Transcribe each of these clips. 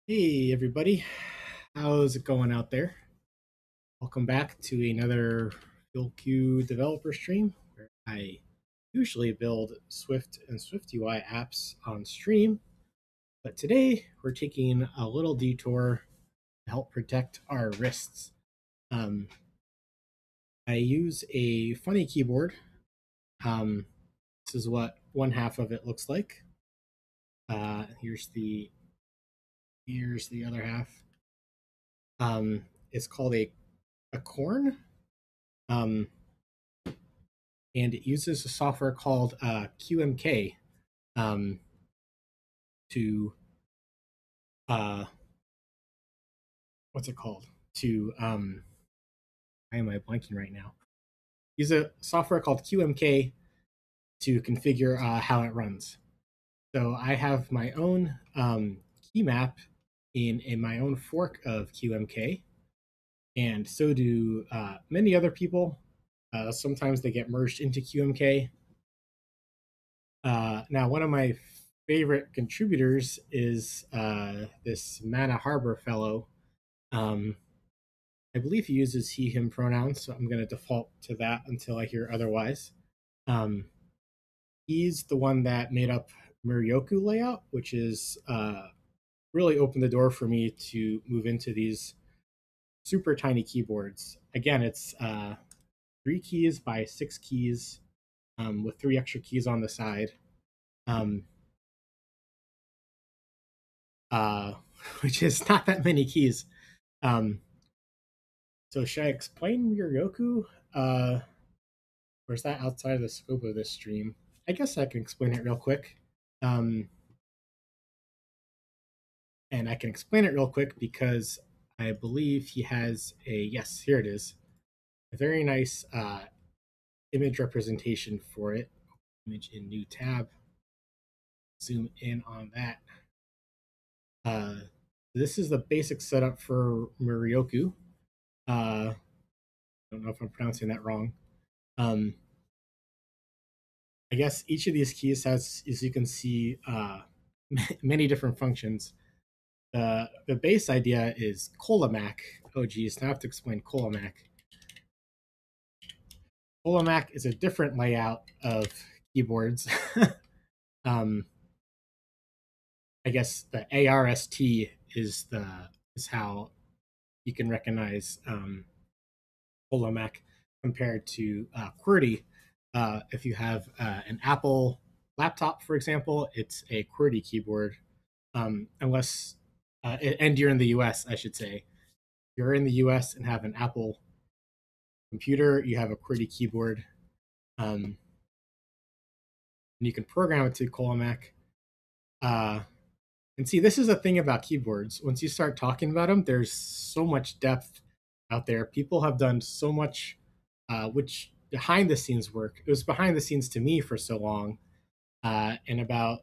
Hey everybody, how's it going out there? Welcome back to another FieldQ developer stream where I usually build Swift and SwiftUI apps on stream, but today we're taking a little detour to help protect our wrists. Um, I use a funny keyboard. This is what one half of it looks like. Here's the other half. It's called a corn. Um, and it uses a software called QMK um, to uh, what's it called? To why am I blanking right now? Use a software called QMK to configure how it runs. So I have my own key map in my own fork of QMK, and so do many other people. Sometimes they get merged into QMK. Now, one of my favorite contributors is this Mana Harbor fellow. Um, I believe he uses he, him pronouns, so I'm going to default to that until I hear otherwise. Um, he's the one that made up Muryoku layout, which is really opened the door for me to move into these super tiny keyboards. Again, it's 3 keys by 6 keys with 3 extra keys on the side. Um, uh, which is not that many keys. Um, so should I explain Muryoku? Or is that outside of the scope of this stream? I guess I can explain it real quick. Um, and I can explain it real quick because I believe he has yes, here it is. A very nice image representation for it. Image in new tab. Zoom in on that. This is the basic setup for Muryoku. I don't know if I'm pronouncing that wrong. Um, I guess each of these keys has, as you can see, many different functions. The base idea is Colomac. Oh geez, now I have to explain Colomac. Colomac is a different layout of keyboards. um, I guess the ARST is how you can recognize Colomac compared to QWERTY. If you have an Apple laptop, for example, it's a QWERTY keyboard, unless and you're in the US, I should say. If you're in the US and have an Apple computer, you have a QWERTY keyboard, and you can program it to Colomac. And see, this is the thing about keyboards. Once you start talking about them, there's so much depth out there. People have done so much, which behind the scenes work. It was behind the scenes to me for so long. And about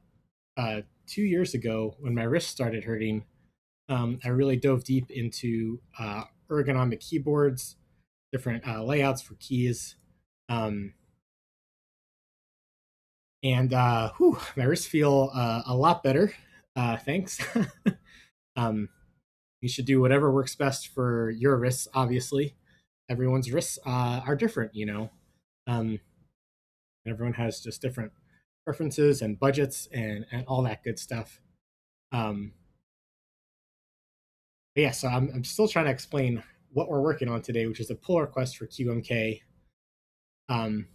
2 years ago, when my wrist started hurting, I really dove deep into ergonomic keyboards, different layouts for keys. Um, and my wrists feel a lot better. Thanks. um, you should do whatever works best for your wrists. Obviously, everyone's wrists are different. Um, everyone has just different preferences and budgets and all that good stuff. Um, yeah, so I'm still trying to explain what we're working on today, which is a pull request for QMK. Um,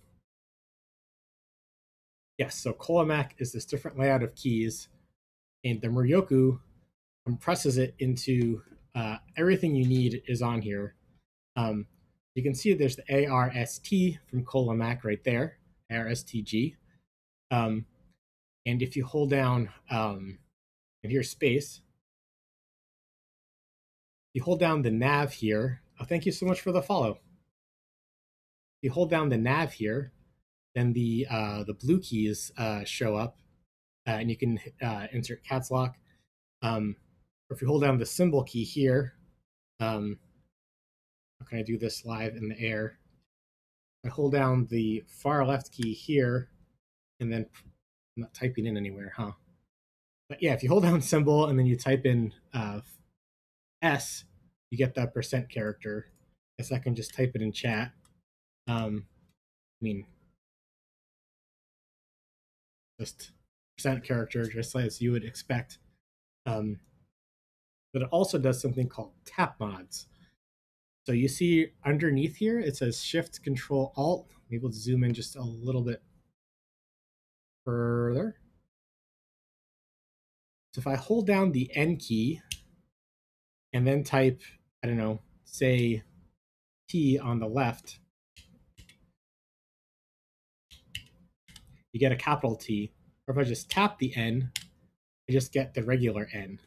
yes, so Colomac is this different layout of keys, and the Muryoku compresses it into everything you need is on here. You can see there's the ARST from Colomac right there, ARSTG. Um, and if you hold down, and here's space, you hold down the nav here. Oh, thank you so much for the follow. You hold down the nav here, then the blue keys show up, and you can insert caps lock. Or if you hold down the symbol key here, how can I do this live in the air? I hold down the far left key here, and then I'm not typing in anywhere, huh? But yeah, if you hold down symbol and then you type in S, you get that percent character. I guess I can just type it in chat. I mean, just percent character, just as you would expect. But it also does something called tap mods. So you see underneath here, it says Shift Control Alt. Maybe we'll zoom in just a little bit further. So if I hold down the N key and then type, I don't know, say T on the left, you get a capital T. Or if I just tap the N, I just get the regular N.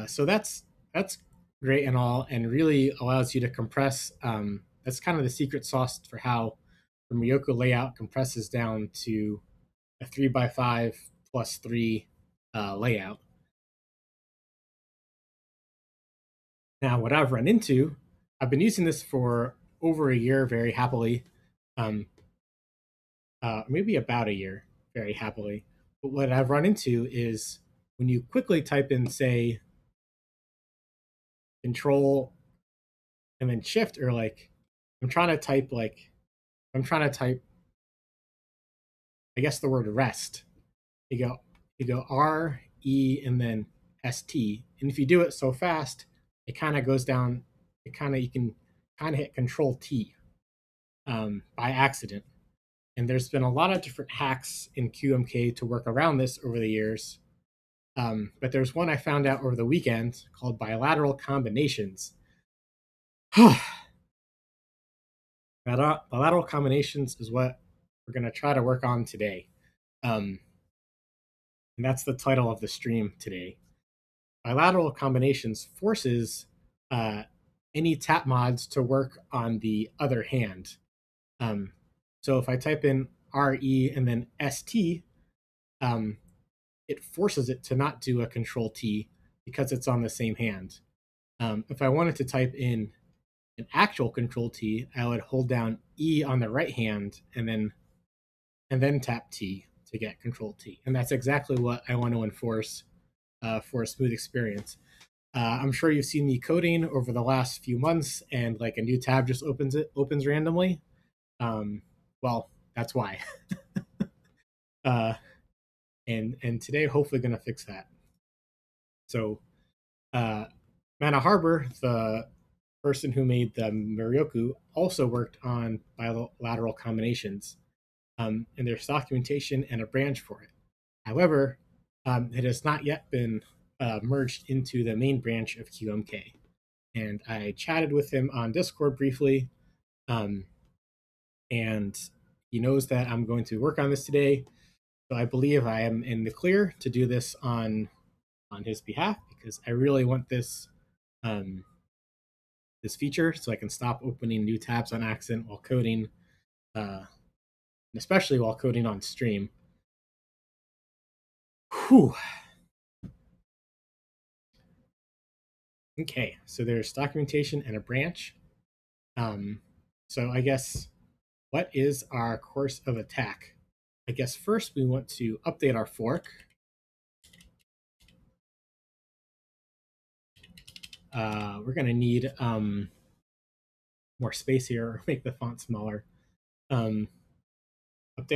So that's great and all, and really allows you to compress. That's kind of the secret sauce for how the Ryoko layout compresses down to a 3x5 plus 3 layout. Now, what I've run into, I've been using this for over a year very happily, maybe about a year very happily. But what I've run into is when you quickly type in, say, Control and then Shift, or like I'm trying to type I guess the word rest. You go R E and then ST, and if you do it so fast, it kind of goes down. You can kind of hit Control T by accident. And there's been a lot of different hacks in QMK to work around this over the years. But there's one I found out over the weekend called Bilateral Combinations. Bilateral Combinations is what we're going to try to work on today. And that's the title of the stream today. Bilateral Combinations forces any tap mods to work on the other hand. So if I type in RE and then ST, it forces it to not do a Control T because it's on the same hand. If I wanted to type in an actual Control T, I would hold down E on the right hand and then tap T to get Control T. And that's exactly what I want to enforce for a smooth experience. I'm sure you've seen me coding over the last few months, and like a new tab just opens randomly. Well, that's why. And today, hopefully, going to fix that. So, Mana Harbor, the person who made the Muryoku, also worked on bilateral combinations, and there's documentation and a branch for it. However, it has not yet been merged into the main branch of QMK. And I chatted with him on Discord briefly, and he knows that I'm going to work on this today. So I believe I am in the clear to do this on his behalf, because I really want this this feature so I can stop opening new tabs on accident while coding, especially while coding on stream. Whew. Okay, so there's documentation and a branch. So I guess, what is our course of attack? I guess first we want to update our fork. We're going to need more space here, or make the font smaller. Update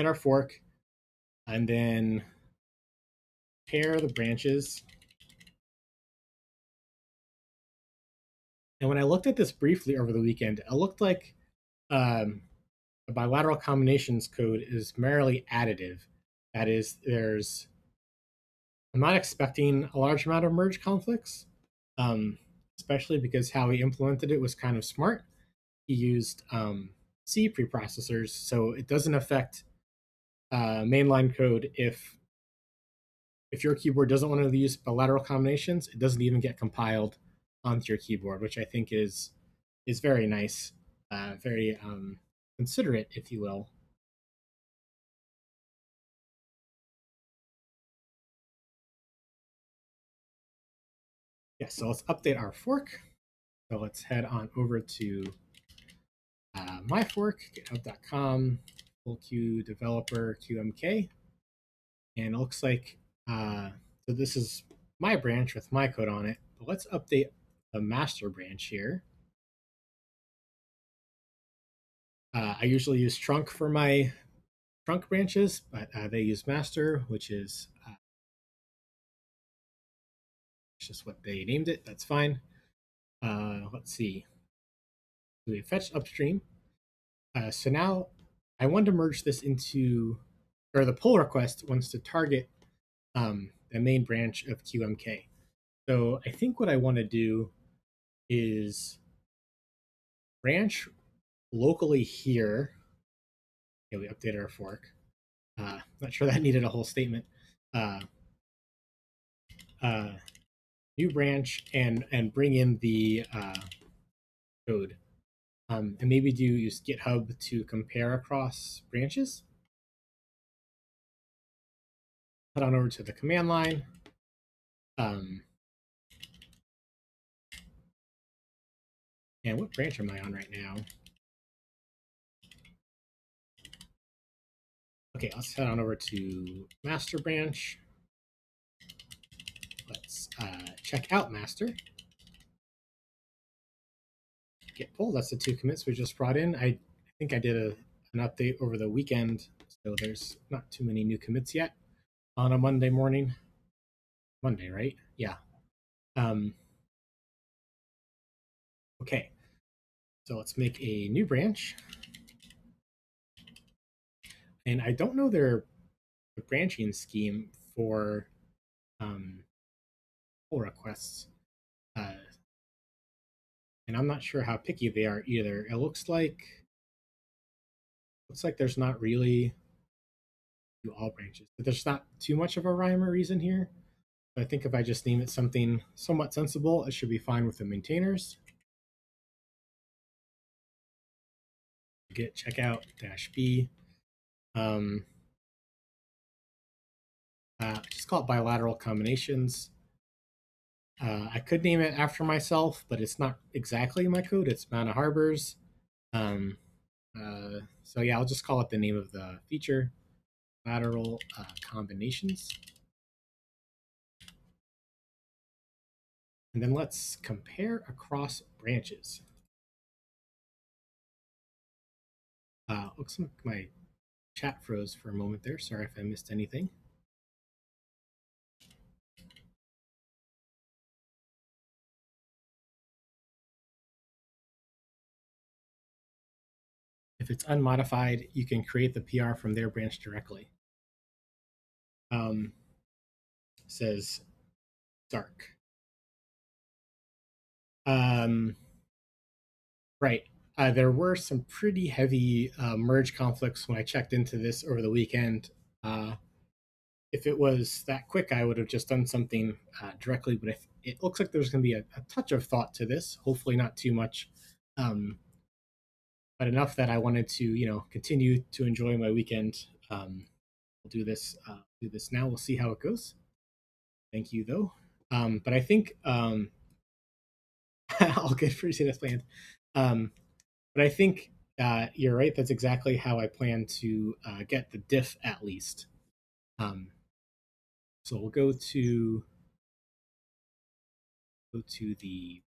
our fork, and then pair the branches. And when I looked at this briefly over the weekend, it looked like the bilateral combinations code is merely additive. That is, I'm not expecting a large amount of merge conflicts, especially because how he implemented it was kind of smart. He used C preprocessors, so it doesn't affect mainline code. If your keyboard doesn't want to use bilateral combinations, it doesn't even get compiled onto your keyboard, which I think is very nice, very considerate, if you will. Yeah, so let's update our fork. So let's head on over to my fork, github.com, full Q developer QMK. And it looks like, so this is my branch with my code on it. But let's update the master branch here. I usually use trunk for my trunk branches, but they use master, which is just what they named it. That's fine. Let's see. We fetched upstream. So now I want to merge this into, or the pull request wants to target the main branch of QMK. So I think what I want to do is branch locally here. Okay, we updated our fork. Not sure that needed a whole statement. Uh, uh, New branch and bring in the code. And maybe do use GitHub to compare across branches. Head on over to the command line. And what branch am I on right now? Okay, let's head on over to master branch. Let's check out master. Git pull, that's the 2 commits we just brought in. I think I did an update over the weekend, so there's not too many new commits yet on a Monday morning. Monday, right? Yeah. Okay, so let's make a new branch. And I don't know their branching scheme for pull requests. And I'm not sure how picky they are either. It looks like there's not really do all branches, but there's not too much of a rhyme or reason here. But I think if I just name it something somewhat sensible, it should be fine with the maintainers. Git checkout -b. Just call it bilateral combinations. I could name it after myself, but it's not exactly my code. It's Mana Harbor's. So yeah, I'll just call it the name of the feature, bilateral combinations. And then let's compare across branches. Looks like my chat froze for a moment there. Sorry if I missed anything. If it's unmodified, you can create the PR from their branch directly. Says dark. Right. There were some pretty heavy merge conflicts when I checked into this over the weekend. If it was that quick, I would have just done something directly. But it looks like there's going to be a touch of thought to this. Hopefully, not too much, but enough that I wanted to, continue to enjoy my weekend. We'll do this. Do this now. We'll see how it goes. Thank you, though. But I think I'll get pretty as planned. But I think you're right. That's exactly how I plan to get the diff at least. So we'll go to the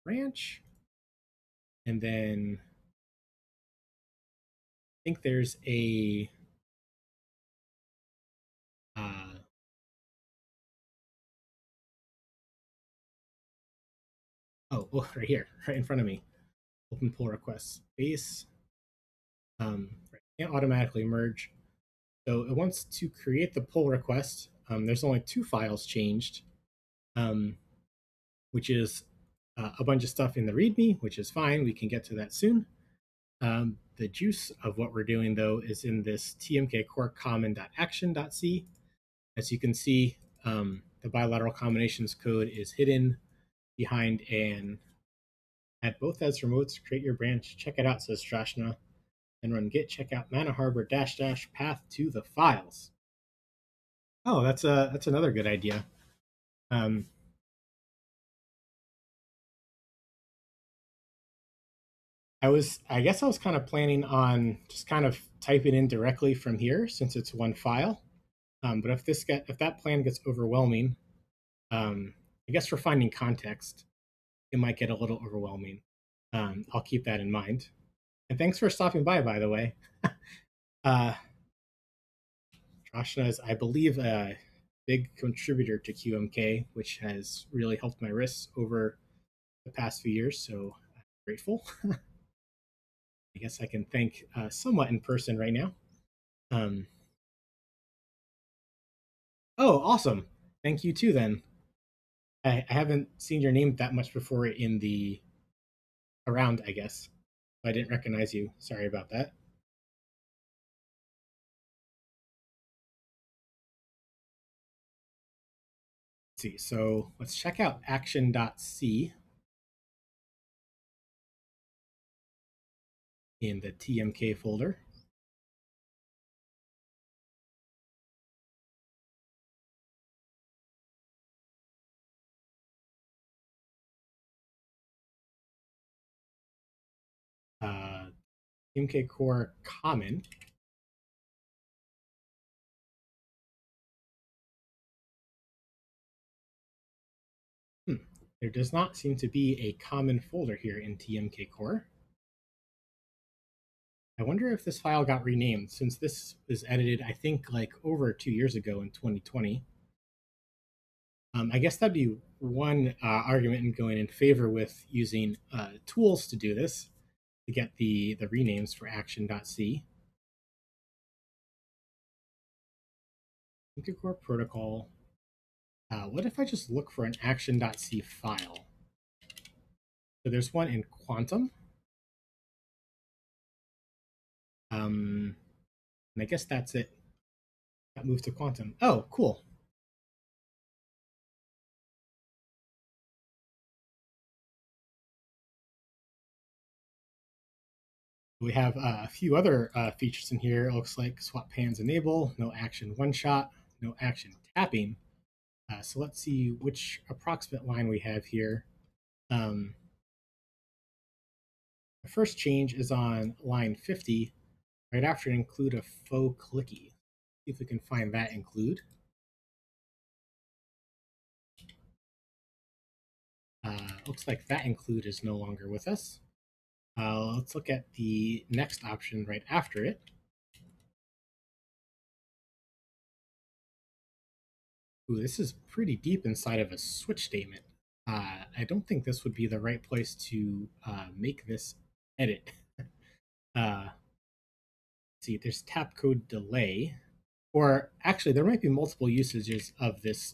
branch, and then I think there's a right here, right in front of me. Open pull requests base. Right, can't automatically merge. So it wants to create the pull request. There's only 2 files changed, which is a bunch of stuff in the README, which is fine. We can get to that soon. The juice of what we're doing, though, is in this TMK core common.action.c. As you can see, the bilateral combinations code is hidden behind an add both as remotes to create your branch. Check it out, says Strashna. And run git checkout mana harbor -- path to the files. Oh, that's another good idea. I guess I was kind of planning on just kind of typing in directly from here since it's one file. But if that plan gets overwhelming, I guess for finding context, it might get a little overwhelming. I'll keep that in mind. And thanks for stopping by the way. uh, Drashna is, I believe, a big contributor to QMK, which has really helped my wrists over the past few years. So I'm grateful. I guess I can thank somewhat in person right now. Um, oh, awesome. Thank you too, then. I haven't seen your name that much before in the around, I guess. I didn't recognize you. Sorry about that. Let's see. So let's check out action.c in the TMK folder. TMK core common. There does not seem to be a common folder here in TMK core. I wonder if this file got renamed since this was edited, I think, like over 2 years ago in 2020. I guess that'd be one argument in going in favor with using tools to do this, to get the renames for action.c. TMK core protocol. What if I just look for an action.c file? So there's one in Quantum. And I guess that's it. Got moved to Quantum. Oh, cool. We have a few other features in here. It looks like swap pans enable, no action one shot, no action tapping. So let's see which approximate line we have here. The first change is on line 50, right after include a faux clicky. See if we can find that include. Looks like that include is no longer with us. Let's look at the next option right after it. Ooh, this is pretty deep inside of a switch statement. I don't think this would be the right place to make this edit. See, there's tap code delay, or actually, there might be multiple usages of this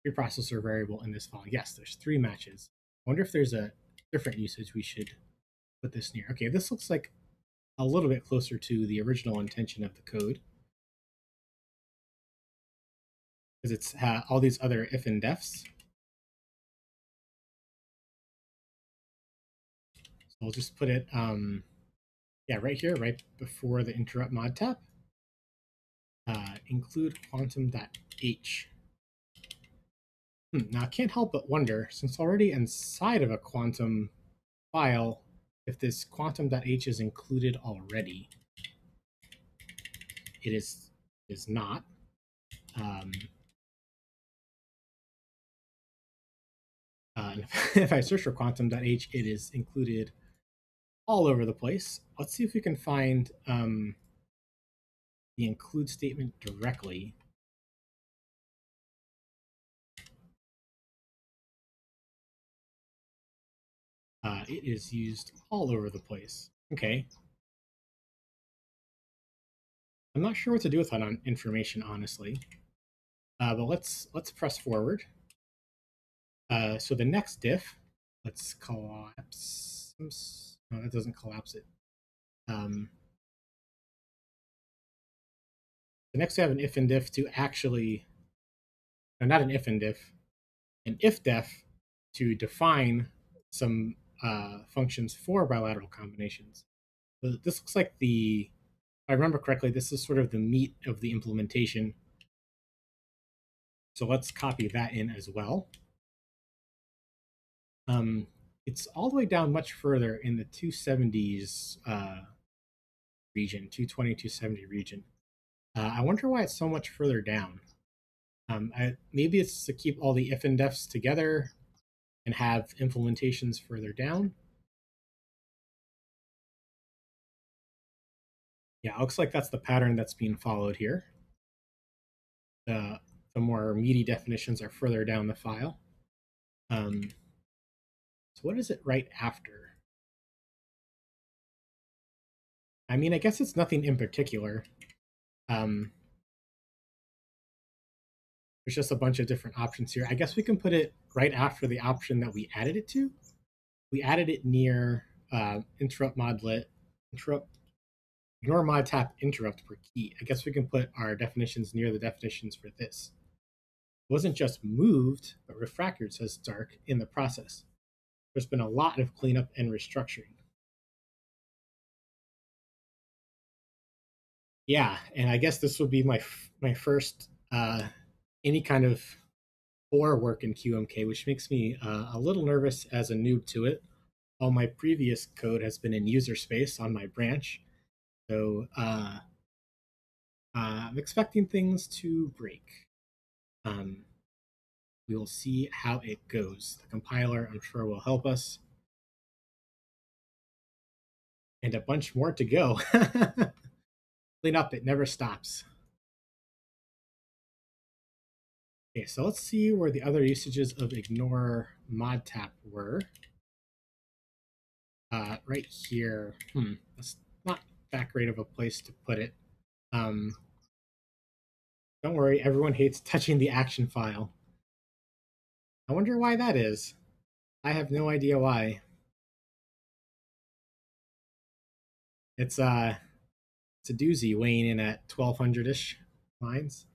preprocessor variable in this file. Yes, there's 3 matches. I wonder if there's a different usage we should put this near. Okay, this looks like a little bit closer to the original intention of the code, because it's all these other if and defs. So we'll just put it, right here, right before the interrupt mod tap. Include quantum.h. Now I can't help but wonder, since already inside of a quantum file, if this quantum.h is included already. It is not. If I search for quantum.h, it is included all over the place. Let's see if we can find the include statement directly. It is used all over the place. Okay. I'm not sure what to do with that information, honestly. But let's press forward. So the next diff, let's collapse. No, that doesn't collapse it. The next we have an if and diff to actually, no, not an if and diff, an if def to define some functions for bilateral combinations. So this looks like if I remember correctly, this is sort of the meat of the implementation. So let's copy that in as well. It's all the way down much further in the 270s region, 220, 270 region. I wonder why it's so much further down. Maybe it's to keep all the if and defs together and have implementations further down. Yeah, it looks like that's the pattern that's being followed here. The more meaty definitions are further down the file. So what is it right after? I mean, I guess it's nothing in particular. There's just a bunch of different options here. I guess we can put it right after the option that we added it to. We added it near interrupt modlet, interrupt, ignore mod tap interrupt per key. I guess we can put our definitions near the definitions for this. It wasn't just moved, but refactored, says Dark, in the process. There's been a lot of cleanup and restructuring. Yeah, and I guess this would be my first any kind of core work in QMK, which makes me a little nervous as a noob to it. All my previous code has been in user space on my branch, so I'm expecting things to break. We will see how it goes. The compiler, I'm sure, will help us. And a bunch more to go. Clean up, it never stops. Okay, so let's see where the other usages of ignore mod tap were. Right here. That's not that great of a place to put it. Don't worry, everyone hates touching the action file. I wonder why that is. I have no idea why. It's a doozy weighing in at 1200-ish lines.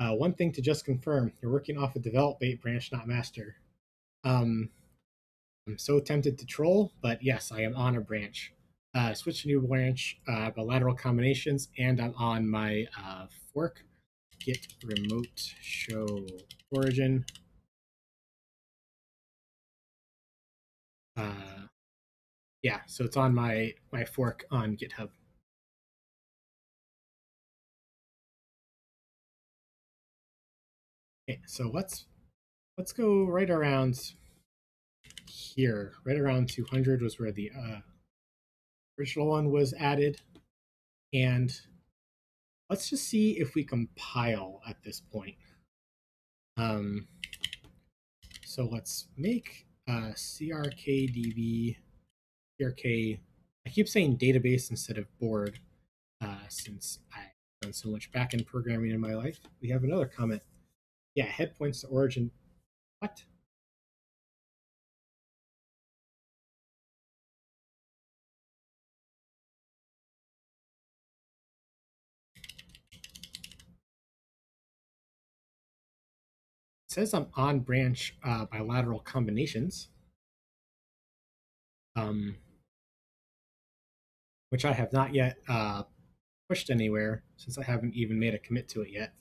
One thing to just confirm, you're working off a develop bait branch, not master. I'm so tempted to troll, but yes, I am on a branch. Switch to new branch, bilateral combinations, and I'm on my fork. Git remote show origin. Yeah, so it's on my fork on GitHub. Okay, so let's go right around here. Right around 200 was where the original one was added, and let's just see if we compile at this point. So let's make crkdb crk. I keep saying database instead of board since I've done so much backend programming in my life. We have another comment. Yeah, head points to origin. What? It says I'm on branch bilateral combinations, which I have not yet pushed anywhere since I haven't even made a commit to it yet.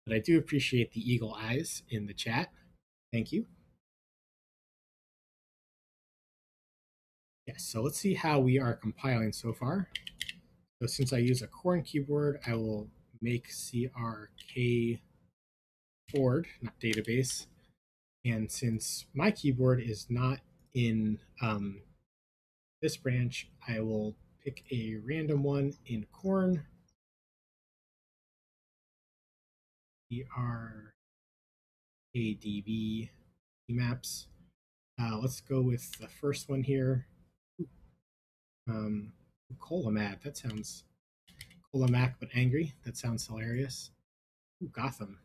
But I do appreciate the eagle eyes in the chat. Thank you. Yes, so let's see how we are compiling so far. So since I use a corn keyboard, I will make crk board, not database. And since my keyboard is not in this branch, I will pick a random one in corn. crkdb maps. Let's go with the first one here. Colamad, that sounds Colamac but angry. That sounds hilarious. Ooh, Gotham.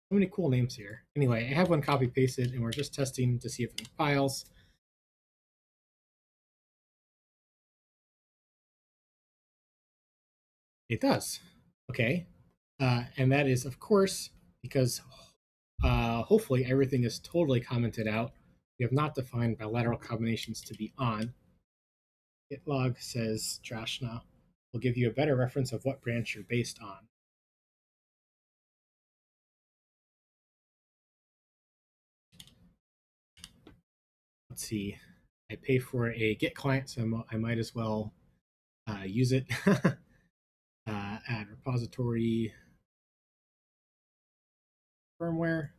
So many cool names here. Anyway, I have one copy pasted and we're just testing to see if it compiles. It does. Okay. And that is, of course, because hopefully everything is totally commented out. We have not defined bilateral combinations to be on. Gitlog says Drashna will give you a better reference of what branch you're based on. Let's see. I pay for a Git client, so I might as well use it. add repository firmware.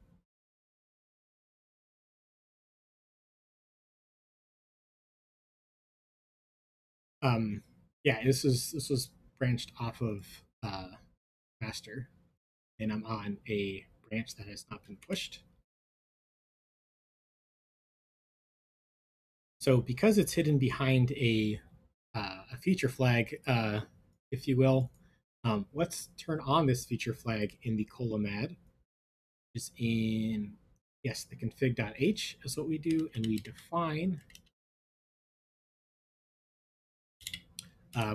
Yeah, this was branched off of master, and I'm on a branch that has not been pushed. So because it's hidden behind a feature flag, if you will, let's turn on this feature flag in the column is in, yes, the config.h is what we do, and we define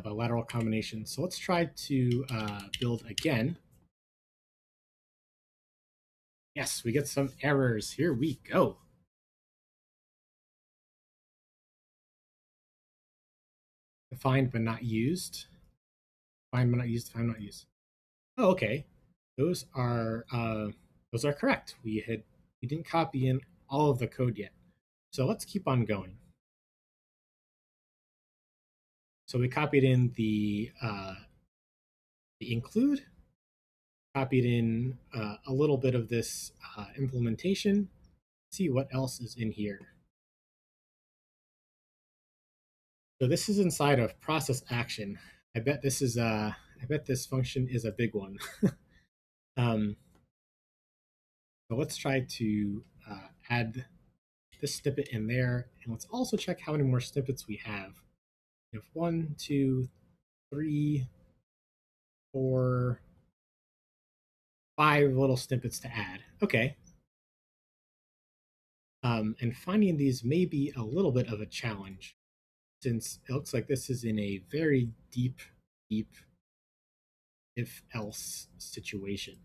bilateral combinations. So let's try to build again. Yes, we get some errors. Here we go. Defined but not used. Defined but not used. Defined but not used. Oh, okay. Those are correct. We didn't copy in all of the code yet. So let's keep on going. So we copied in the include, copied in a little bit of this implementation. See what else is in here. So this is inside of process action. I bet this is I bet this function is a big one. So let's try to add this snippet in there, and let's also check how many more snippets we have. We have 1, 2, 3, 4, 5 little snippets to add. Okay. And finding these may be a little bit of a challenge, since it looks like this is in a very deep if-else situation.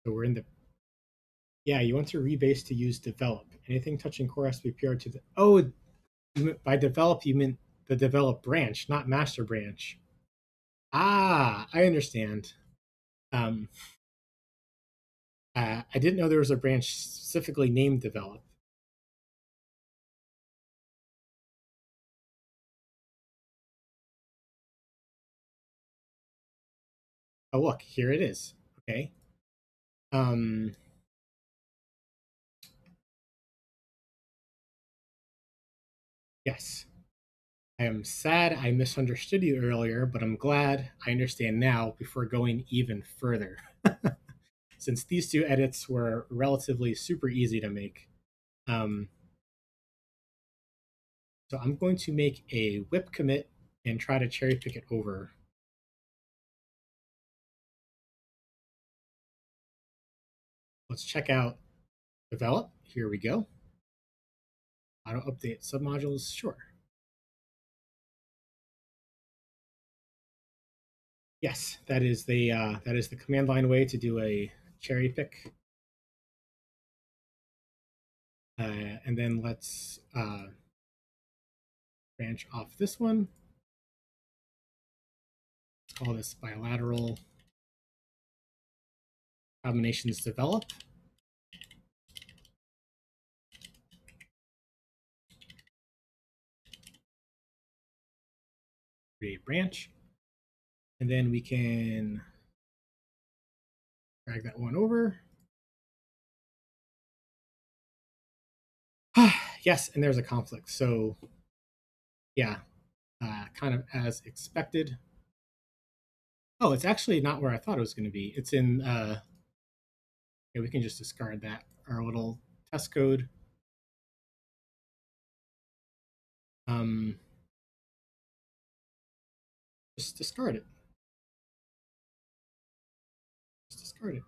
So we're in the, yeah, you want to rebase to use develop. Anything touching core has to be PR to the, oh, by develop, you meant the develop branch, not master branch. Ah, I understand. Um, I didn't know there was a branch specifically named develop. Oh, look, here it is. Okay. Yes. I am sad I misunderstood you earlier, but I'm glad I understand now before going even further. Since these two edits were relatively super easy to make. So I'm going to make a whip commit and try to cherry pick it over. Let's check out develop. Here we go. Auto update submodules. Sure. Yes, that is the command line way to do a cherry pick. And then let's branch off this one. Let's call this bilateral combinations develop. Create branch. And then we can drag that one over. Yes, and there's a conflict. So yeah, kind of as expected. Oh, it's actually not where I thought it was going to be. It's in, okay, we can just discard that. Our little test code. Just discard it. Just discard it.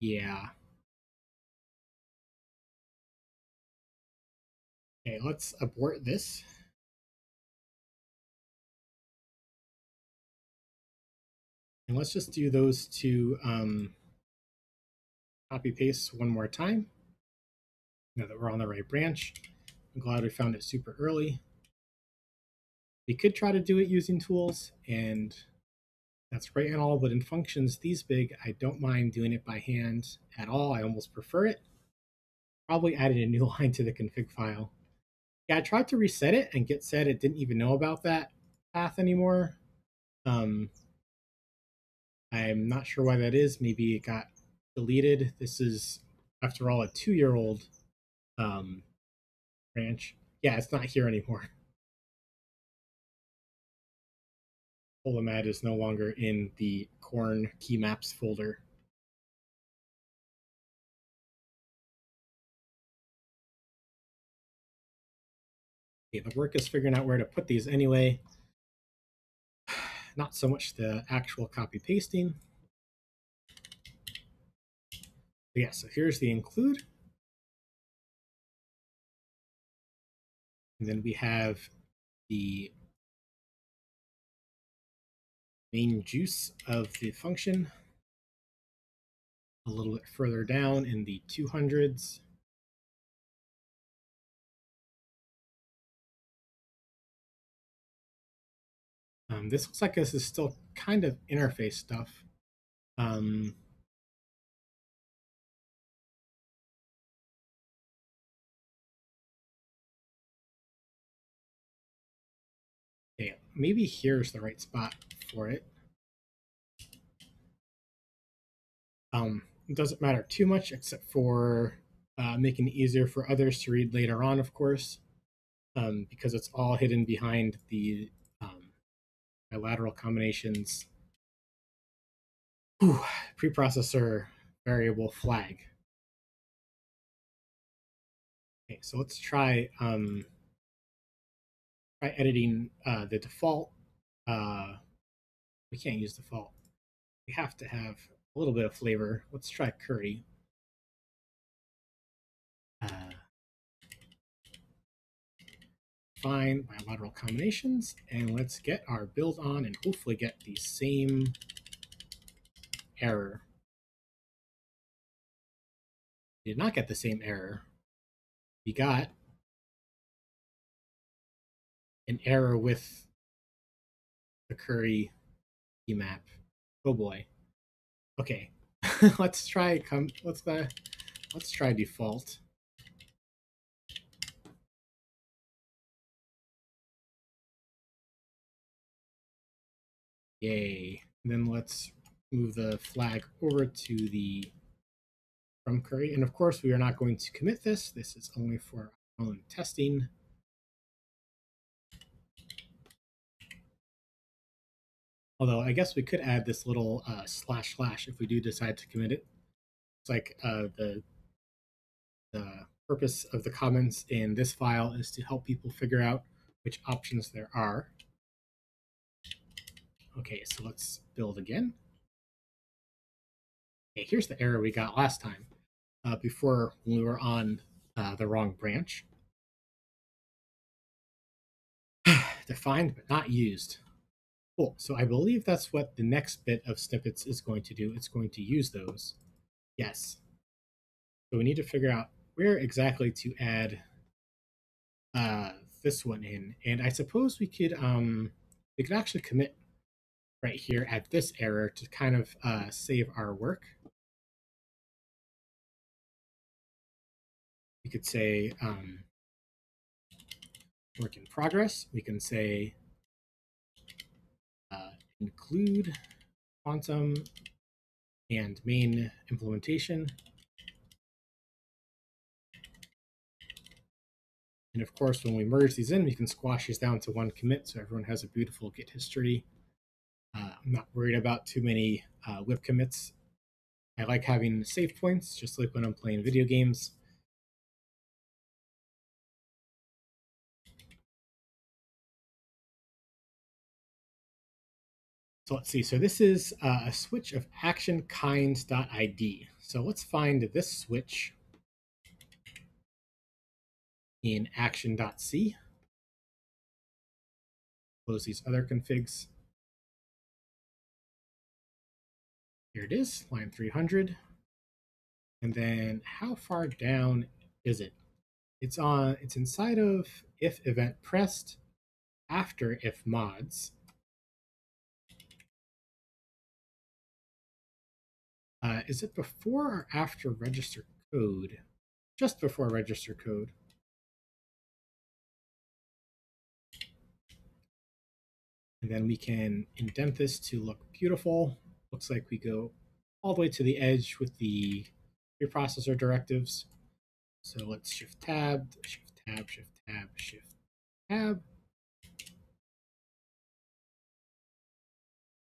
Yeah. Okay, let's abort this. And let's just do those two copy paste one more time. Now that we're on the right branch. I'm glad we found it super early. We could try to do it using tools, and That's great and all, but in functions these big, I don't mind doing it by hand at all. I almost prefer it. Probably added a new line to the config file. Yeah, I tried to reset it and Git said it didn't even know about that path anymore. I'm not sure why that is. Maybe it got deleted. This is, after all, a 2-year-old branch. Yeah, it's not here anymore. Polymed is no longer in the corn key maps folder. Okay, the work is figuring out where to put these anyway. Not so much the actual copy pasting. But yeah, so here's the include. And then we have the main juice of the function a little bit further down in the 200s. This looks like this is still kind of interface stuff. Okay, maybe here's the right spot for it. It doesn't matter too much except for making it easier for others to read later on, of course, because it's all hidden behind the bilateral combinations preprocessor variable flag. Okay, so let's try editing the default. We can't use default. We have to have a little bit of flavor. Let's try curry. Find bilateral combinations, and let's get our build on and hopefully get the same error. We did not get the same error. We got an error with the curry key map. Oh boy. Okay. let's try default. Yay. And then let's move the flag over to the from curry. And of course, we are not going to commit this. This is only for our own testing. Although I guess we could add this little slash if we do decide to commit it. It's like the purpose of the comments in this file is to help people figure out which options there are. Okay, so let's build again. Okay, here's the error we got last time before when we were on the wrong branch. Defined but not used. Cool. So I believe that's what the next bit of snippets is going to do. It's going to use those. Yes. So we need to figure out where exactly to add this one in. And I suppose we could actually commit right here at this error to kind of save our work. We could say work in progress. We can say include quantum and main implementation. And of course, when we merge these in, we can squash these down to one commit so everyone has a beautiful Git history. I'm not worried about too many whip commits. I like having save points, just like when I'm playing video games. So let's see. So this is a switch of action kinds.id. So let's find this switch in action.c. Close these other configs. Here it is, line 300. And then how far down is it? It's inside of if event pressed after if mods. Is it before or after register code? Just before register code. And then we can indent this to look beautiful. Looks like we go all the way to the edge with the preprocessor directives. So let's shift tab, shift tab, shift tab, shift tab.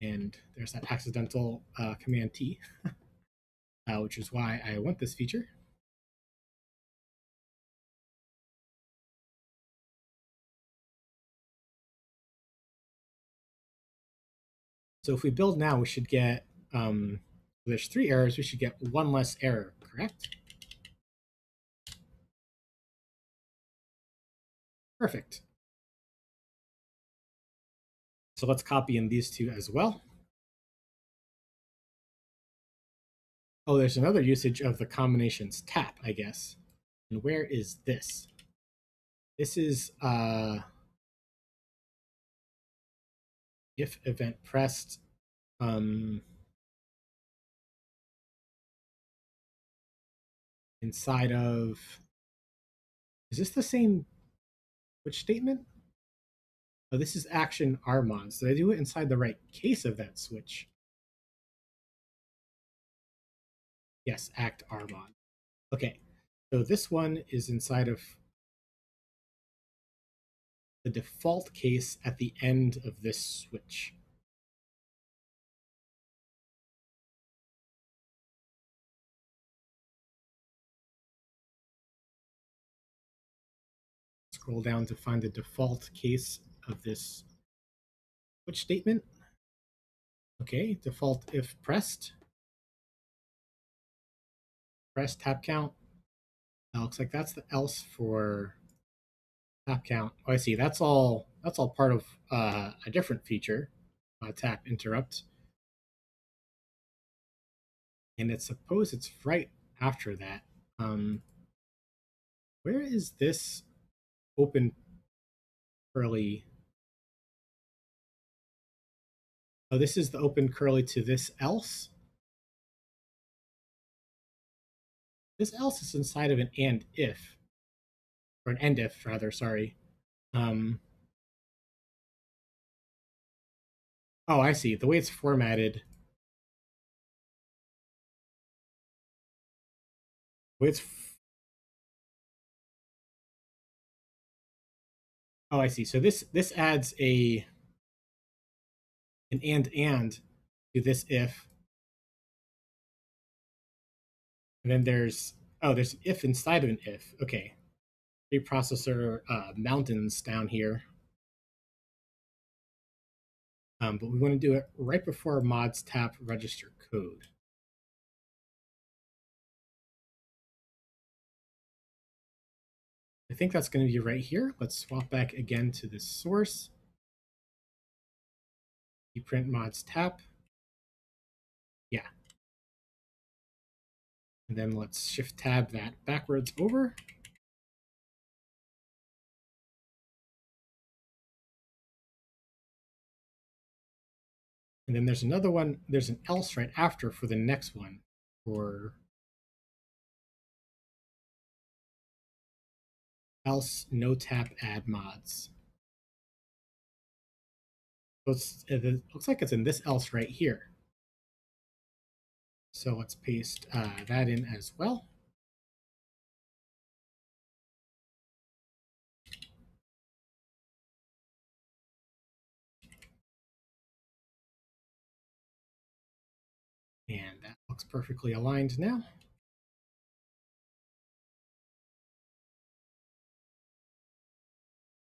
And there's that accidental Command T, which is why I want this feature. So if we build now, we should get, there's 3 errors, we should get 1 less error, correct? Perfect. So let's copy in these 2 as well. Oh, there's another usage of the combinations tap, I guess. And where is this? This is if event pressed. Inside of, is this the same which statement? Oh, this is action rmod. Did I do it inside the right case event switch? Yes, act rmod. Okay, so this one is inside of the default case at the end of this switch. Scroll down to find the default case of this switch statement. Okay, default if pressed. Press tap count. Now looks like that's the else for tap count. Oh, I see. That's all part of a different feature, tap interrupt. And it's suppose it's right after that. Where is this open curly? Oh, this is the open curly to this else. This else is inside of an and if, or an end if rather. Sorry. Oh, I see. The way it's formatted. The way it's. Oh, I see. So this adds an and to this if, and then there's an if inside of an if. Okay. Preprocessor mountains down here. But we want to do it right before mods tap register code. I think that's going to be right here. Let's swap back again to the source. Print mods tap. Yeah. And then let's shift tab that backwards over. And then there's another one, there's an else right after for the next one, for else no tap add mods. So it looks like it's in this else right here. So let's paste that in as well. And that looks perfectly aligned now.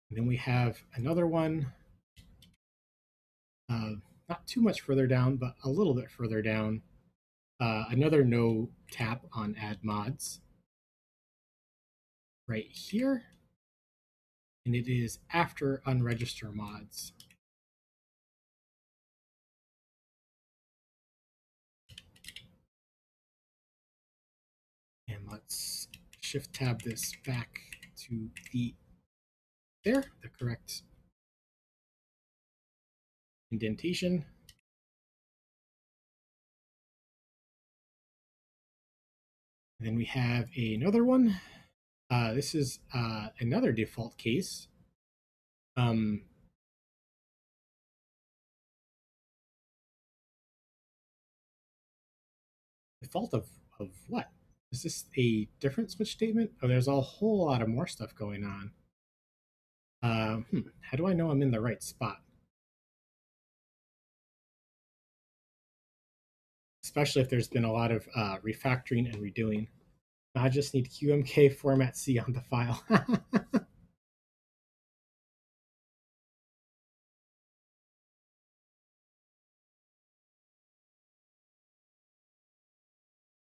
And then we have another one, not too much further down, but a little bit further down. Another no tap on add mods right here. And it is after unregister mods. And let's shift tab this back to the correct indentation. And then we have another one. This is another default case. Um, default of what? Is this a different switch statement? Oh, there's a whole lot of more stuff going on. How do I know I'm in the right spot? Especially if there's been a lot of refactoring and redoing. I just need QMK format C on the file.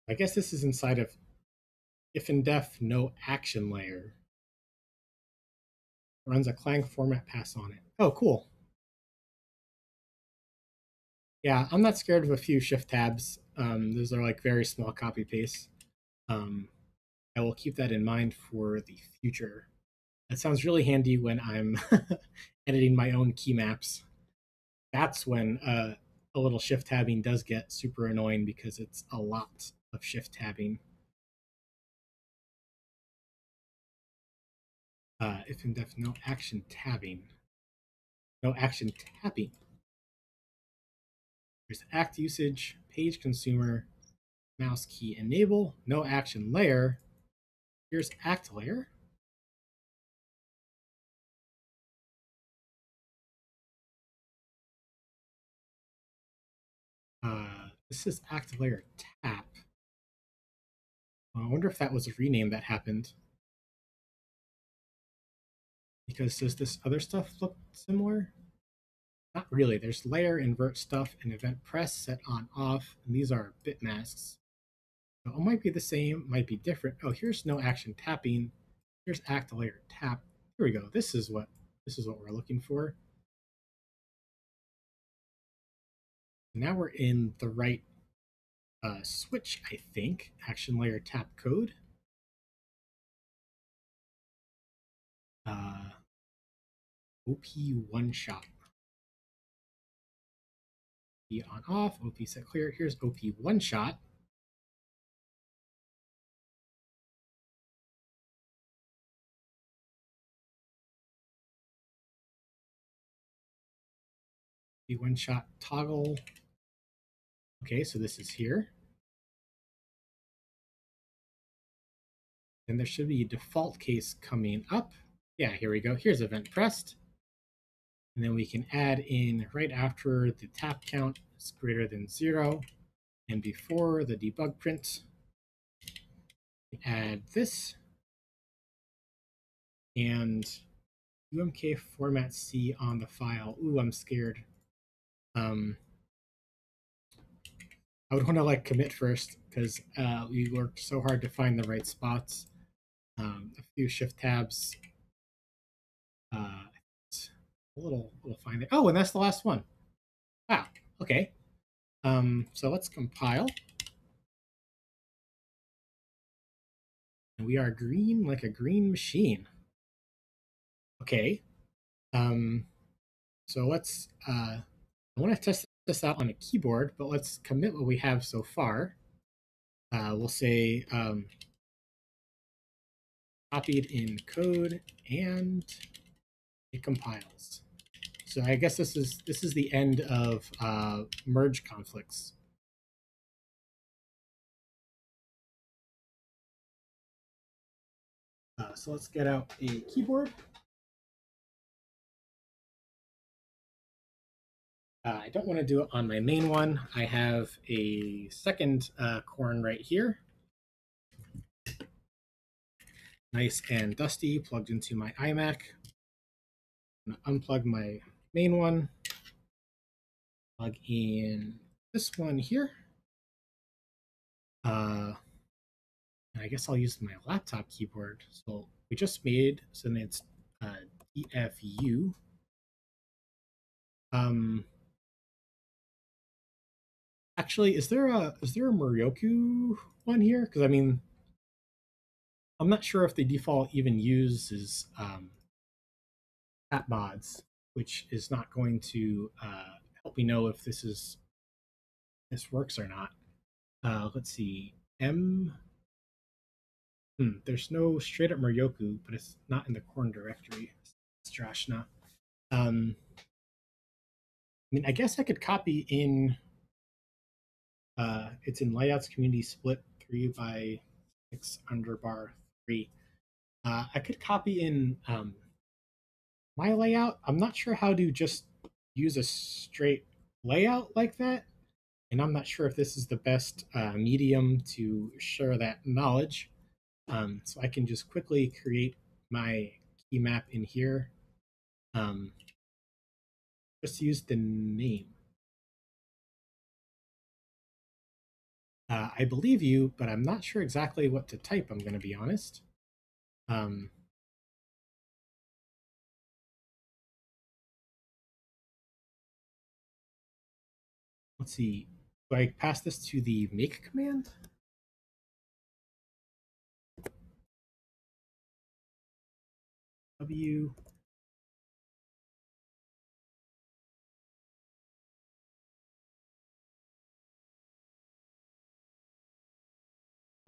I guess this is inside of if in def no action layer. Runs a Clang format pass on it. Oh, cool. Yeah, I'm not scared of a few shift tabs. Those are like very small copy pastes. Um, I will keep that in mind for the future. That sounds really handy when I'm editing my own key maps. That's when a little shift tabbing does get super annoying because it's a lot of shift tabbing. If in def no action tabbing, no action tapping. There's act usage, page consumer, mouse key enable, no action layer. Here's act layer. This is act layer tap. I wonder if that was a rename that happened. Because does this other stuff look similar? Not really. There's layer, invert stuff, and event press set on off, and these are bit masks. So it might be the same, might be different. Oh, here's no action tapping. Here's act layer tap. Here we go. This is what we're looking for. Now we're in the right switch, I think. Action layer tap code. OP one shot. OP on off, OP set clear. Here's OP one shot. OP one shot toggle. Okay, so this is here. And there should be a default case coming up. Yeah, here we go. Here's event pressed. And then we can add in right after the tap count is greater than 0 and before the debug print. Add this and QMK format C on the file. Ooh, I'm scared. I would want to like commit first because we worked so hard to find the right spots. A few shift tabs. It's a little fine there. Oh, and that's the last one. Wow. Okay. So let's compile. And we are green like a green machine. Okay. So let's I want to test this out on a keyboard, but let's commit what we have so far. We'll say copied in code and it compiles. So I guess this is the end of merge conflicts. So let's get out a keyboard. I don't want to do it on my main one. I have a second corn right here. Nice and dusty, plugged into my iMac. I'm going to unplug my main one. Plug in this one here. I guess I'll use my laptop keyboard. So we just made, so then it's DFU. Actually, is there a Muryoku one here? Because I mean, I'm not sure if the default even uses app mods, which is not going to help me know if this works or not. Let's see, M There's no straight up Muryoku, but it's not in the corn directory. It's Drashna. I mean, I guess I could copy in. It's in layouts community split 3 by 6 underbar 3. I could copy in my layout. I'm not sure how to just use a straight layout like that, and I'm not sure if this is the best medium to share that knowledge. So I can just quickly create my key map in here. Um, just use the name. I believe you, but I'm not sure exactly what to type, I'm going to be honest. Um, let's see. Do I pass this to the make command? W.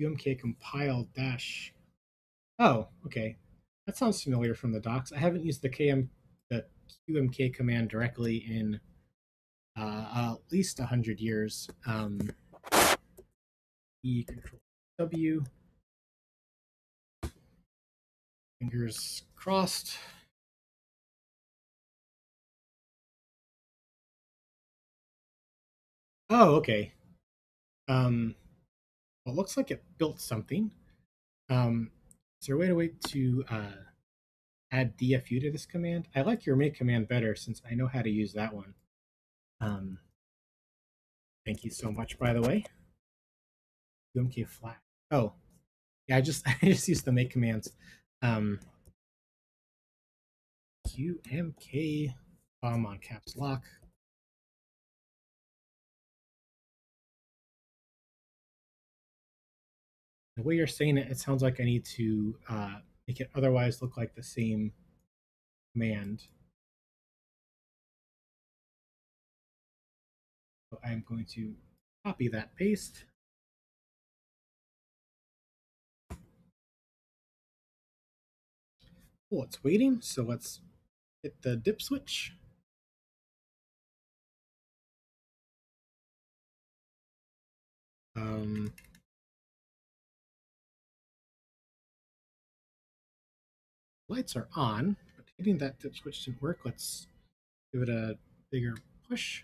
QMK compile dash. Oh, okay. That sounds familiar from the docs. I haven't used the QMK command directly in at least 100 years. E control W. Fingers crossed. Oh, okay. Well, it looks like it built something. Is there a way to add DFU to this command? I like your make command better since I know how to use that one. Um, thank you so much, by the way. QMK flat. Oh, yeah, I just I just used the make commands. QMK bomb on caps lock. The way you're saying it, it sounds like I need to make it otherwise look like the same command. So I'm going to copy that paste. Oh, it's waiting, so let's hit the dip switch. Lights are on, but hitting that dip switch didn't work. Let's give it a bigger push.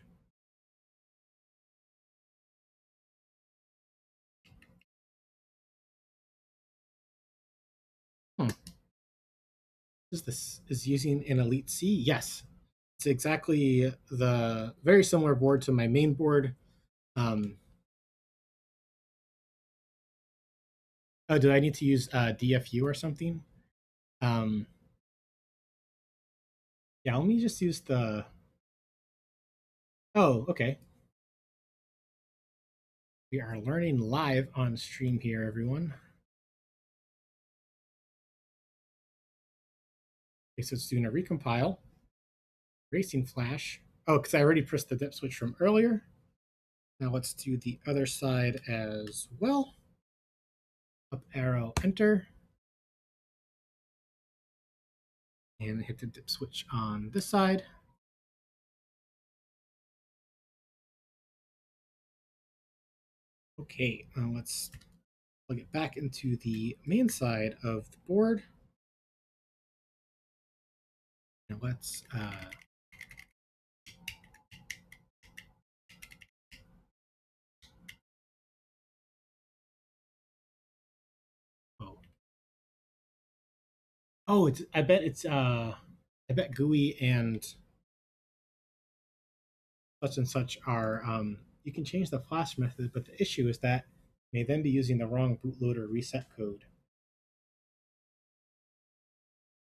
Is using an Elite C? Yes. It's exactly the very similar board to my main board. Oh, do I need to use DFU or something? Yeah, let me just use the. Oh, okay. We are learning live on stream here, everyone. Okay, so it's doing a recompile. Racing flash. Oh, because I already pressed the dip switch from earlier. Now let's do the other side as well. Up arrow, enter. And hit the dip switch on this side. Okay, now let's plug it back into the main side of the board. Now let's it's I bet GUI and such are you can change the flash method, but the issue is that may then be using the wrong bootloader reset code.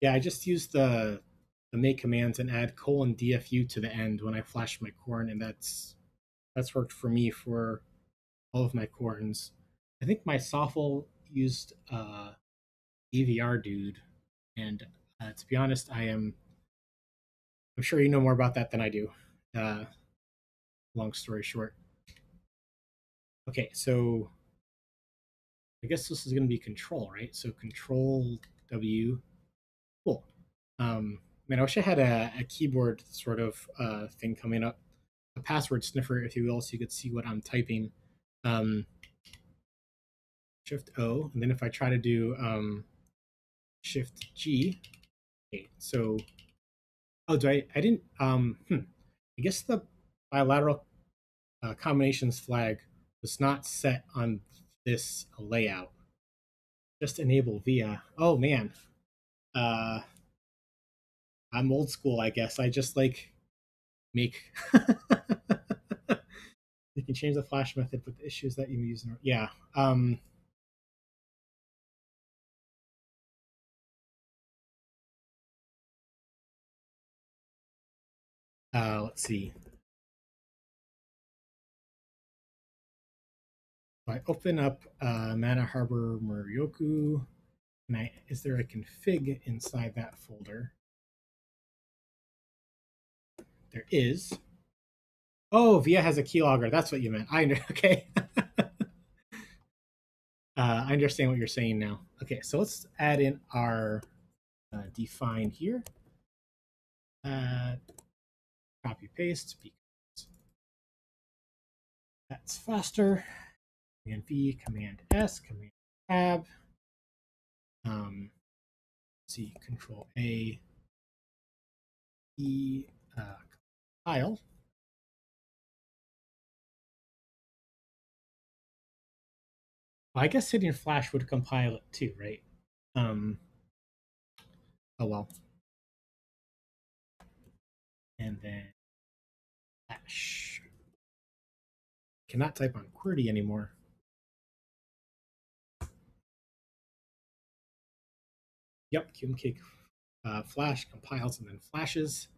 Yeah, I just used the make commands and add :DFU to the end when I flash my corn, and that's worked for me for all of my corns. I think my Soffle used EVR dude, and to be honest, I'm sure you know more about that than I do. Uh, long story short. Okay, so I guess this is going to be control, right? So control W. Cool. Man, I wish I had a keyboard sort of thing coming up, a password sniffer, if you will, so you could see what I'm typing. Shift O, and then if I try to do Shift G, okay, so do I didn't I guess the bilateral combinations flag was not set on this layout. Just enable via. Oh man, uh, I'm old school, I guess. I just like make. You can change the flash method with the issues that you use. Yeah. Let's see. If I open up Mana Harbor Muryoku, is there a config inside that folder? There is. Oh, Via has a keylogger. That's what you meant. Okay. I understand what you're saying now. Okay, so let's add in our define here. Copy paste because that's faster. Command V, Command S, Command Tab. See, Control A, E, compile. Well, I guess hitting Flash would compile it too, right? Oh well. And then Flash. Cannot type on QWERTY anymore. Yep, QMK Flash compiles and then flashes.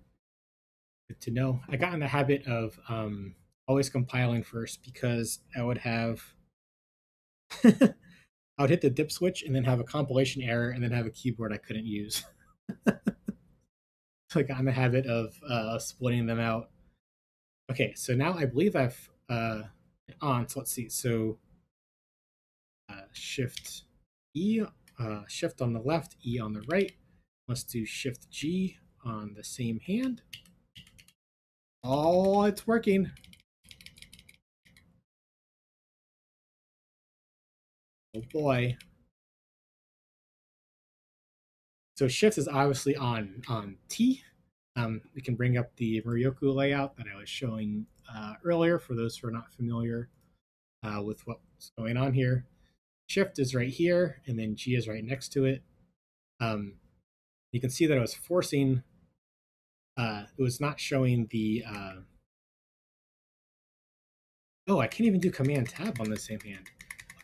Good to know. I got in the habit of always compiling first because I would have I would hit the dip switch and then have a compilation error and then have a keyboard I couldn't use. So I got in the habit of splitting them out. Okay, so now I believe I've on. So let's see. So Shift E, Shift on the left, E on the right. Let's do Shift G on the same hand. Oh, it's working. Oh boy. So Shift is obviously on T. We can bring up the Muryoku layout that I was showing earlier for those who are not familiar with what's going on here. Shift is right here, and then G is right next to it. You can see that I was forcing, it was not showing the, oh, I can't even do Command Tab on the same hand.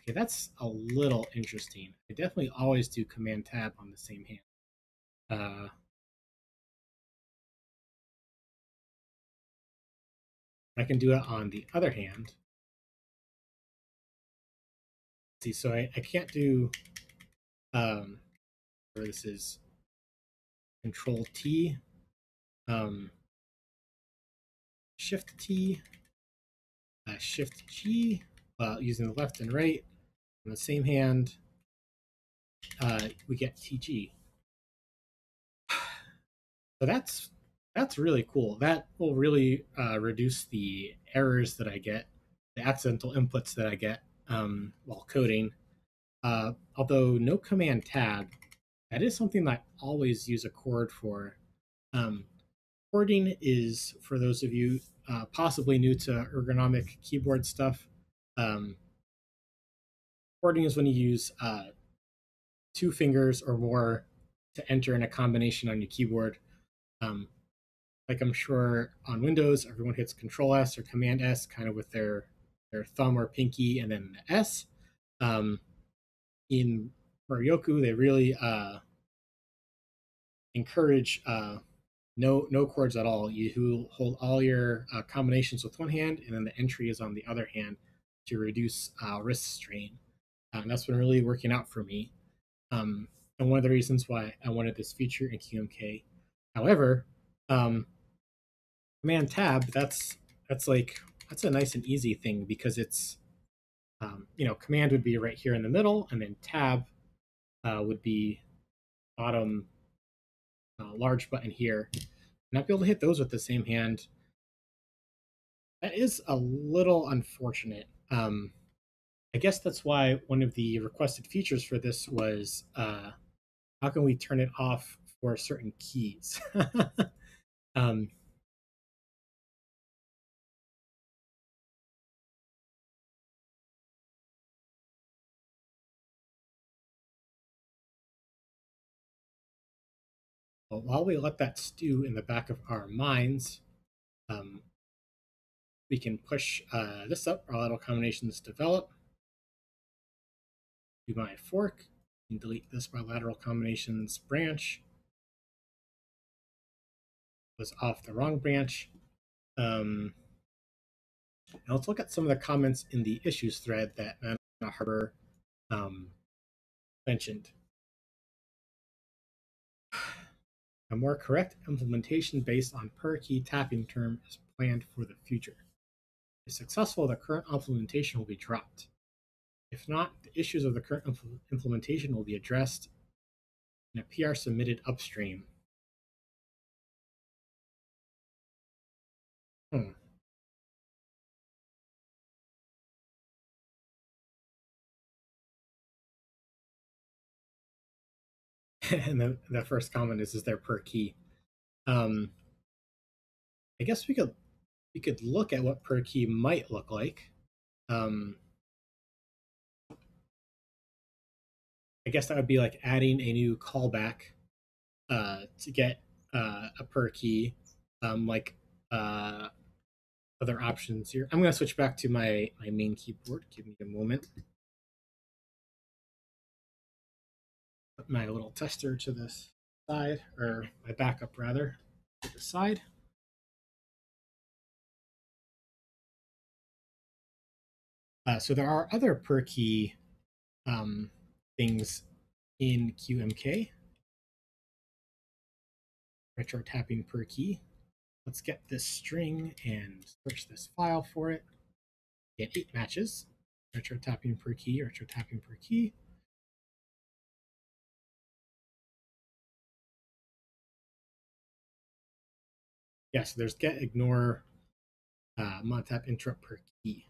Okay, that's a little interesting. I definitely always do Command Tab on the same hand. I can do it on the other hand. See, so I can't do, where this is Control T, Shift T, Shift G, using the left and right. On the same hand, we get TG. So that's really cool. That will really reduce the errors that I get, the accidental inputs that I get while coding. Although no Command Tab, that is something that I always use a chord for. Chording is, for those of you possibly new to ergonomic keyboard stuff, chording is when you use two fingers or more to enter in a combination on your keyboard. Like I'm sure on Windows, everyone hits Control S or Command S, kind of with their thumb or pinky, and then the S. In Muryoku, they really encourage no chords at all. You hold all your combinations with one hand, and then the entry is on the other hand to reduce wrist strain. And that's been really working out for me. And one of the reasons why I wanted this feature in QMK. However, Command Tab, that's a nice and easy thing because it's Command would be right here in the middle, and then tab would be bottom large button here. Not be able to hit those with the same hand. That is a little unfortunate. I guess that's why one of the requested features for this was how can we turn it off for certain keys? um, well, while we let that stew in the back of our minds, um, we can push this up, bilateral combinations develop, do my fork, and delete this bilateral combinations branch. Was off the wrong branch. Now let's look at some of the comments in the issues thread that Anna Harbor mentioned. A more correct implementation based on per key tapping term is planned for the future. If successful, the current implementation will be dropped. If not, the issues of the current implementation will be addressed in a PR submitted upstream. Hmm. And the first comment is there per key? I guess we could look at what per key might look like. I guess that would be like adding a new callback to get a per key, like other options here. I'm going to switch back to my main keyboard. Give me a moment. Put my little tester to this side, or my backup rather, to the side. So there are other per key things in QMK. Retro tapping per key. Let's get this string and search this file for it. Get 8 matches. Retro tapping per key, retro tapping per key. Yeah, so there's get, ignore, mod tap, interrupt per key.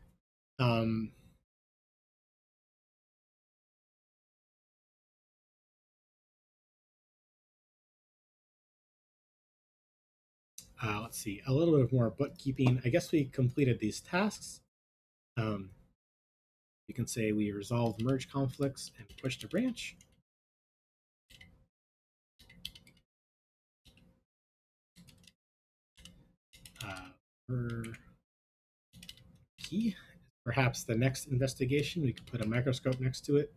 Let's see, a little bit more bookkeeping. I guess we completed these tasks. You can say we resolved merge conflicts and push to branch. Per key. Perhaps the next investigation, we could put a microscope next to it.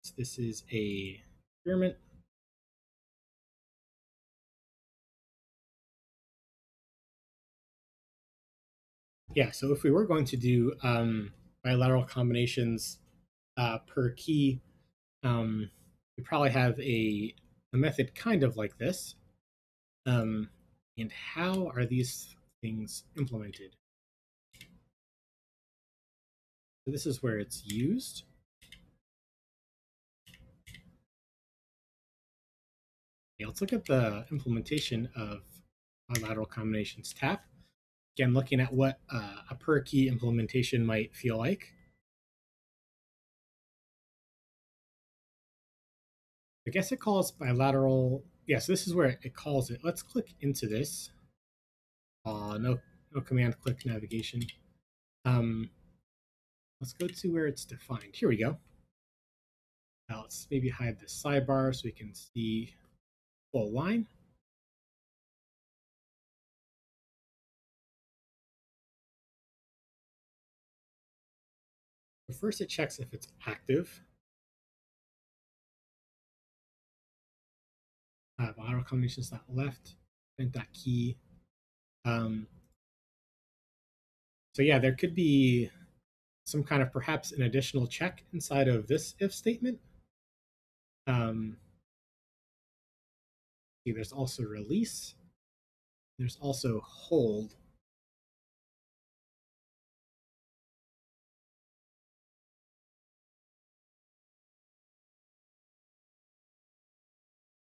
So this is a experiment. Yeah, so if we were going to do bilateral combinations per key, we probably have a method kind of like this. And how are these things implemented? So this is where it's used. Okay, let's look at the implementation of bilateral combinations tap. Again, looking at what a per key implementation might feel like. I guess it calls bilateral. Yeah, so this is where it calls it. Let's click into this. No command click navigation. Let's go to where it's defined. Here we go. Now let's maybe hide the sidebar so we can see full line. But first it checks if it's active. Bilateral combinations that left, print that key. So yeah, there could be some kind of perhaps an additional check inside of this if statement. See, there's also release. There's also hold.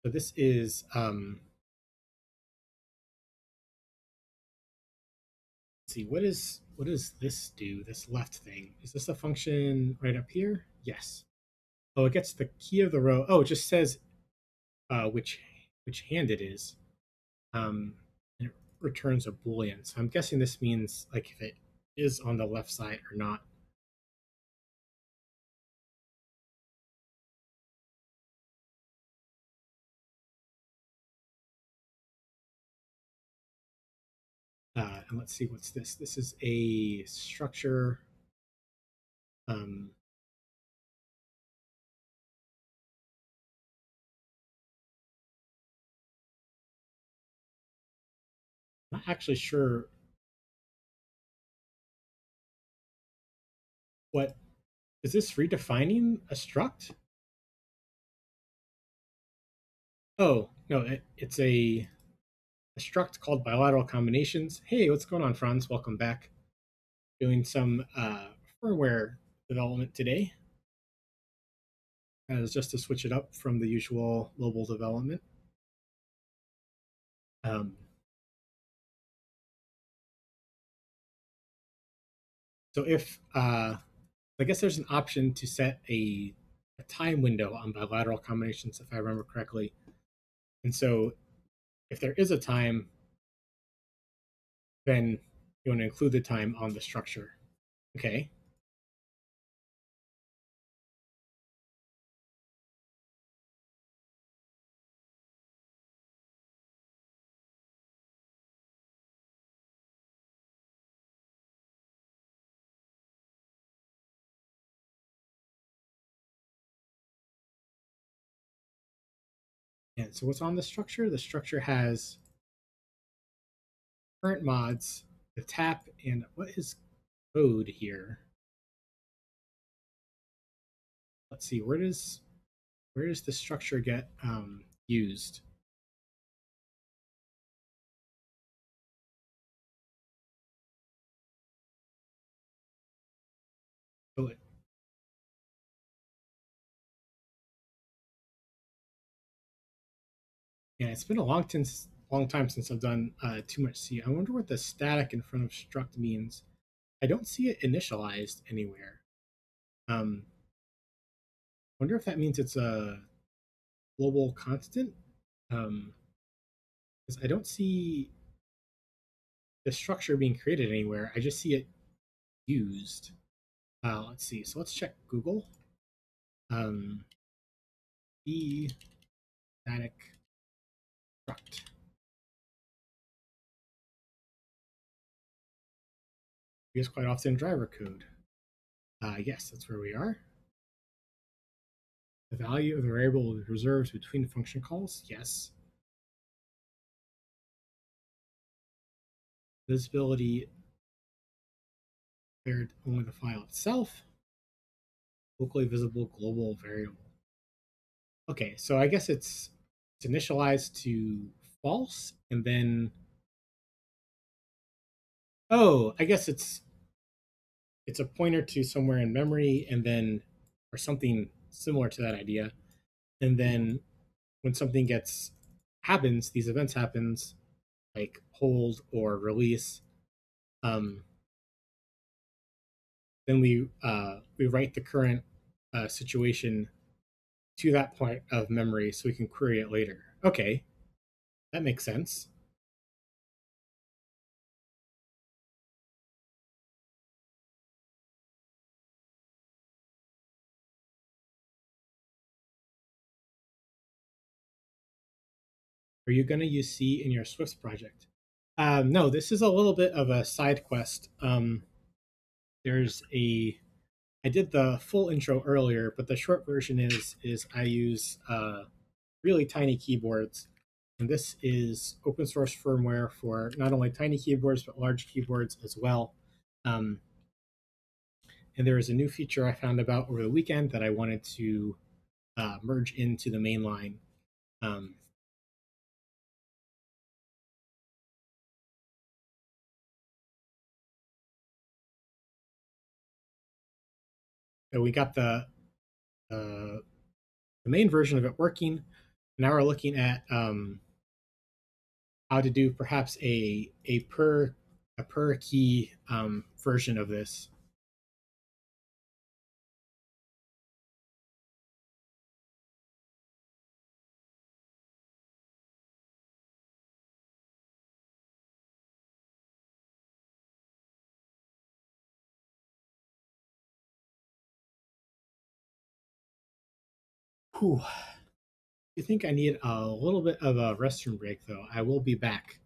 So this is let's see, what does this do? This left thing, is this a function right up here? Yes. Oh, it gets the key of the row. Oh, it just says which hand it is. And it returns a boolean. So I'm guessing this means like if it is on the left side or not. And let's see, what's this? This is a structure. Um, not actually sure what is this redefining a struct? Oh no, it's a struct called Bilateral Combinations. Hey, what's going on, Franz? Welcome back. Doing some firmware development today. As just to switch it up from the usual mobile development. Um, so if I guess there's an option to set a time window on bilateral combinations, if I remember correctly. And so if there is a time, then you want to include the time on the structure. Okay. And so what's on the structure? The structure has current mods, the tap, and what is code here? Let's see, where does the structure get used? So yeah, it's been a long time since I've done too much C. I wonder what the static in front of struct means. I don't see it initialized anywhere. Wonder if that means it's a global constant. Because I don't see the structure being created anywhere. I just see it used. Let's see. So let's check Google. Um, e static struct. We use quite often driver code. Yes, that's where we are. The value of the variable will be reserved between function calls. Yes. Visibility declared only the file itself. Locally visible global variable. Okay, so I guess it's initialized to false, and then oh, I guess it's a pointer to somewhere in memory, and then or something similar to that idea, and then when something gets happens, these events happens like hold or release, um, then we write the current situation to that point of memory so we can query it later. Okay, that makes sense. Are you going to use C in your Swift project? No, this is a little bit of a side quest. There's a I did the full intro earlier, but the short version is I use really tiny keyboards, and this is open source firmware for not only tiny keyboards but large keyboards as well. Um, and there is a new feature I found about over the weekend that I wanted to merge into the main line. Um, so we got the main version of it working. Now we're looking at how to do perhaps a per key version of this. Whew. I think I need a little bit of a restroom break, though. I will be back.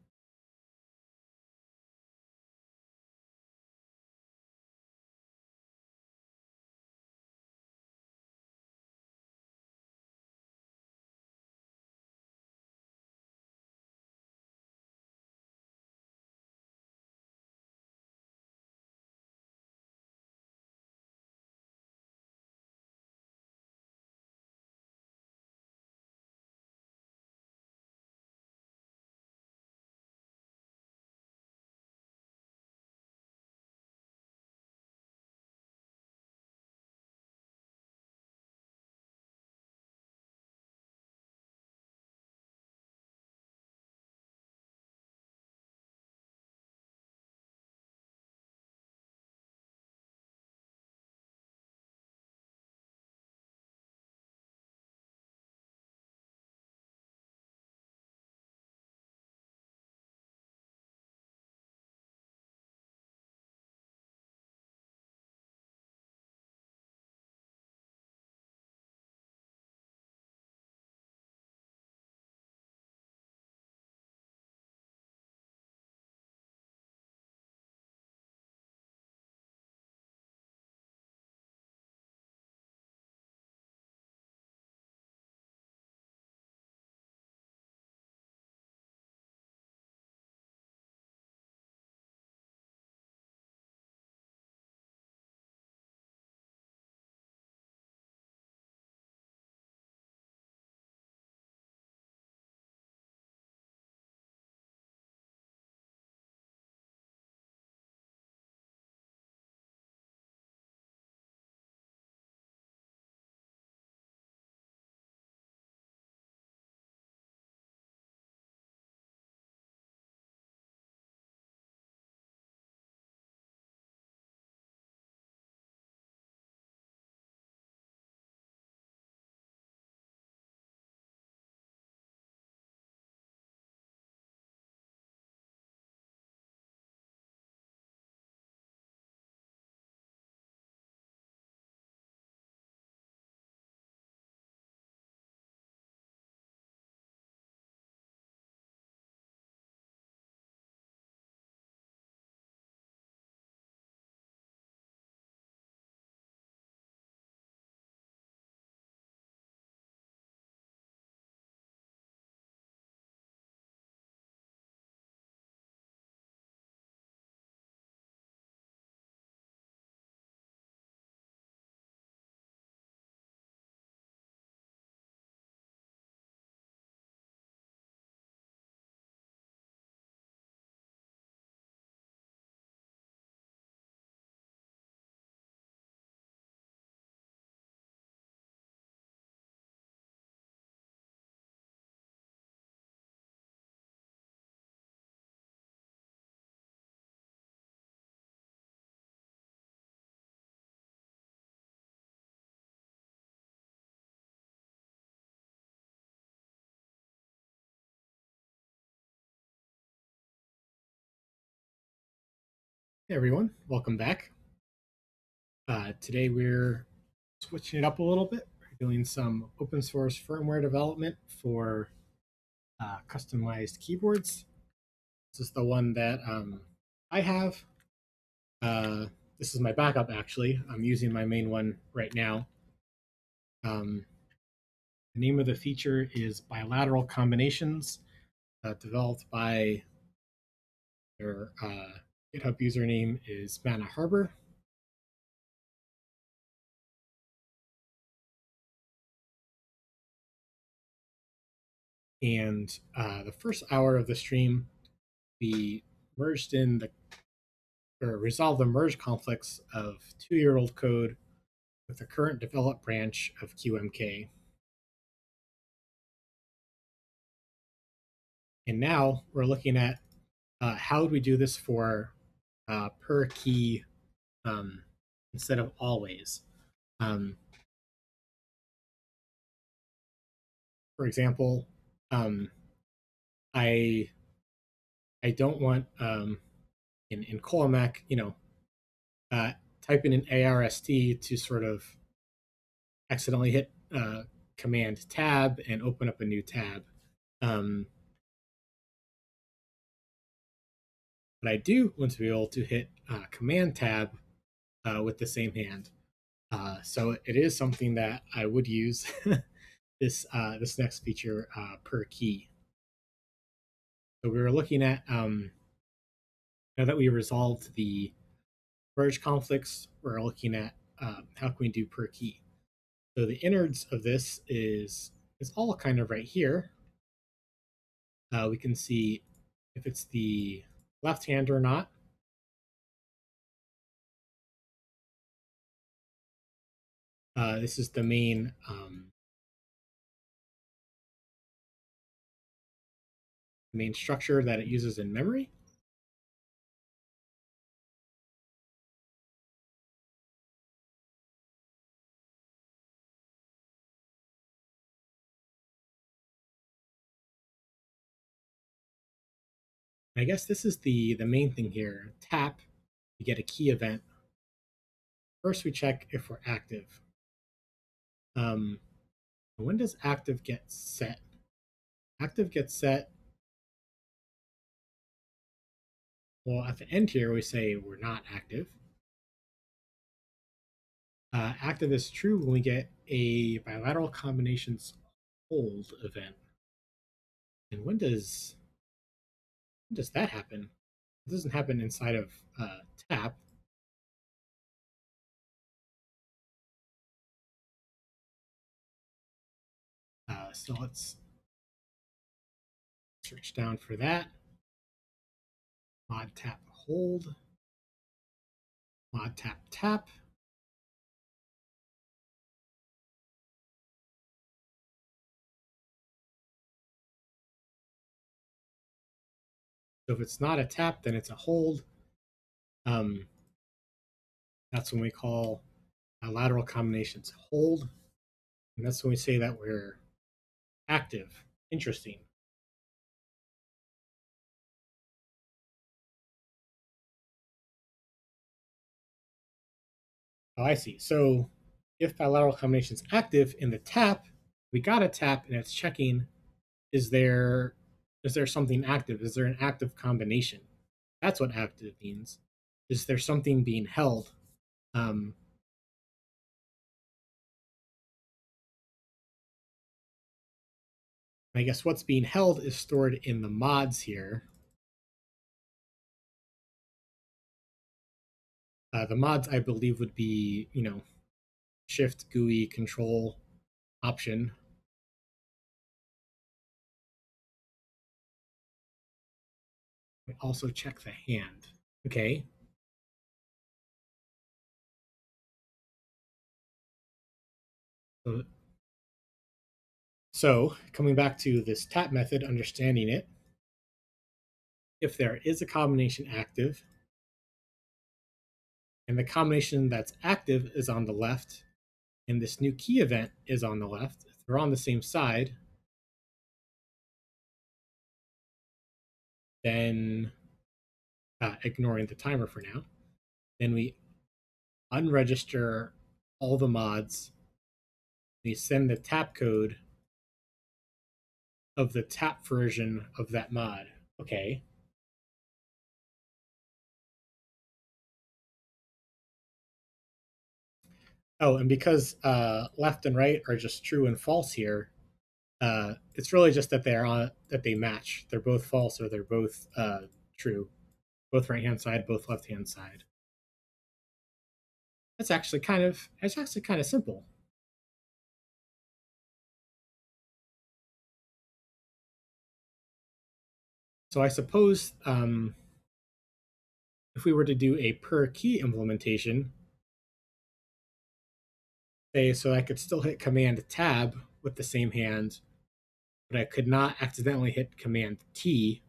Hey everyone, welcome back. Today we're switching it up a little bit. We're doing some open source firmware development for customized keyboards. This is the one that I have. Uh, this is my backup, actually. I'm using my main one right now. Um, the name of the feature is Bilateral Combinations, developed by their GitHub username is Mana Harbor. And the first hour of the stream, we merged in the or resolved the merge conflicts of 2-year-old code with the current developed branch of QMK. And now we're looking at how would we do this for per key instead of always. Um, for example, um, I I don't want in QMK, uh, type in an ARST to sort of accidentally hit Command Tab and open up a new tab. Um, but I do want to be able to hit Command Tab with the same hand. So it is something that I would use this next feature per key. So we were looking at now that we resolved the merge conflicts, we're looking at how can we do per key. So the innards of this is all kind of right here. We can see if it's the left hand or not. This is the main structure that it uses in memory. And I guess this is the main thing here. Tap, you get a key event. First, we check if we're active. When does active get set? Active gets set. Well, at the end here, we say we're not active. Active is true when we get a bilateral combinations hold event. And when does that happen? It doesn't happen inside of tap. So let's search down for that. Mod tap hold. Mod tap tap. So if it's not a tap, then it's a hold. That's when we call lateral combinations hold. And that's when we say that we're active. Interesting. Oh, I see. So if bilateral combination is active in the tap, we got a tap and it's checking, is there something active? Is there an active combination? That's what active means. Is there something being held? I guess what's being held is stored in the mods here. The mods, I believe, would be, Shift, GUI, Control, Option. We also check the hand. Okay. So coming back to this tap method, understanding it, if there is a combination active, and the combination that's active is on the left, and this new key event is on the left, if they're on the same side, then ignoring the timer for now, then we unregister all the mods. We send the tap code of the tap version of that mod. Okay. Oh, and because left and right are just true and false here, it's really just that they match. They're both false or they're both true. Both right hand side, both left hand side. It's actually kind of simple. So I suppose if we were to do a per key implementation, say, so I could still hit Command Tab with the same hand, but I could not accidentally hit Command T.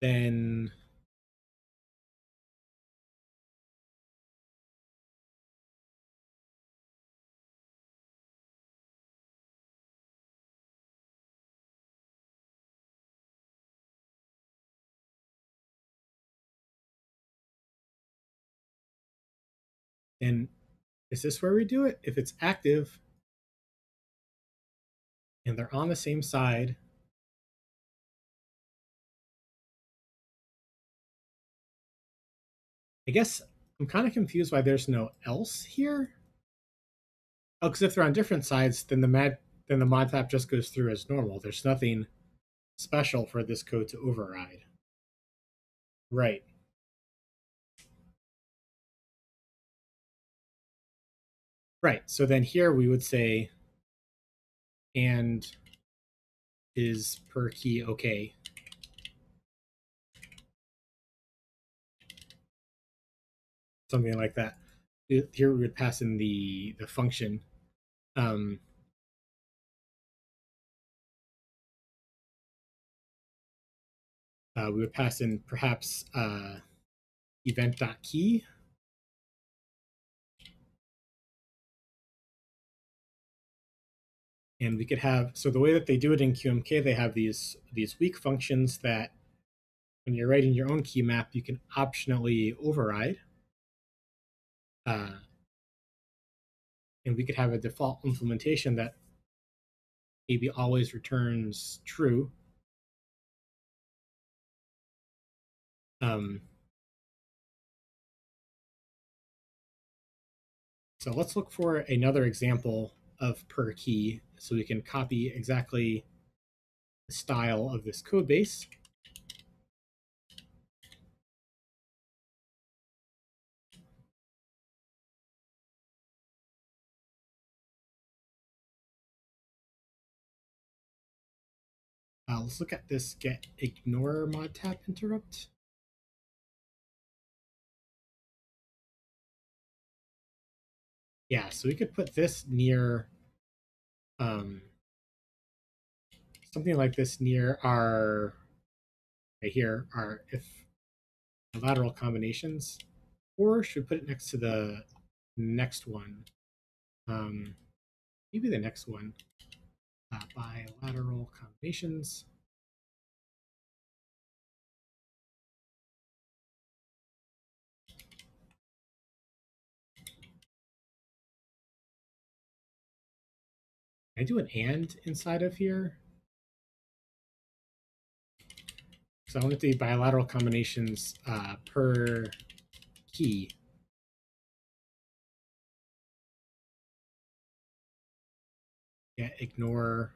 Then is this where we do it? If it's active and they're on the same side, I guess I'm kind of confused why there's no else here. Oh, because if they're on different sides, then the mod tap just goes through as normal. There's nothing special for this code to override. Right. Right. So then here we would say and is per key okay. Something like that. Here we would pass in the function. We would pass in perhaps event.key. And we could have, so the way that they do it in QMK, they have these weak functions that when you're writing your own key map, you can optionally override. And we could have a default implementation that maybe always returns true. So let's look for another example of per key so we can copy exactly the style of this code base. Let's look at this get ignore mod tap interrupt. Yeah, so we could put this near something like this near our right here, our if bilateral combinations, or should we put it next to the next one? Maybe the next one, bilateral combinations. Can I do an and inside of here? So I want it to be bilateral combinations per key. Yeah, ignore.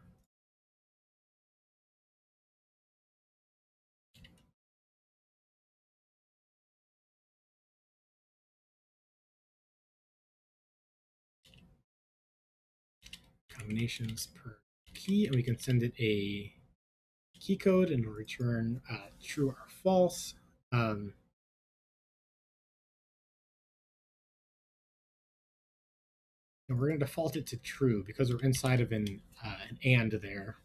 Combinations per key, and we can send it a key code and it'll return true or false. And we're going to default it to true because we're inside of an and there.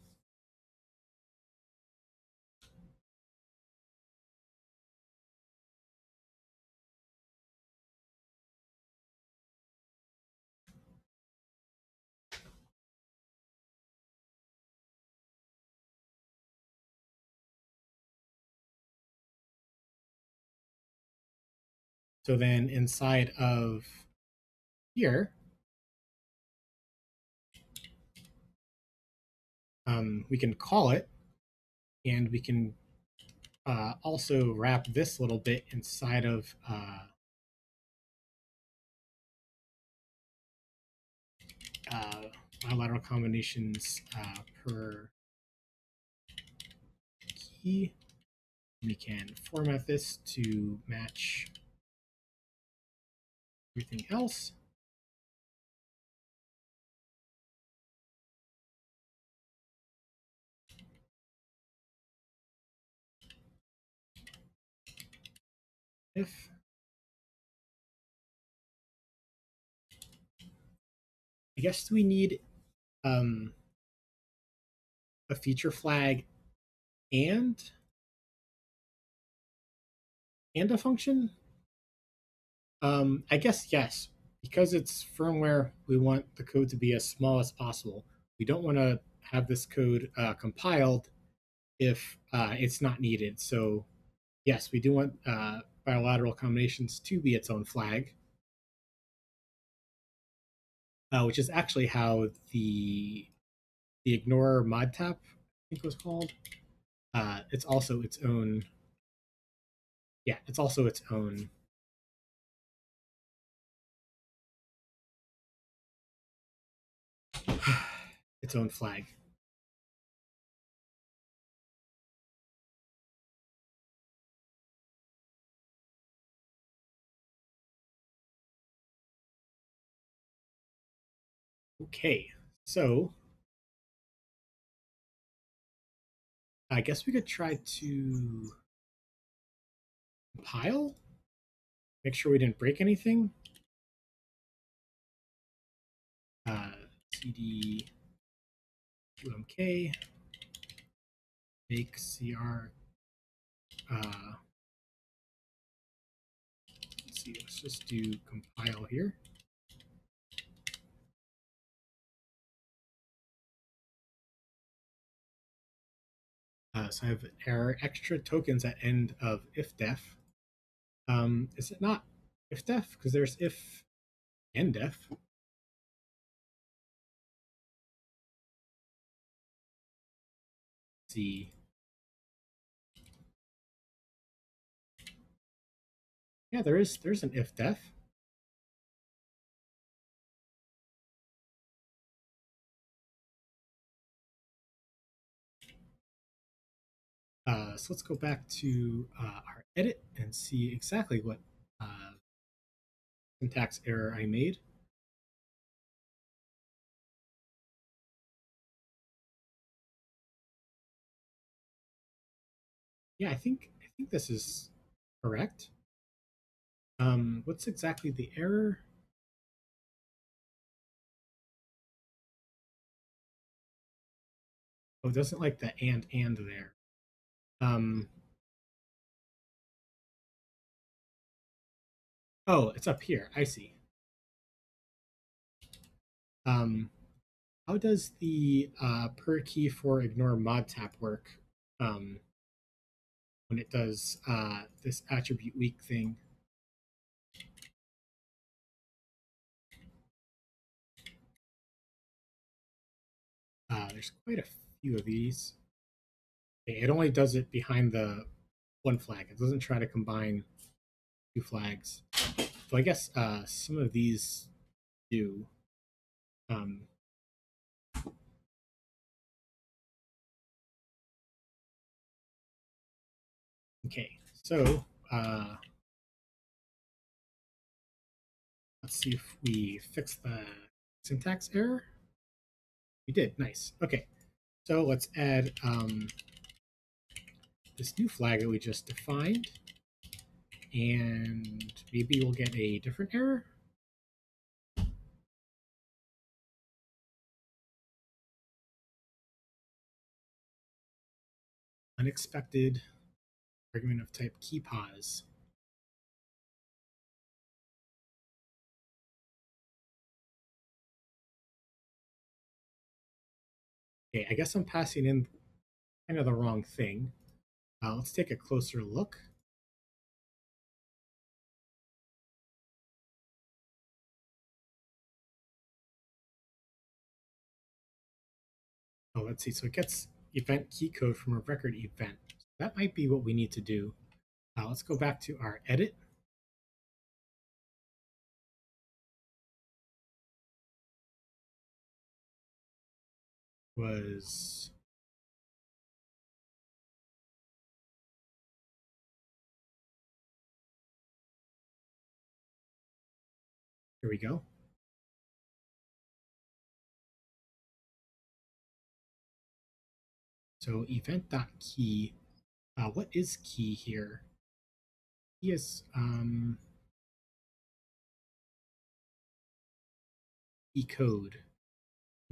So then inside of here, we can call it, and we can also wrap this little bit inside of bilateral combinations per key. We can format this to match everything else. If I guess we need um, a feature flag and a function. I guess yes, because it's firmware. We want the code to be as small as possible. We don't want to have this code compiled if it's not needed. So yes, we do want bilateral combinations to be its own flag, which is actually how the ignore mod tap, I think it was called. It's also its own. Yeah, it's also its own flag. Okay, so I guess we could try to compile, make sure we didn't break anything. cd QMK make cr. Let's see, let's just do compile here. So I have an error, extra tokens at end of if-def. Is it not if-def? Because there's if and def. Let's see. Yeah, there's an if-def. So let's go back to our edit and see exactly what syntax error I made. Yeah, I think this is correct. What's exactly the error? Oh, it doesn't like the and there. Um, oh, it's up here. I see. Um, how does the per key for ignore mod tap work um, when it does this attribute weak thing? There's quite a few of these. Okay, it only does it behind the one flag. It doesn't try to combine two flags. So I guess some of these do. Um, okay, so let's see if we fix the syntax error. We did. Nice. Okay, so let's add this new flag that we just defined, and maybe we'll get a different error. Unexpected argument of type key pause. Okay, I guess I'm passing in kind of the wrong thing. Let's take a closer look. Oh, let's see. So it gets event key code from a record event. That might be what we need to do. Let's go back to our edit. Was here we go. So event.key. What is key here? Key is key code.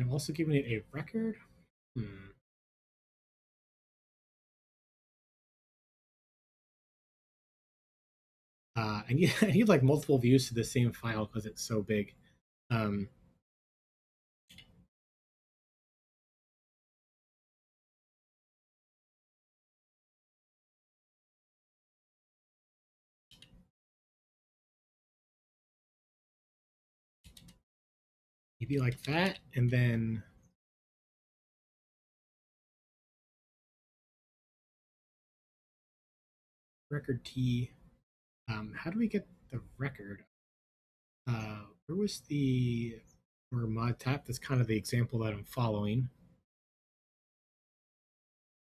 I'm also giving it a record. I need I need like multiple views to the same file because it's so big. Um, maybe like that, and then record T. How do we get the record? Where was the or mod tap? That's kind of the example that I'm following.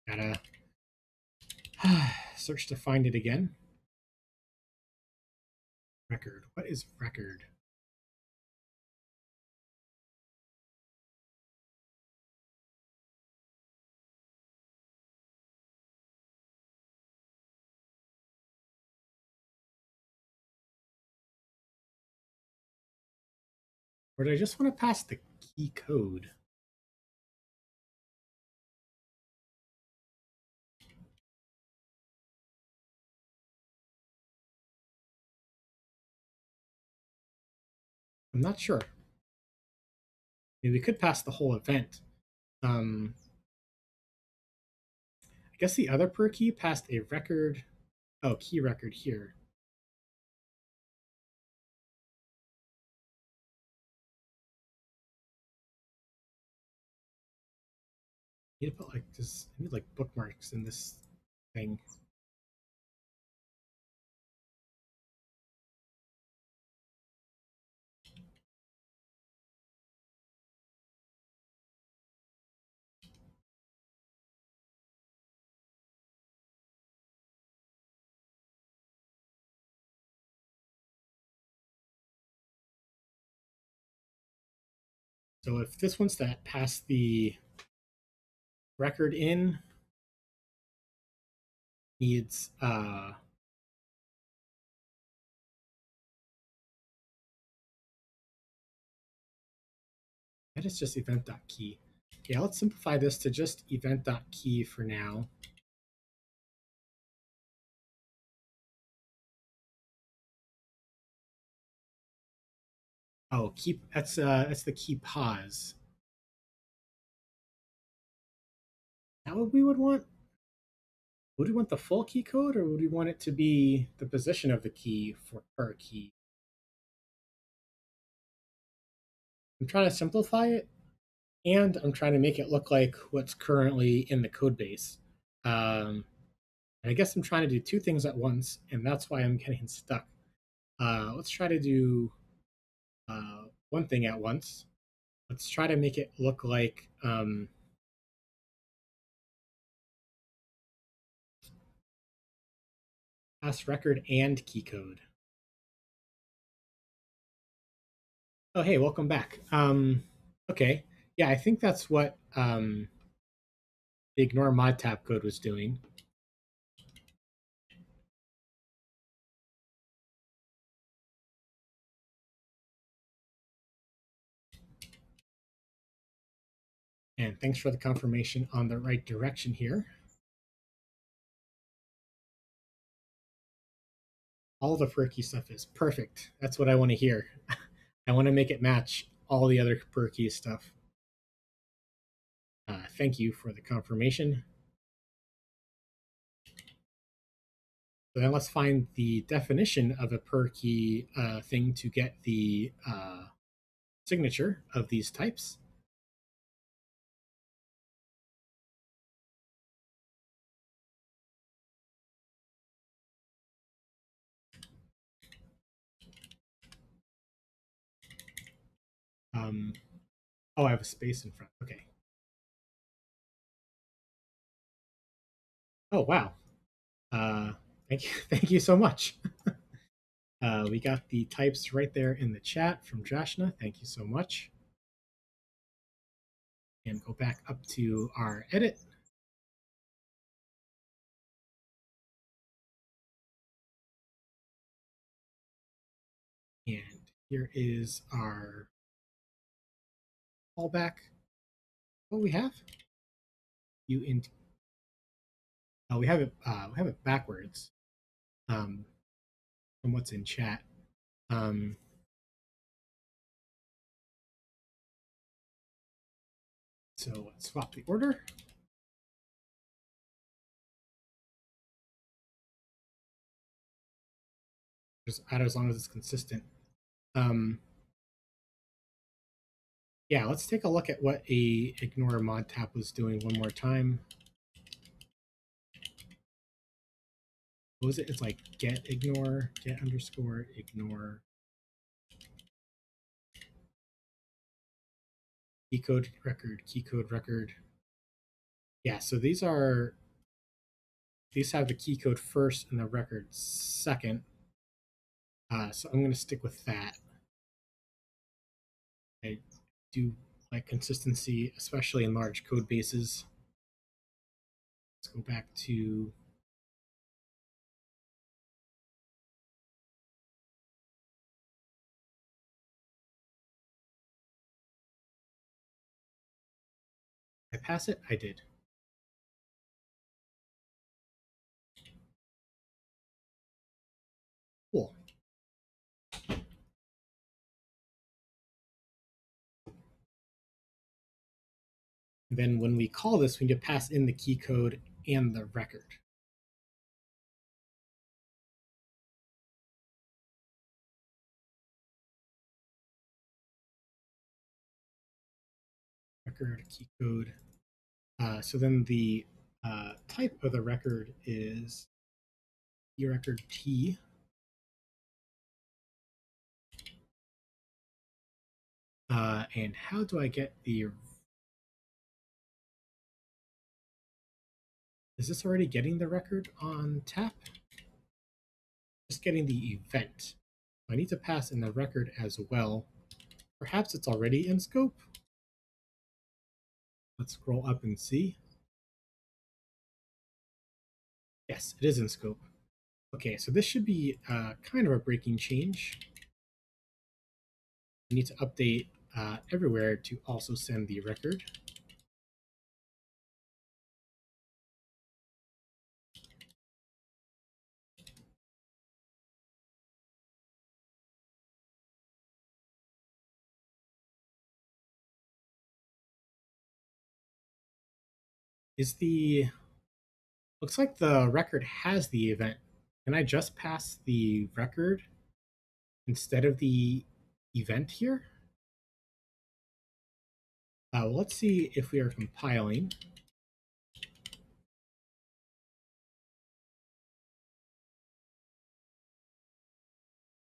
Gotta search to find it again. Record. What is record? Or do I just want to pass the key code? I'm not sure. Maybe we could pass the whole event. I guess the other per key passed a record. Oh, key record here. I need to put like this. I need like bookmarks in this thing. So if this one's that pass the record in, needs that is just event.key. Yeah, let's simplify this to just event.key for now. Oh, keep that's the key pause. That what we would want? Would we want the full key code, or would we want it to be the position of the key for per key? I'm trying to simplify it, and I'm trying to make it look like what's currently in the code base. And I guess I'm trying to do two things at once, and that's why I'm getting stuck. Let's try to do one thing at once. Let's try to make it look like pass record and key code. Oh, hey, welcome back. Okay, yeah, I think that's what the ignore mod tab code was doing. And thanks for the confirmation on the right direction here. All the perky stuff is perfect. That's what I want to hear. I want to make it match all the other perky stuff. Thank you for the confirmation. So then let's find the definition of a per key thing to get the signature of these types. Oh, I have a space in front. Okay. Oh, wow. Thank you, thank you so much. We got the types right there in the chat from Joshna. Thank you so much. And go back up to our edit. And here is our callback. what we have? You in oh, we have it backwards from what's in chat. Um, so let's swap the order. Just add as long as it's consistent. Yeah, let's take a look at what a ignore mod tap was doing one more time. What was it? It's like get ignore, get underscore ignore. Key code record. Yeah, so these have the key code first and the record second. So I'm going to stick with that. I do like consistency, especially in large code bases. Let's go back to I pass it? I did. Cool. And then when we call this, we need to pass in the key code and the record. Record, key code. So then the type of the record is key record T. And how do I get the... Is this already getting the record on tap? Just getting the event. I need to pass in the record as well. Perhaps it's already in scope. Let's scroll up and see. Yes, it is in scope. Okay, so this should be kind of a breaking change. We need to update everywhere to also send the record. Looks like the record has the event. Can I just pass the record instead of the event here? Well, let's see if we are compiling.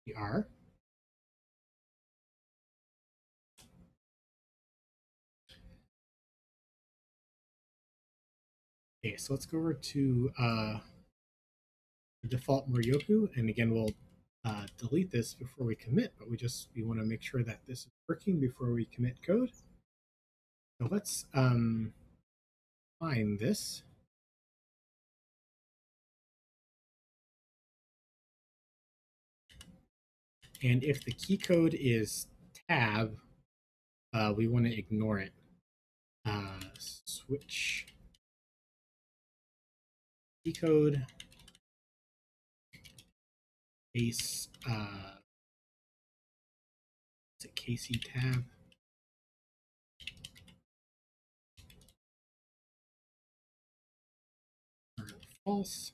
We are. Okay, so let's go over to the default Morioku, and again, we'll delete this before we commit, but we want to make sure that this is working before we commit code. So let's find this. And if the key code is tab, we want to ignore it. Switch key code case is it KC tab? Or false.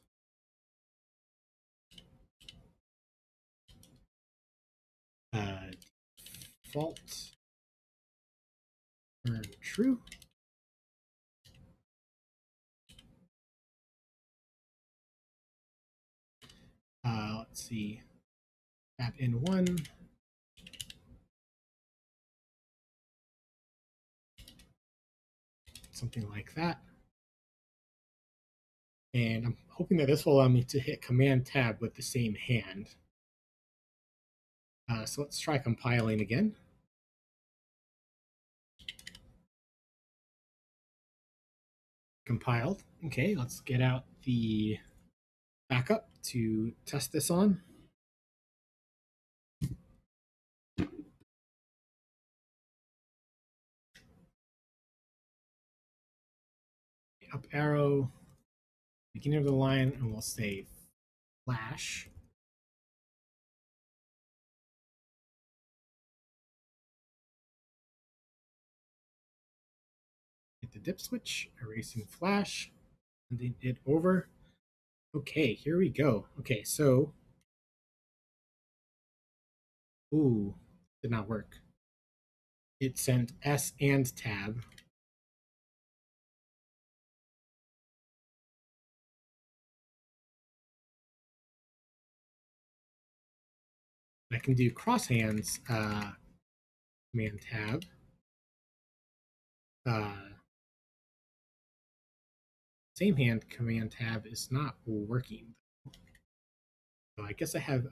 Default or true. Let's see. Tab in one. Something like that. And I'm hoping that this will allow me to hit Command Tab with the same hand. So let's try compiling again. Compiled. Okay, let's get out the backup to test this on. up arrow, beginning of the line, and we'll say flash. Hit the dip switch, erasing flash, and then it over. Okay, here we go. Okay, so, ooh, did not work. It sent S and tab. I can do cross hands, command tab. Same hand command tab is not working. So I guess I have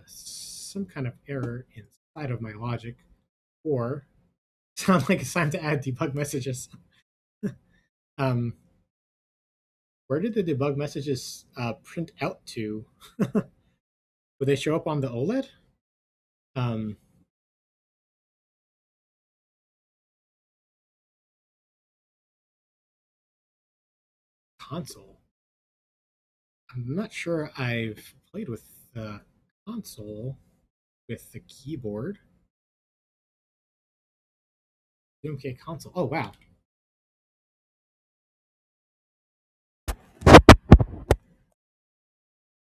some kind of error inside of my logic, or sound like it's time to add debug messages. um, where did the debug messages print out to? Would they show up on the OLED? Um, Console. I'm not sure I've played with the console with the keyboard. QMK console. Oh wow.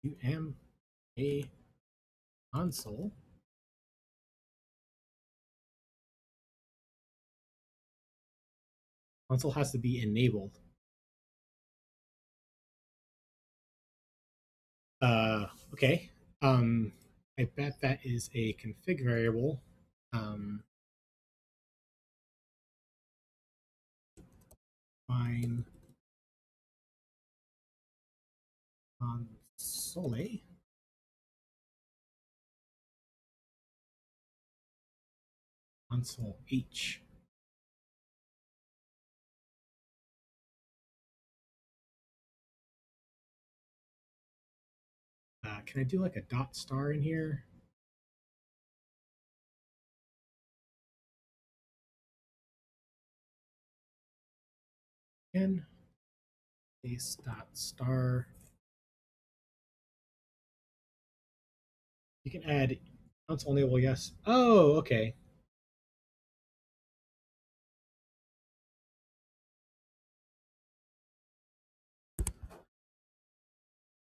QMK console. Console has to be enabled. Okay. I bet that is a config variable. Fine console. Console H. Can I do like a dot star in here? N base dot star. You can add console enable yes. Oh, okay.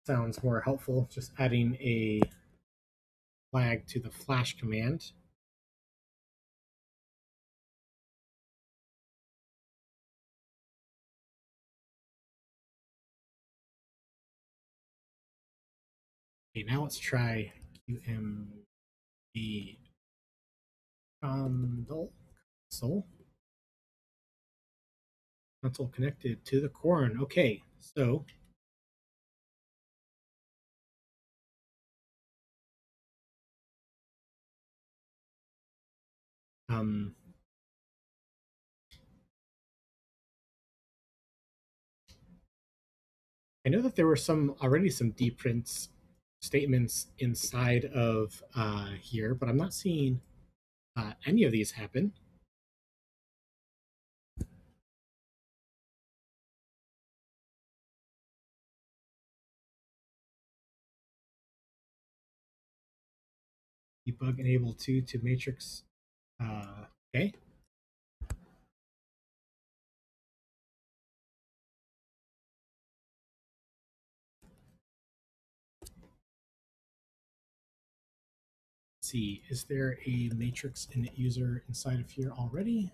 Sounds more helpful. Just adding a flag to the flash command. Okay, now let's try QMB console. Console connected to the corn. Okay, so um, I know that there were already some deprints statements inside of here, but I'm not seeing any of these happen. Debug enable 2 to matrix. Okay. Let's see, is there a matrix init user inside of here already?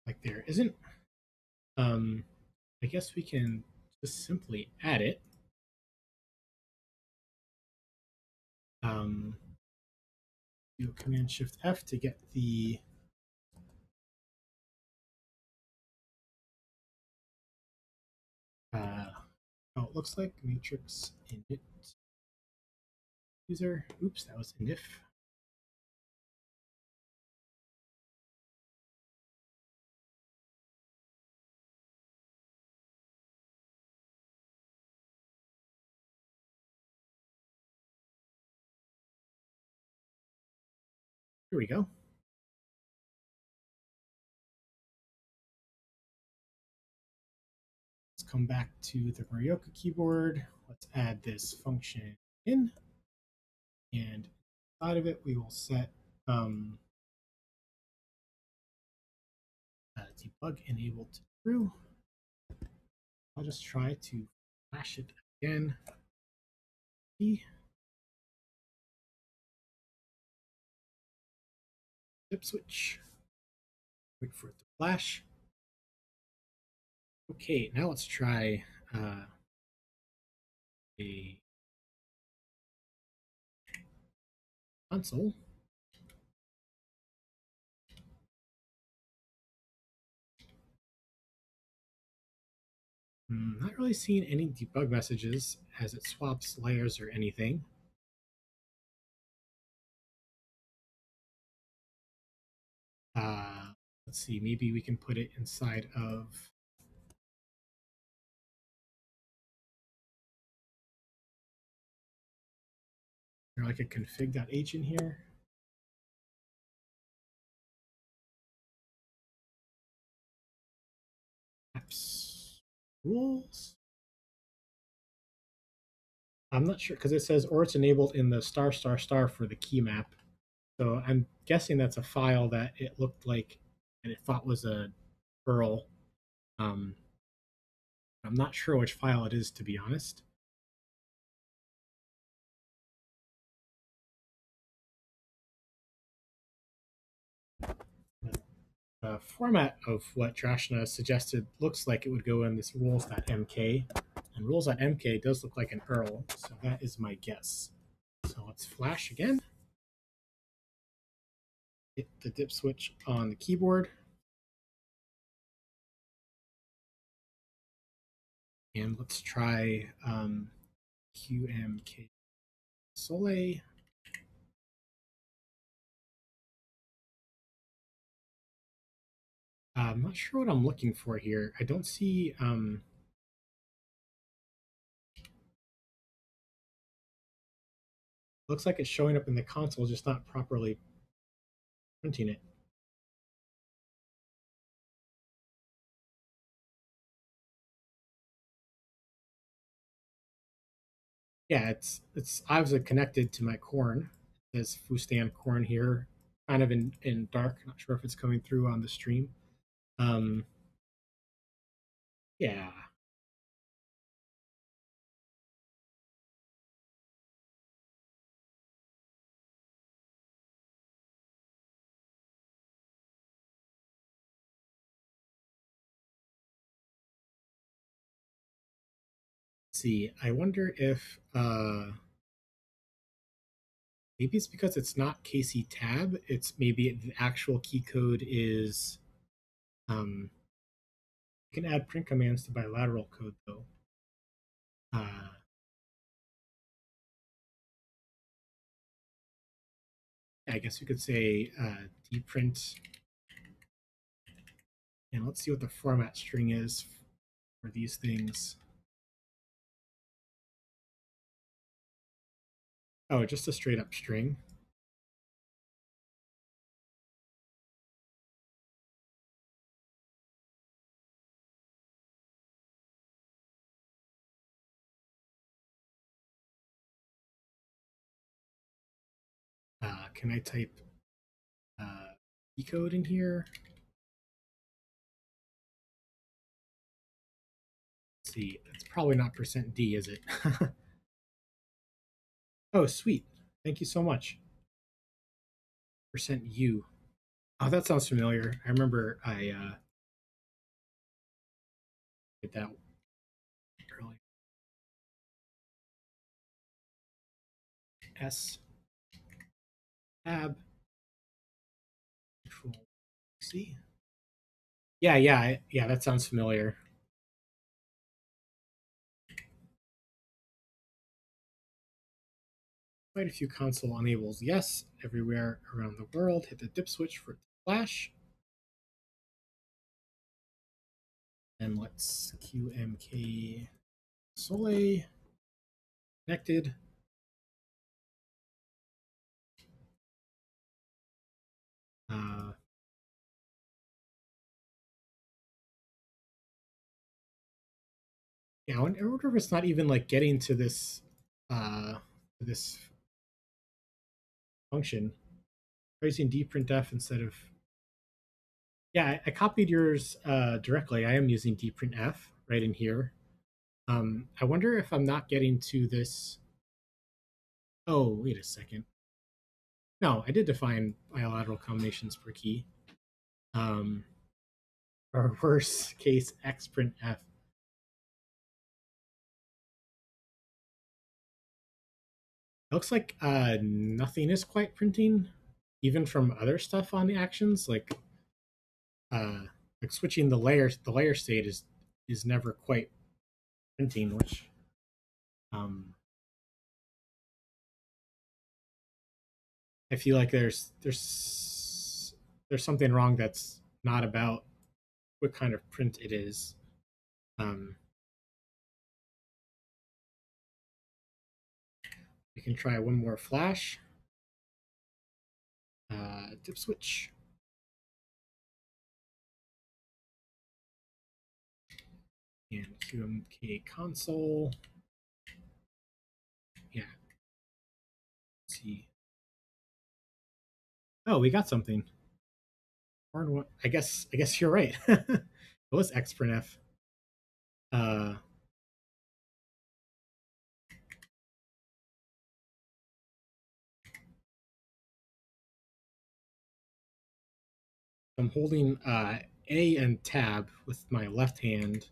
Like there isn't. I guess we can just simply add it. Do Command Shift F to get the oh, it looks like matrix init user. Oops, that was inif. Here we go. Let's come back to the Morioka keyboard. Let's add this function in. And inside of it, we will set debug enabled to true. I'll just try to flash it again. Dip switch. Wait for it to flash. Okay, now let's try a console. Not really seeing any debug messages as it swaps layers or anything. Let's see, maybe we can put it inside of like a config.h in here. Apps rules. I'm not sure because it says or it's enabled in the *** for the key map. So I'm guessing that's a file that it looked like and it thought was a Perl. I'm not sure which file it is, to be honest. The format of what Drashna suggested looks like it would go in this rules.mk, and rules.mk does look like an URL, so that is my guess. So let's flash again. Hit the dip switch on the keyboard. And let's try QMK Soleil. I'm not sure what I'm looking for here. I don't see looks like it's showing up in the console, just not properly printing it. Yeah, it's obviously connected to my corn. It says Fustan corn here, kind of in dark. Not sure if it's coming through on the stream. Yeah. Let's see, I wonder if maybe it's because it's not KC tab. It's maybe the actual key code is you can add print commands to bilateral code though. I guess you could say dprint, and let's see what the format string is for these things. Oh, just a straight up string. Can I type code in here? Let's see, it's probably not %d, is it? Oh, sweet. Thank you so much. %u. Oh, that sounds familiar. I remember I did that earlier. S tab Control C. Yeah, that sounds familiar. Quite a few console enables yes everywhere around the world. Hit the dip switch for flash. And let's QMK Soleil connected. Yeah, I wonder if it's not even like getting to this function. I'm using dprintf instead of. Yeah, I copied yours directly. I am using dprintf right in here. I wonder if I'm not getting to this. Oh, wait a second. No, I did define bilateral combinations per key. Um, or worst case, xprintf. Looks like nothing is quite printing, even from other stuff on the actions. Uh, like switching the layers, the layer state is never quite printing, which um, I feel like there's something wrong that's not about what kind of print it is. Um, we can try one more flash. Dip switch. And QMK console. Yeah, let's see. Oh, we got something. I guess you're right. It was xprintf. Uh, I'm holding A and tab with my left hand.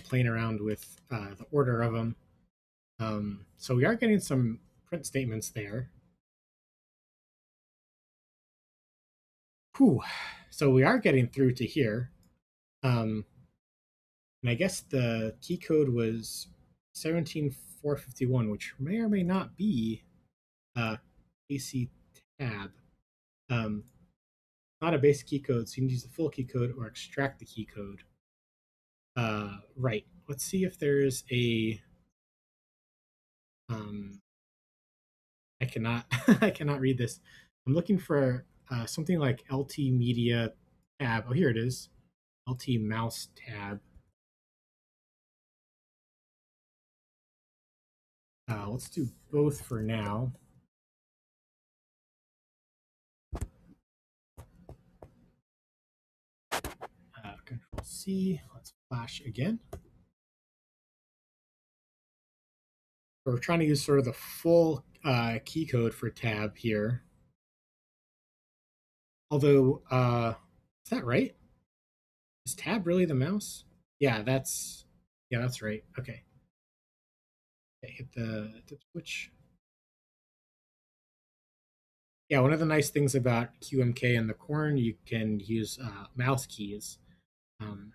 Playing around with the order of them. So we are getting some print statements there. Whew. So we are getting through to here. And I guess the key code was 17451, which may or may not be AC tab. Um, not a basic key code, so you can use the full key code or extract the key code. Right. Let's see if there's a. Um, I cannot. I cannot read this. I'm looking for something like LT Media tab. Oh, here it is. LT Mouse tab. Let's do both for now. Control C. Let's flash again. We're trying to use sort of the full key code for tab here. Although, is that right? Is tab really the mouse? Yeah, that's right. Okay. Hit the switch. Yeah, one of the nice things about QMK and the corn, you can use mouse keys. Um,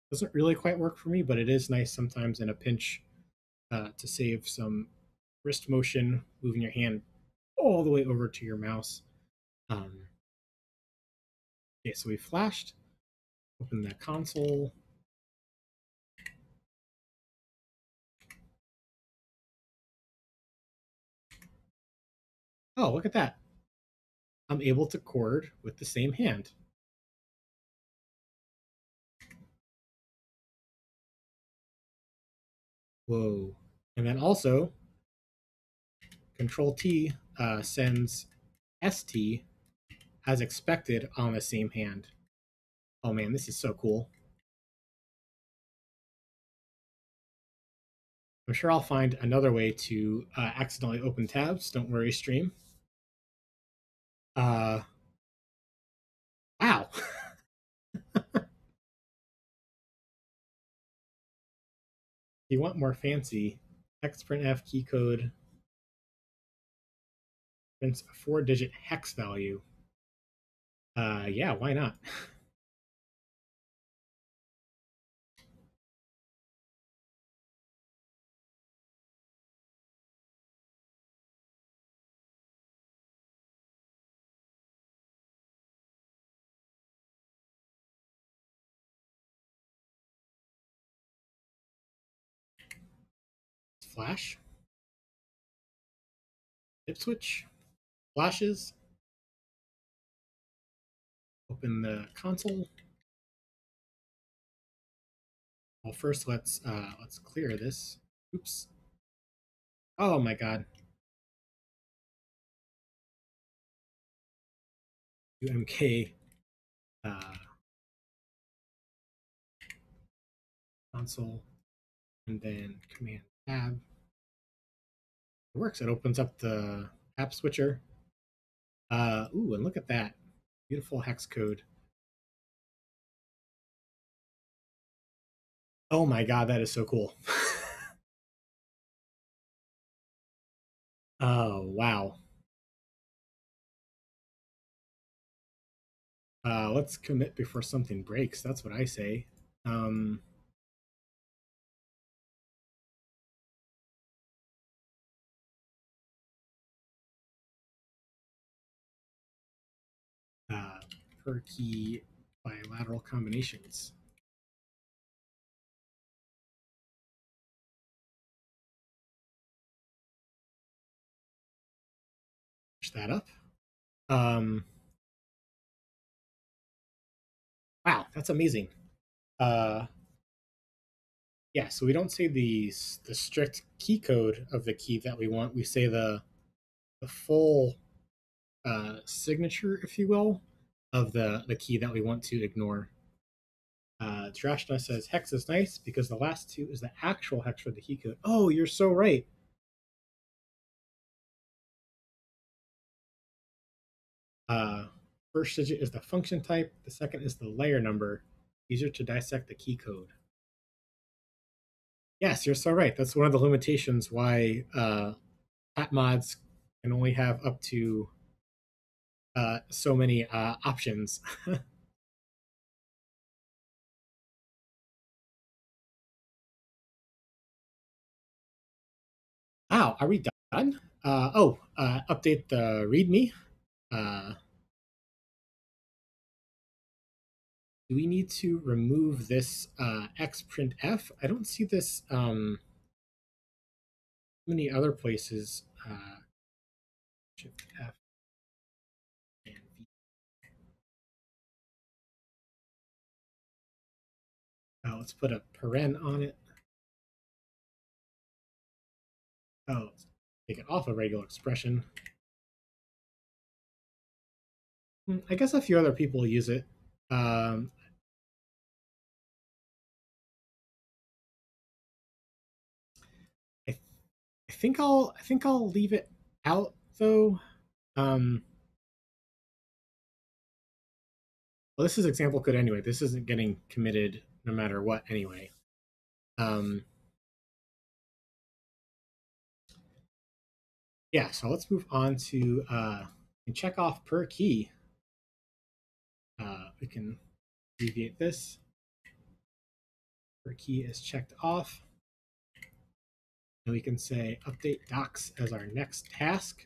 doesn't really quite work for me, but it is nice sometimes in a pinch to save some wrist motion, moving your hand all the way over to your mouse. Um, okay, so we flashed. Open the console. Oh, look at that. I'm able to chord with the same hand. Whoa. And then also, Control T sends ST as expected on the same hand. Oh man, this is so cool. I'm sure I'll find another way to accidentally open tabs. Don't worry, stream. Uh, wow. You want more fancy? Xprintf key code prints a 4-digit hex value. Yeah, why not? Flash, dip switch, flashes. Open the console. Well, first let's clear this. Oops. Oh my god. QMK uh, console, and then Command Tab. It works. It opens up the app switcher. Ooh, and look at that beautiful hex code. Oh my god, that is so cool. Oh wow. Let's commit before something breaks. That's what I say. Um, uh, Per key bilateral combinations. Push that up. Um, wow, that's amazing. Uh, yeah, so we don't say the strict key code of the key that we want. We say the full signature, if you will, of the key that we want to ignore. Drashna says hex is nice because the last two is the actual hex for the key code. Oh, you're so right. Uh, First digit is the function type. The second is the layer number. Easier to dissect the key code. Yes, you're so right. That's one of the limitations why pat mods can only have up to so many options. Wow, are we done? Update the README. Uh, do we need to remove this xprintf? I don't see this many other places. Shift F and V. Let's put a paren on it. Let's take it off a regular expression. I guess a few other people use it. Um, I, I think I'll leave it out though. Um, well, this is example code anyway. This isn't getting committed no matter what anyway. Um, yeah, so let's move on to check off per key. We can abbreviate this. Per key is checked off. And we can say update docs as our next task.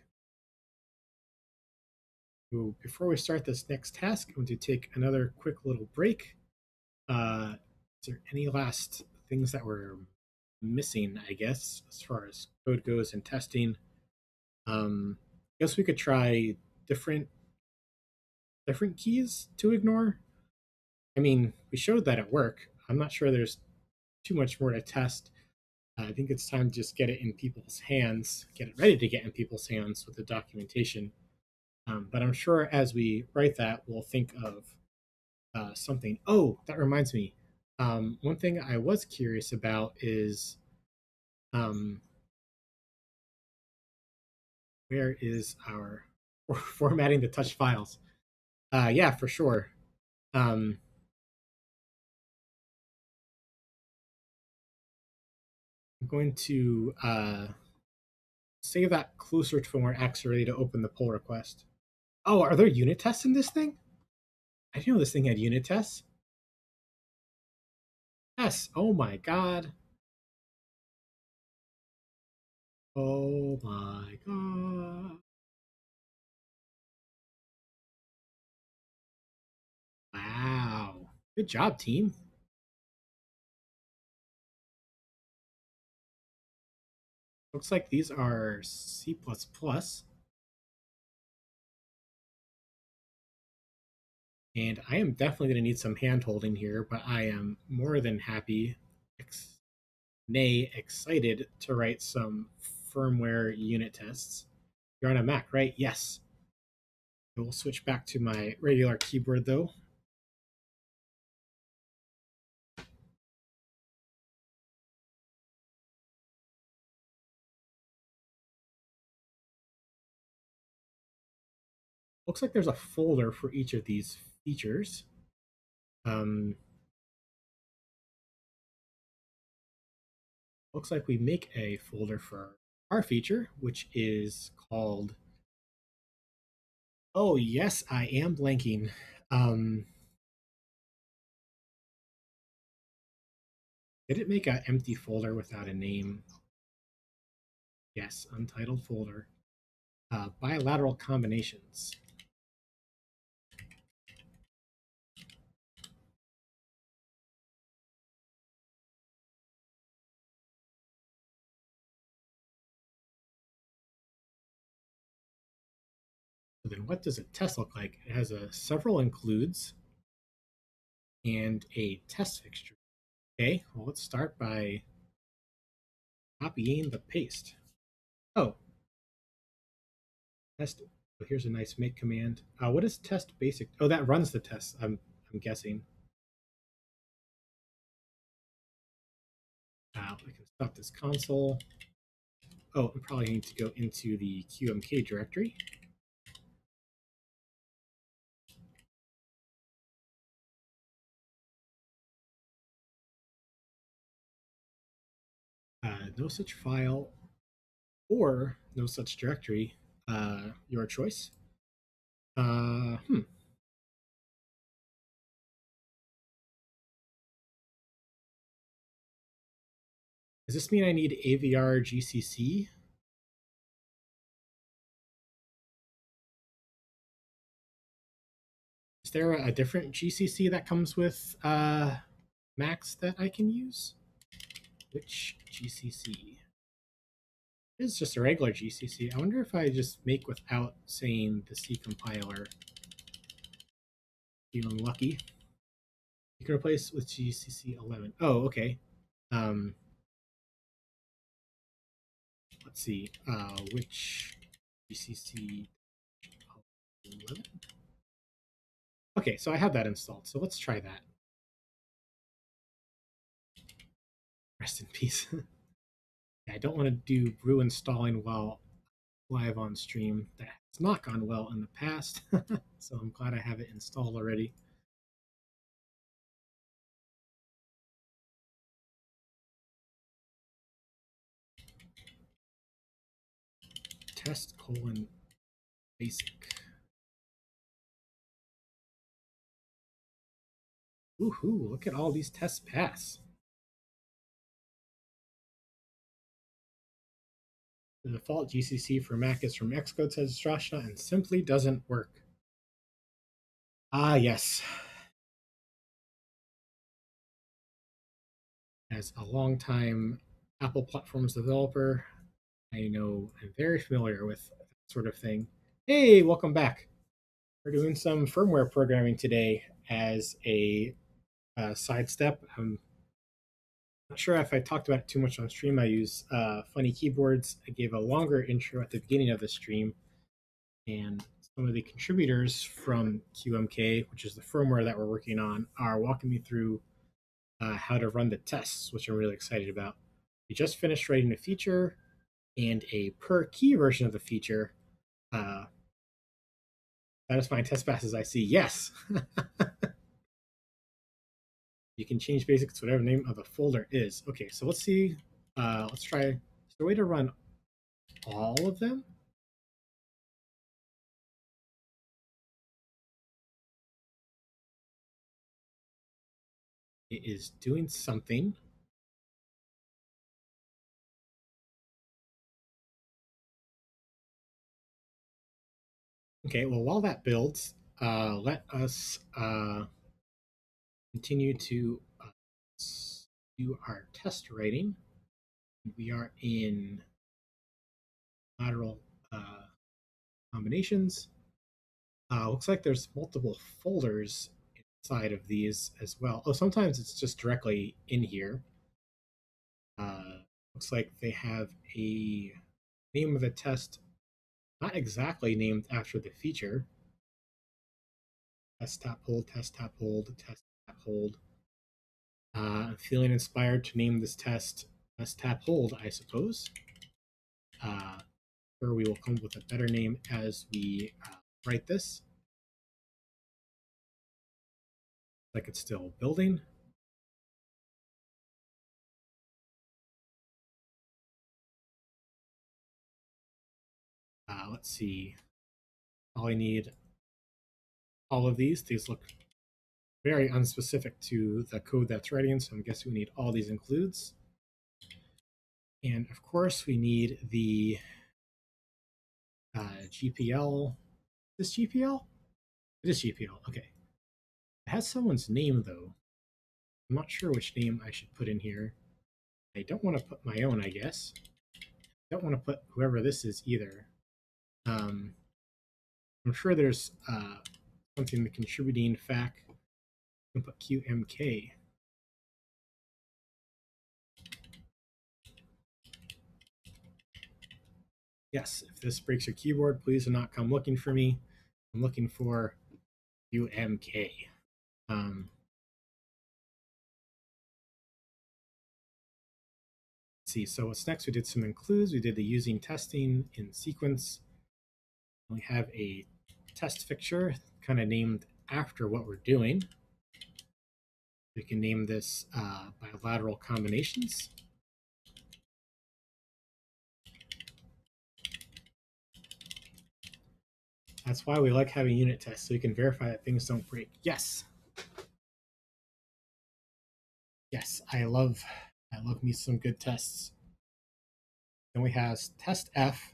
Ooh, before we start this next task, I'm going to take another quick little break. Is there any last things that we're missing, I guess, as far as code goes and testing? I guess we could try different different keys to ignore. I mean, we showed that at work. I'm not sure there's too much more to test. I think it's time to just get it in people's hands, get it ready to get in people's hands with the documentation. But I'm sure as we write that, we'll think of something. Oh, that reminds me. One thing I was curious about is um, where is our formatting the touch files? Yeah, for sure. Um, I'm going to save that closer to when we're actually ready to open the pull request. Oh, are there unit tests in this thing? I didn't know this thing had unit tests. Yes. Oh my god. Oh my god. Wow. Good job, team. Looks like these are C++. And I am definitely going to need some hand holding here, but I am more than happy excited to write some firmware unit tests. You're on a Mac, right? Yes. I will switch back to my regular keyboard though. Looks like there's a folder for each of these features. Looks like we make a folder for our feature, which is called. Oh yes, I am blanking. Did it make an empty folder without a name? Yes, untitled folder. Bilateral combinations. So then what does a test look like? It has a several includes and a test fixture. Okay, well, let's start by copying the paste. Oh, test. Oh, here's a nice make command. What is test basic? Oh, that runs the test. I'm guessing. I can stop this console. Oh, I probably need to go into the QMK directory. No such file or no such directory. Your choice. Uh, hmm. Does this mean I need AVR GCC? Is there a different GCC that comes with Macs that I can use? Which GCC? It's just a regular GCC. I wonder if I just make without saying the C compiler. Feeling lucky. You can replace with GCC 11. Oh, okay. Let's see. Which GCC 11? Okay, so I have that installed. So let's try that. Rest in peace. I don't want to do brew installing while live on stream. That's not gone well in the past. So I'm glad I have it installed already. Test : basic. Woohoo, look at all these tests pass. The default GCC for Mac is from Xcode, says Strashna, and simply doesn't work. Ah, yes. As a longtime Apple platforms developer, I know I'm very familiar with that sort of thing. Hey, welcome back. We're doing some firmware programming today as a sidestep. I'm not sure if I talked about it too much on stream. I use funny keyboards. I gave a longer intro at the beginning of the stream, and some of the contributors from QMK, which is the firmware that we're working on, are walking me through how to run the tests, which I'm really excited about. We just finished writing a feature and a per key version of the feature. Satisfying test passes I see. Yes. You can change basics to whatever the name of the folder is. Okay, so let's see. Let's try. Is there a way to run all of them? It is doing something. Okay, well, while that builds, let us continue to do our test writing. We are in lateral combinations. Looks like there's multiple folders inside of these as well. Oh, sometimes it's just directly in here. Looks like they have a name of the test not exactly named after the feature. Test tap hold, test tap hold, test tap hold. I'm feeling inspired to name this test tap hold, I suppose. Sure, we will come up with a better name as we write this. Like it's still building. Let's see. All I need all of these. These look very unspecific to the code that's writing, so I'm guessing we need all these includes. And of course, we need the GPL. Is this GPL? It is GPL. Okay. It has someone's name, though. I'm not sure which name I should put in here. I don't want to put my own, I guess. I don't want to put whoever this is either. I'm sure there's something in the contributing fac. I can put QMK. Yes, if this breaks your keyboard, please do not come looking for me. I'm looking for QMK. Let's see, so what's next? We did some includes. We did the using testing in sequence. We have a test fixture kind of named after what we're doing. We can name this bilateral combinations. That's why we like having unit tests, so we can verify that things don't break. Yes. Yes, I love me some good tests. Then we have test F.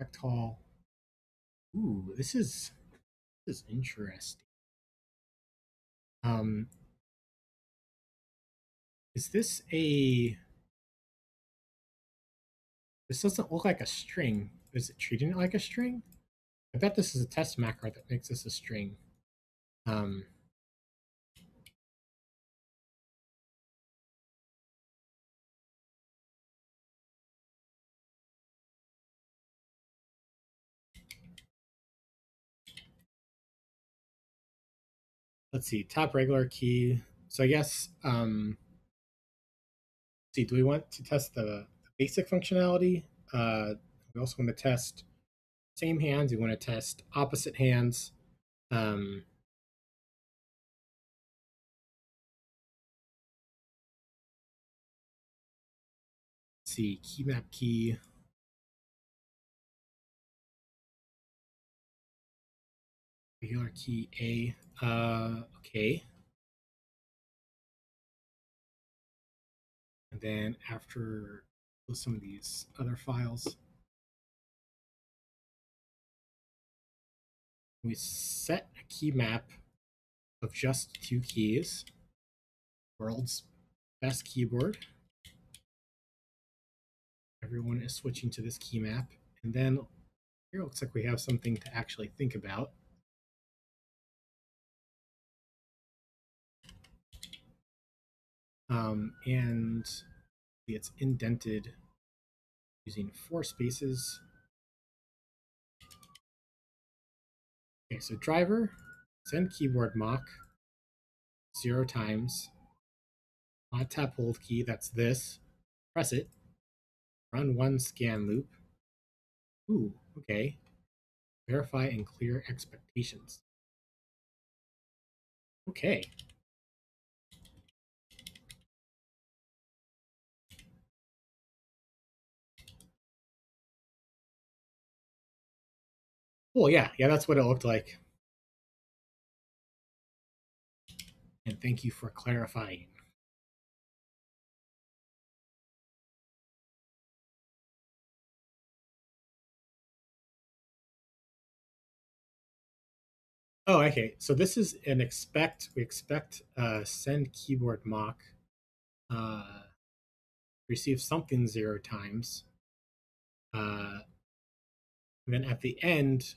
Rectal. Ooh, this is interesting. Is this a? This doesn't look like a string. Is it treating it like a string? I bet this is a test macro that makes this a string. Um, let's see, top regular key. So I guess, see, do we want to test the basic functionality? We also want to test same hands. We want to test opposite hands. Let's see, key map key. Regular key A. Okay. And then after some of these other files, we set a key map of just 2 keys. World's best keyboard. Everyone is switching to this key map. And then here it looks like we have something to actually think about. And it's indented using 4 spaces. Okay, so driver, send keyboard mock 0 times. On tap hold key, that's this. Press it. Run 1 scan loop. Ooh, okay. Verify and clear expectations. Okay. Cool, yeah, that's what it looked like. And thank you for clarifying. Oh, okay. So this is an expect. We expect send keyboard mock receive something 0 times. And then at the end,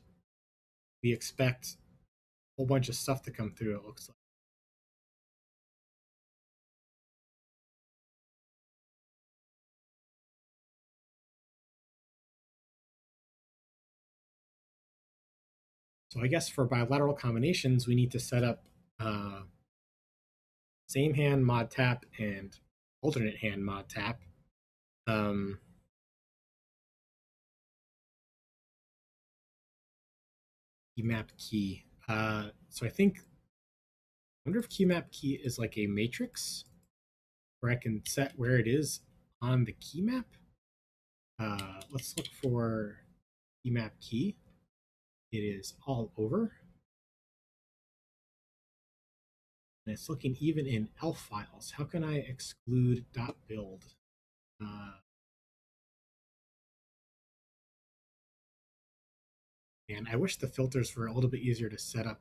we expect a whole bunch of stuff to come through. It looks like. So I guess for bilateral combinations, we need to set up same hand mod tap and alternate hand mod tap. Key map key. So I think, I wonder if key map key is like a matrix where I can set where it is on the key map. Let's look for key map key. It is all over. And it's looking even in ELF files. How can I exclude .build? And I wish the filters were a little bit easier to set up.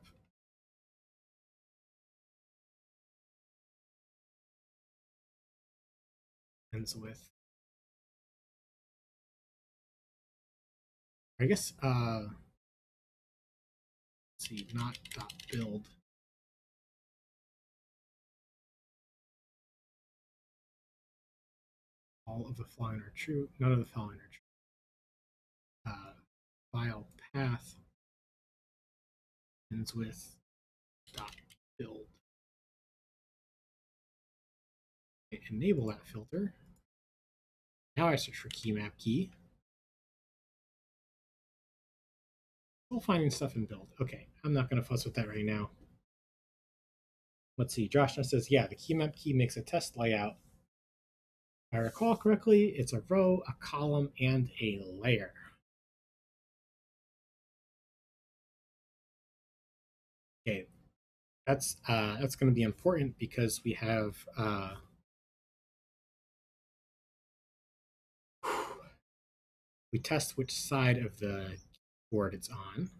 Ends with. I guess, let's see, not .build. All of the following are true. None of the following are true. File path ends with .build. Enable that filter. Now I search for key map key. Still finding stuff in build. Okay, I'm not going to fuss with that right now. Let's see. Josh says, yeah, the key map key makes a test layout. If I recall correctly, it's a row, a column, and a layer. Okay, that's going to be important because we have we test which side of the board it's on.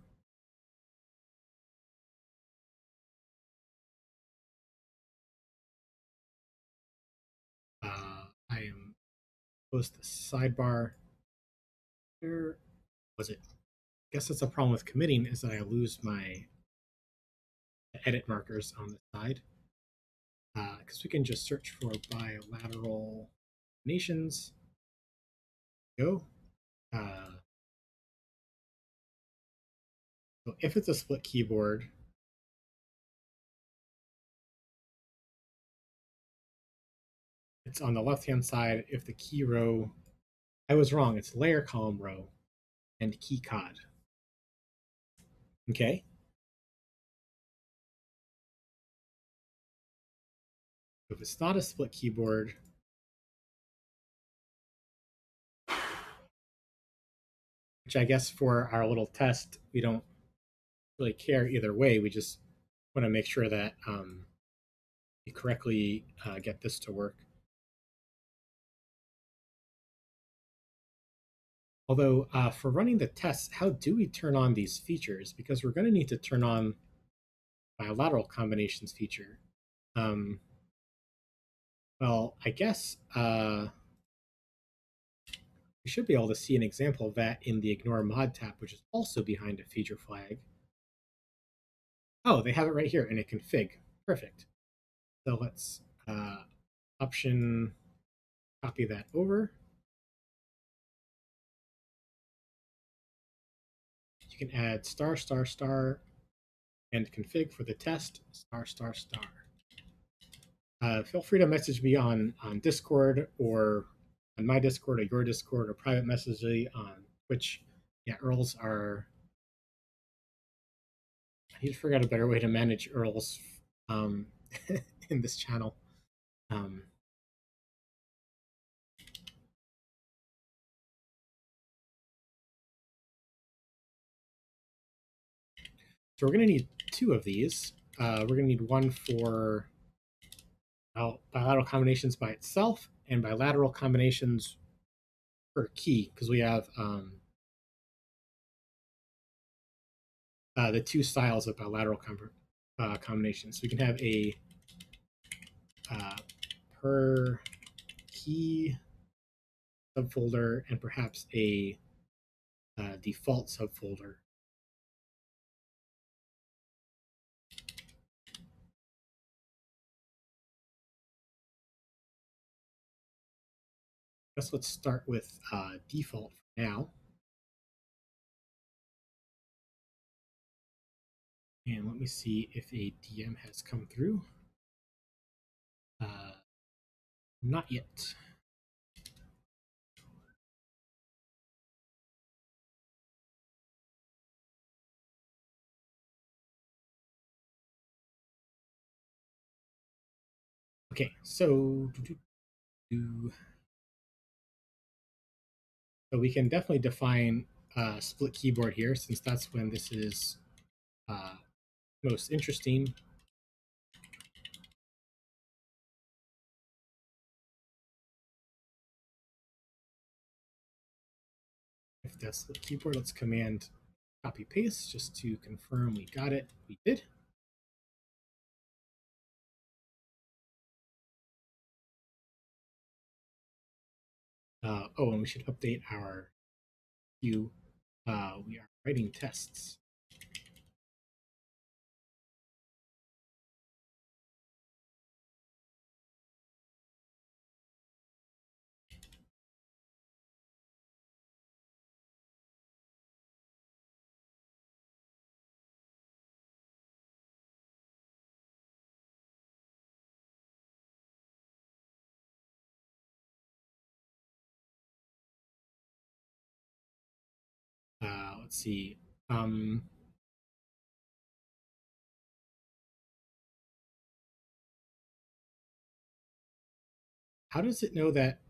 I am close to the sidebar. Where was it? I guess that's a problem with committing, is that I lose my edit markers on the side. Because we can just search for bilateral combinations. Go. So if it's a split keyboard, it's on the left-hand side. If the key row, I was wrong, it's layer column row and key cod. Okay. If it's not a split keyboard, which I guess for our little test, we don't really care either way. We just want to make sure that you correctly get this to work. Although for running the tests, how do we turn on these features? Because we're going to need to turn on bilateral combinations feature. Well, I guess we should be able to see an example of that in the ignore mod tab, which is also behind a feature flag. Oh, they have it right here in a config. Perfect. So let's option copy that over. You can add star star star and config for the test star star star. Feel free to message me on Discord or on my Discord or your Discord, or private message me on Twitch. Yeah, URLs are. I need to figure out a better way to manage URLs in this channel. So we're going to need two of these. We're going to need one for bilateral combinations by itself and bilateral combinations per key, because we have the two styles of bilateral combinations. So we can have a per key subfolder and perhaps a default subfolder. I guess let's start with default for now. And let me see if a DM has come through. Not yet. Okay, so we can definitely define split keyboard here, since that's when this is most interesting. If that's split keyboard, let's command copy paste just to confirm we got it. We did. And we should update our queue. We are writing tests. Let's see. How does it know that?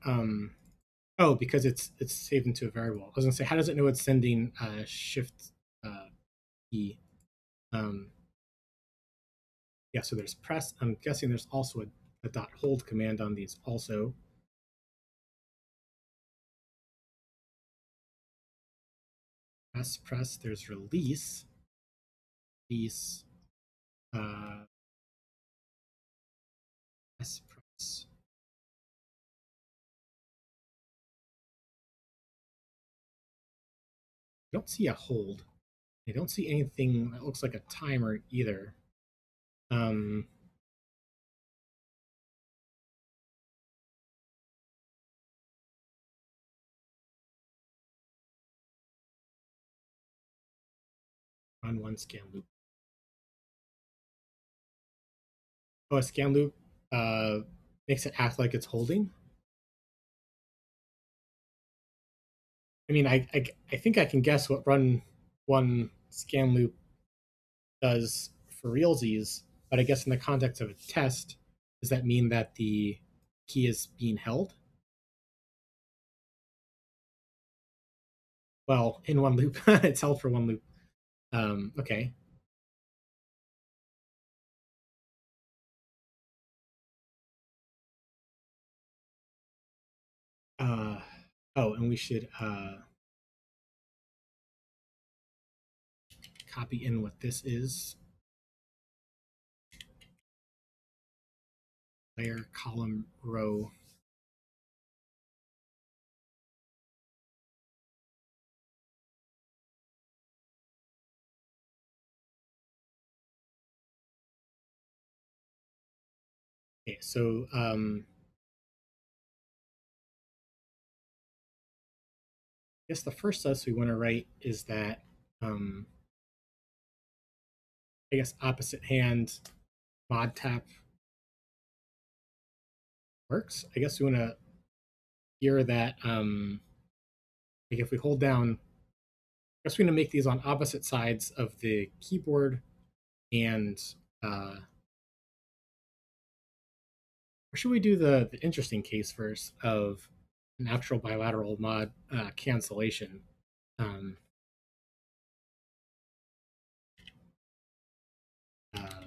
Oh, because it's saved into a variable. I was gonna say, how does it know it's sending shift key? Um, yeah, so there's press. I'm guessing there's also a dot hold command on these also. Press. There's release. Release. Press. I don't see a hold. I don't see anything that looks like a timer either. Um, Run one scan loop. Oh, a scan loop makes it act like it's holding. I mean, I think I can guess what run one scan loop does for realsies, but I guess in the context of a test, does that mean that the key is being held? Well, in one loop, it's held for one loop. Okay. Uh, and we should copy in what this is. Layer, column, row. Okay, so I guess the first test we want to write is that I guess opposite hand mod tap works. I guess we want to hear that like if we hold down, I guess we're going to make these on opposite sides of the keyboard, and or should we do the interesting case first of an actual bilateral mod cancellation? Um, uh,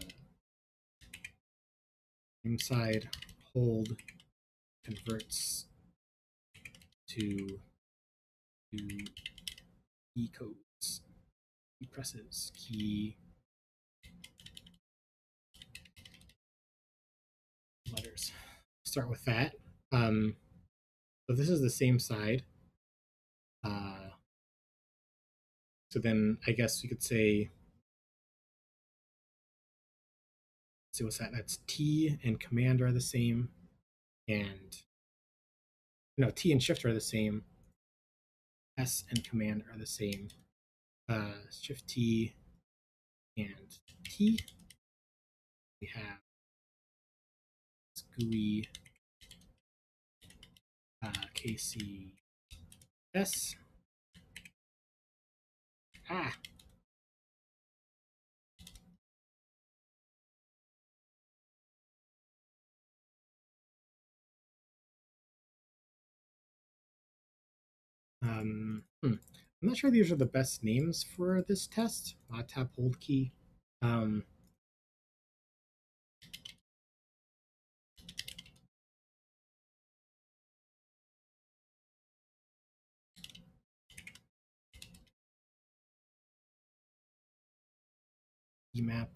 Inside hold converts to key codes, key presses, key letters. Start with that. So this is the same side. So then I guess you could say, let's see what's that? That's T and command are the same, and no, T and shift are the same. S and command are the same. Shift T, and T. We have GUI KCS. Ah. I'm not sure these are the best names for this test. Mod tab hold key. Um, map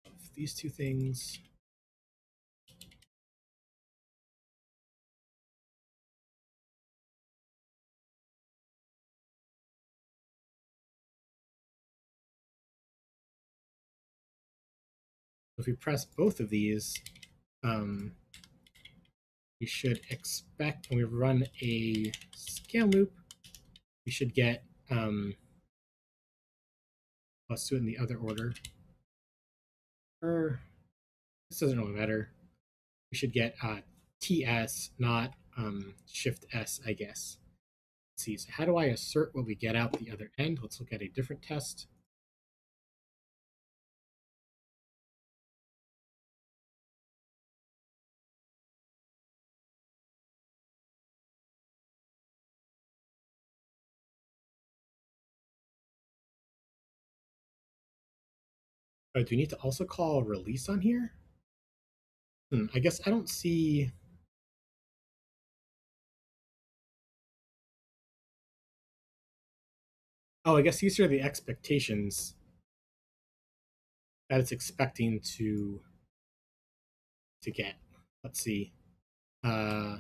of these two things. If we press both of these, we should expect, when we run a scan loop, we should get, let's do it in the other order. Or, this doesn't really matter. We should get TS, not Shift S, I guess. Let's see, so how do I assert what we get out the other end? Let's look at a different test. Oh, do we need to also call release on here? I guess I don't see. Oh, I guess these are the expectations that it's expecting to get. Let's see. Uh,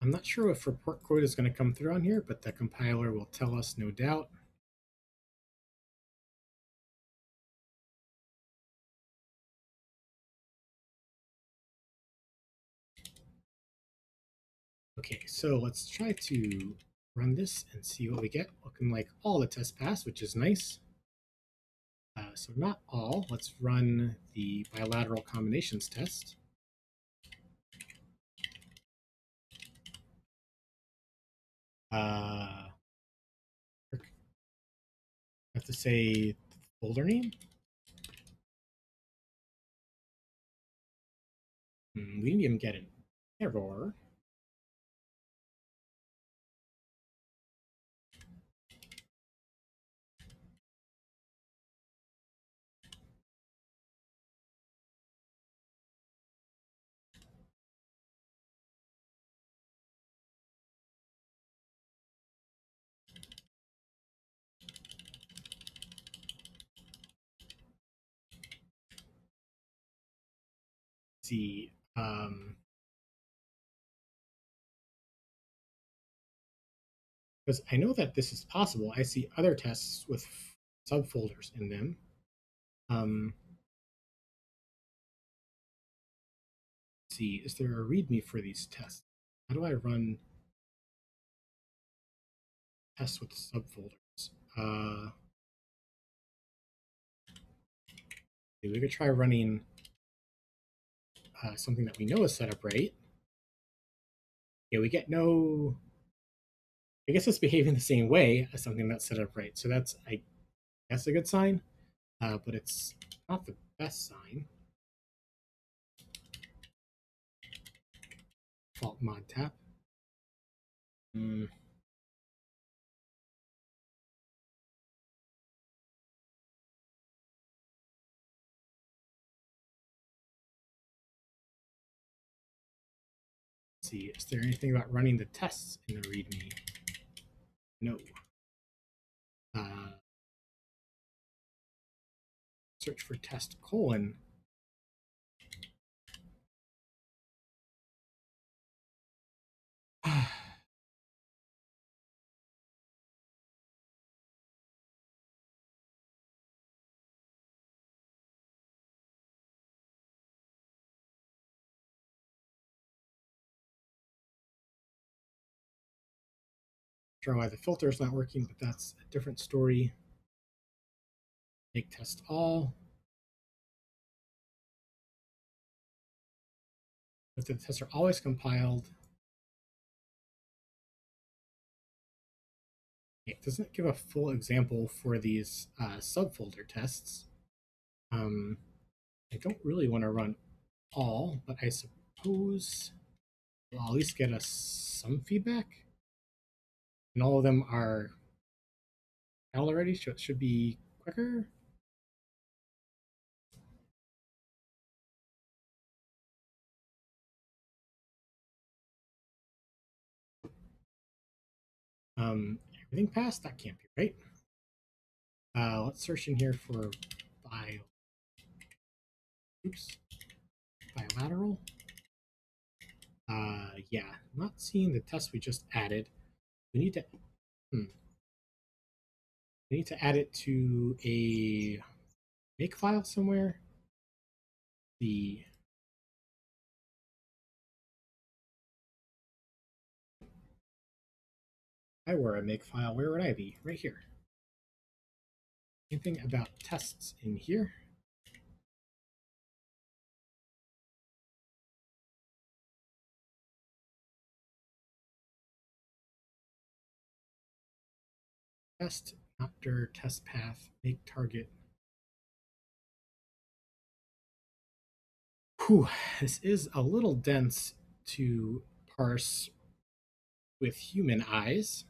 I'm not sure if report code is going to come through on here, but the compiler will tell us, no doubt. Okay, so let's try to run this and see what we get. Looking like all the tests pass, which is nice. So not all. Let's run the bilateral combinations test. I have to say the folder name. We didn't even get an error. Let's see. Because I know that this is possible. I see other tests with subfolders in them. Let's see, is there a README for these tests? How do I run tests with subfolders? We could try running something that we know is set up right. Yeah, we get no. I guess it's behaving the same way as something that's set up right. So that's, I guess, a good sign, but it's not the best sign. Fault mod tap. Let's see, is there anything about running the tests in the README? No. Search for test colon. Sure why the filter is not working, but that's a different story. Make test all. If the tests are always compiled, it doesn't give a full example for these subfolder tests. I don't really want to run all, but I suppose we'll at least get us some feedback. And all of them are out already, so it should be quicker. Everything passed? That can't be right. Let's search in here for bilateral. Yeah, not seeing the test we just added. We need to we need to add it to a make file somewhere. The if I were a make file, where would I be? Right here. Anything about tests in here? Test, chapter, test path, make target. Whew, this is a little dense to parse with human eyes.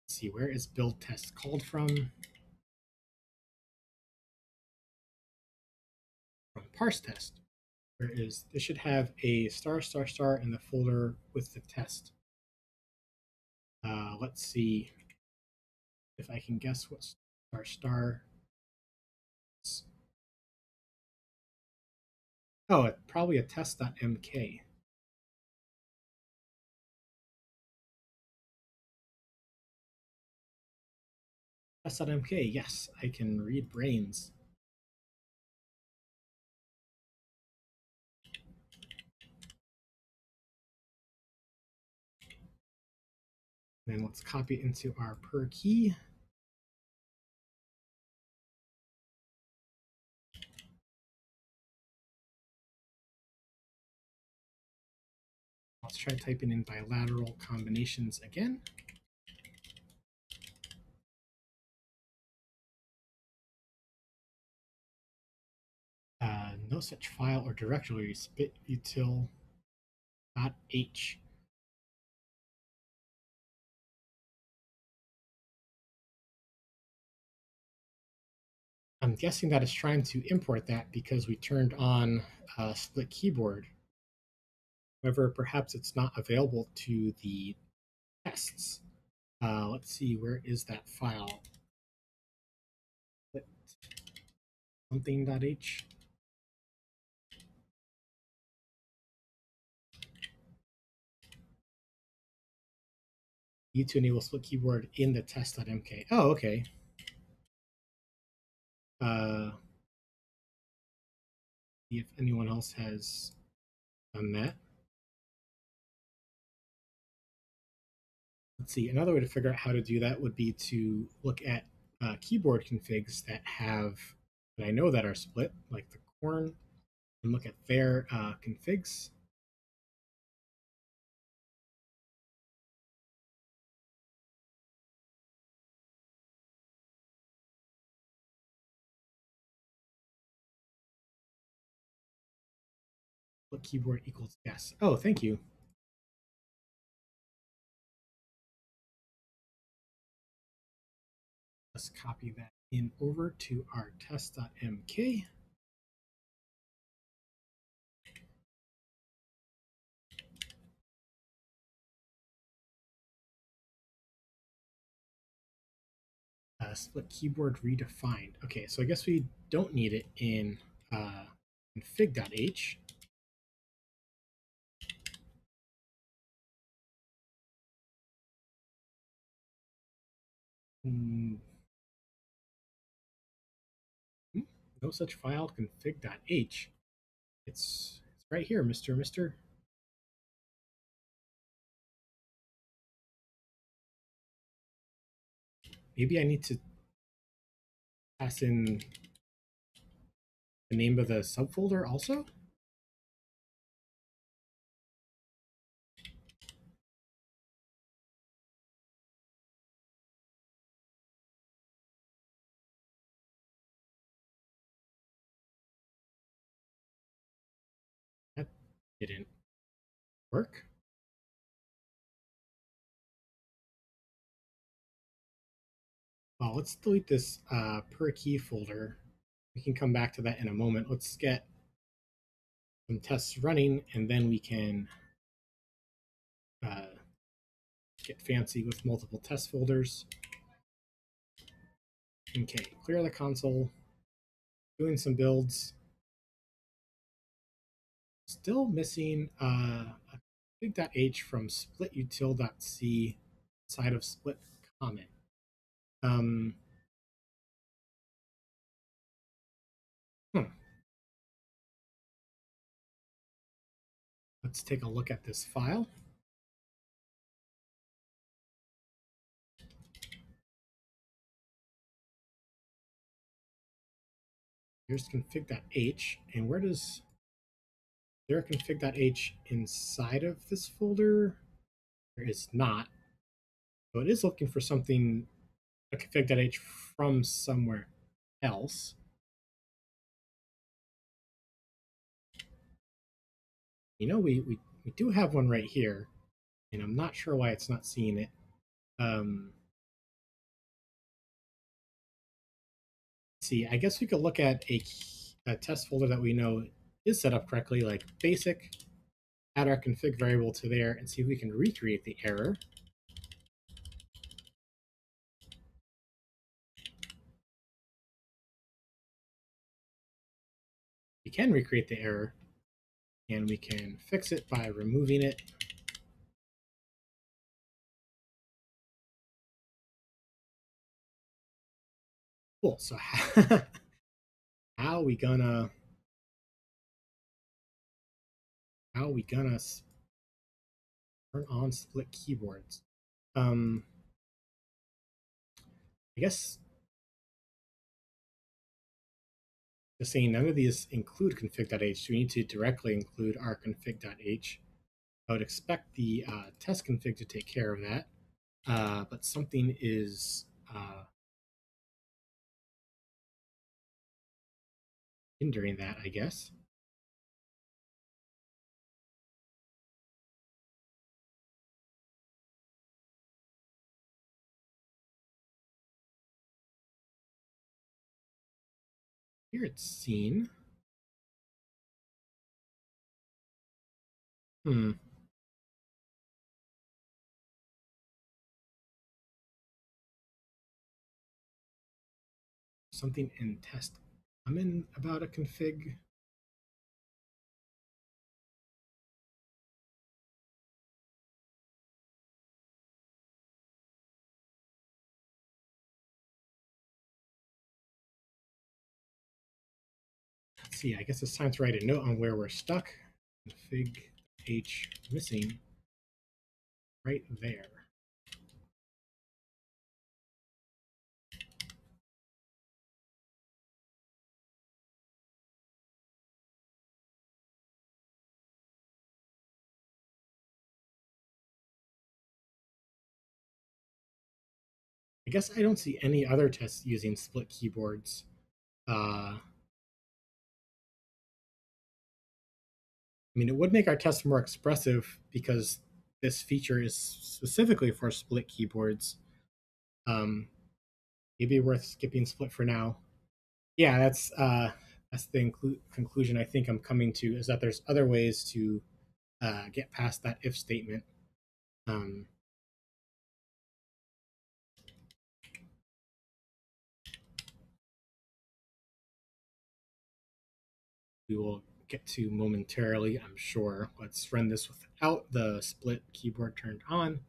Let's see, where is build test called from? From parse test. This should have a star star star in the folder with the test. Let's see if I can guess what star star is. Oh, it's probably a test.mk. Test.mk, yes, I can read brains. Then let's copy it into our per key. Let's try typing in bilateral combinations again. No such file or directory, spitutil.h. I'm guessing that it's trying to import that because we turned on split keyboard. However, perhaps it's not available to the tests. Let's see, where is that file? Something.h. Need to enable split keyboard in the test.mk. Oh, okay. See if anyone else has done that. Let's see, another way to figure out how to do that would be to look at keyboard configs that I know that are split, like the corn, and look at their configs. Split keyboard equals yes. Oh, thank you. Let's copy that in over to our test.mk. Split keyboard redefined. Okay, so I guess we don't need it in config.h. No such file, config.h. It's right here, Mr. Maybe I need to pass in the name of the subfolder also? That didn't work. Well, let's delete this per key folder. We can come back to that in a moment. Let's get some tests running, and then we can uh, get fancy with multiple test folders. Okay, clear the console, doing some builds. Still missing a config.h from splitutil.c side of split comment. Um, hmm. Let's take a look at this file. Here's config.h, and where does there a config.h inside of this folder? There is not. So it is looking for something, a config.h from somewhere else. You know, we do have one right here, and I'm not sure why it's not seeing it. See, I guess we could look at a test folder that we know is set up correctly, like basic, add our config variable to there, and see if we can recreate the error. We can recreate the error, and we can fix it by removing it. Cool. So how we gonna turn on split keyboards? I guess just saying none of these include config.h, so we need to directly include our config.h. I would expect the test config to take care of that, but something is hindering that, I guess. Here it's seen. Something in test common about a config. Let's see, I guess it's time to write a note on where we're stuck. Config h missing right there. I guess I don't see any other tests using split keyboards. I mean, it would make our test more expressive because this feature is specifically for split keyboards. Maybe worth skipping split for now. Yeah, that's the conclusion I think I'm coming to, is that there's other ways to get past that if statement. We will get to momentarily, I'm sure. Let's run this without the split keyboard turned on.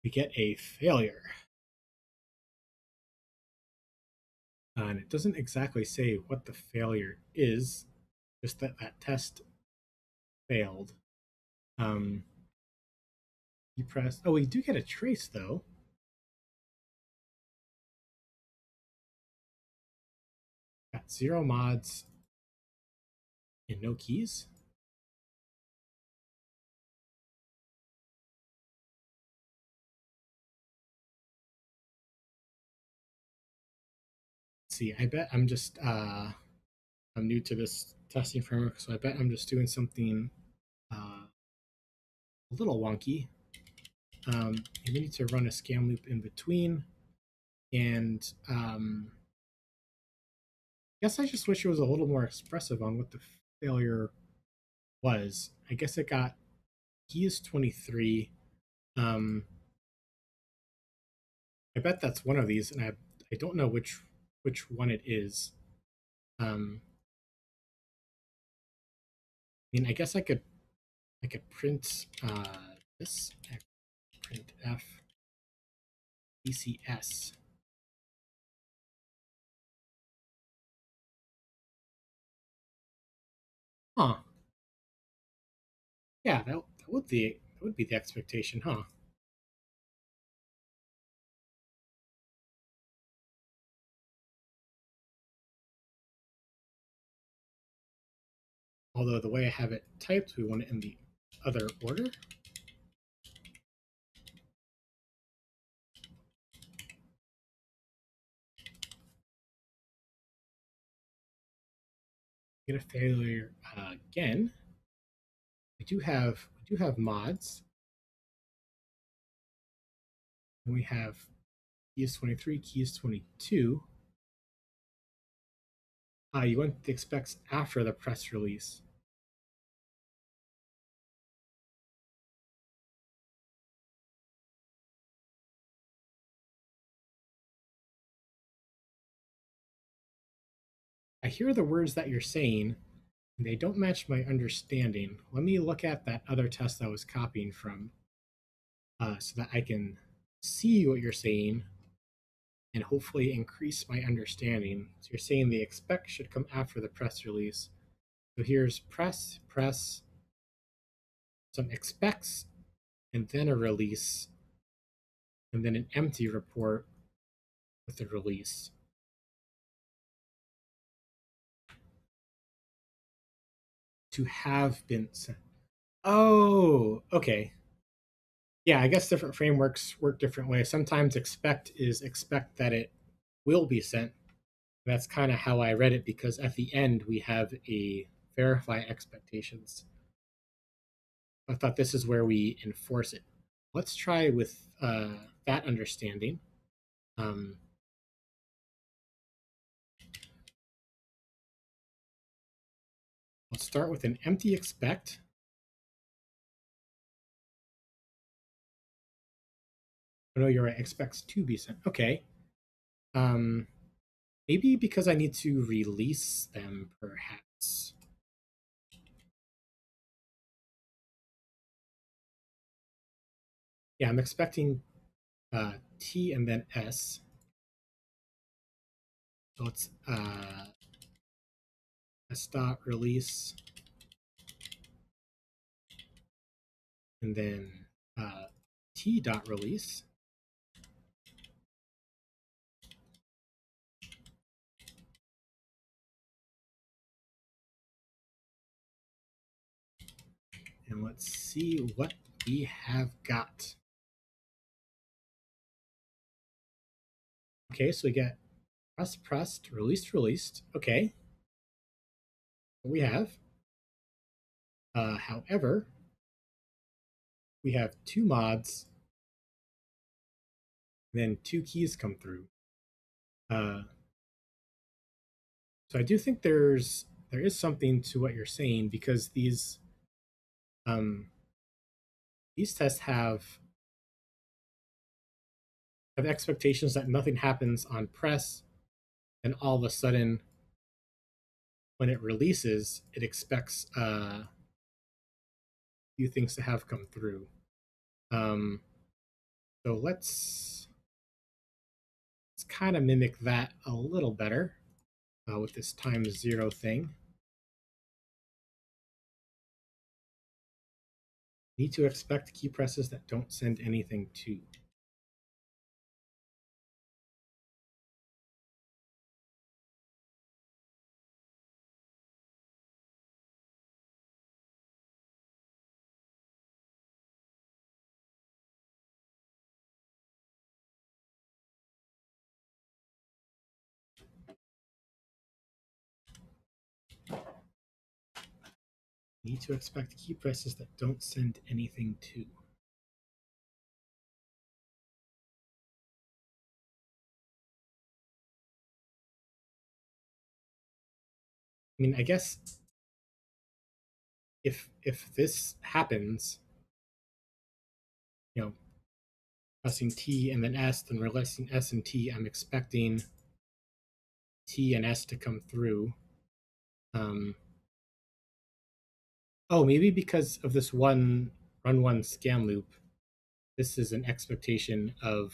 We get a failure. And it doesn't exactly say what the failure is, just that that test failed. You press. Oh, we do get a trace though. Got 0 mods and no keys. Let's see, I bet I'm just I'm new to this testing framework, so I bet I'm just doing something a little wonky. You need to run a scan loop in between, and I guess I just wish it was a little more expressive on what the failure was. I guess it got keys 23. Um, I bet that's one of these, and I don't know which one it is. I mean, I guess I could print this print f ECS. Huh. Yeah, that would be the expectation, huh? Although the way I have it typed, we want it in the other order. Get a failure again. We do have mods, and we have keys 23, keys 22. You want the expects after the press release. I hear the words that you're saying, and they don't match my understanding. Let me look at that other test I was copying from so that I can see what you're saying and hopefully increase my understanding. So you're saying the expect should come after the press release. So here's press, some expects, and then a release, and then an empty report with the release. To have been sent. Oh, okay. Yeah, I guess different frameworks work different ways. Sometimes expect is expect that it will be sent. That's kind of how I read it because at the end we have a verify expectations. I thought this is where we enforce it. Let's try with that understanding. Um, let's start with an empty expect. Oh no, you're right. Expects to be sent. Okay. Um, maybe because I need to release them, perhaps. Yeah, I'm expecting T and then S. So let's S dot release, and then T dot release. And let's see what we have got. Okay, so we get pressed, released. Okay, what we have. However, we have 2 mods, then 2 keys come through. Uh, so I do think there is something to what you're saying because these tests have expectations that nothing happens on press, and all of a sudden, when it releases, it expects a few things to have come through. Um, so let's let's kind of mimic that a little better with this times 0 thing. Need to expect key presses that don't send anything to. Need to expect key presses that don't send anything to. I mean, I guess if this happens, you know, pressing T and then S, then releasing S and T, I'm expecting T and S to come through. Oh, maybe because of this run one scan loop, this is an expectation of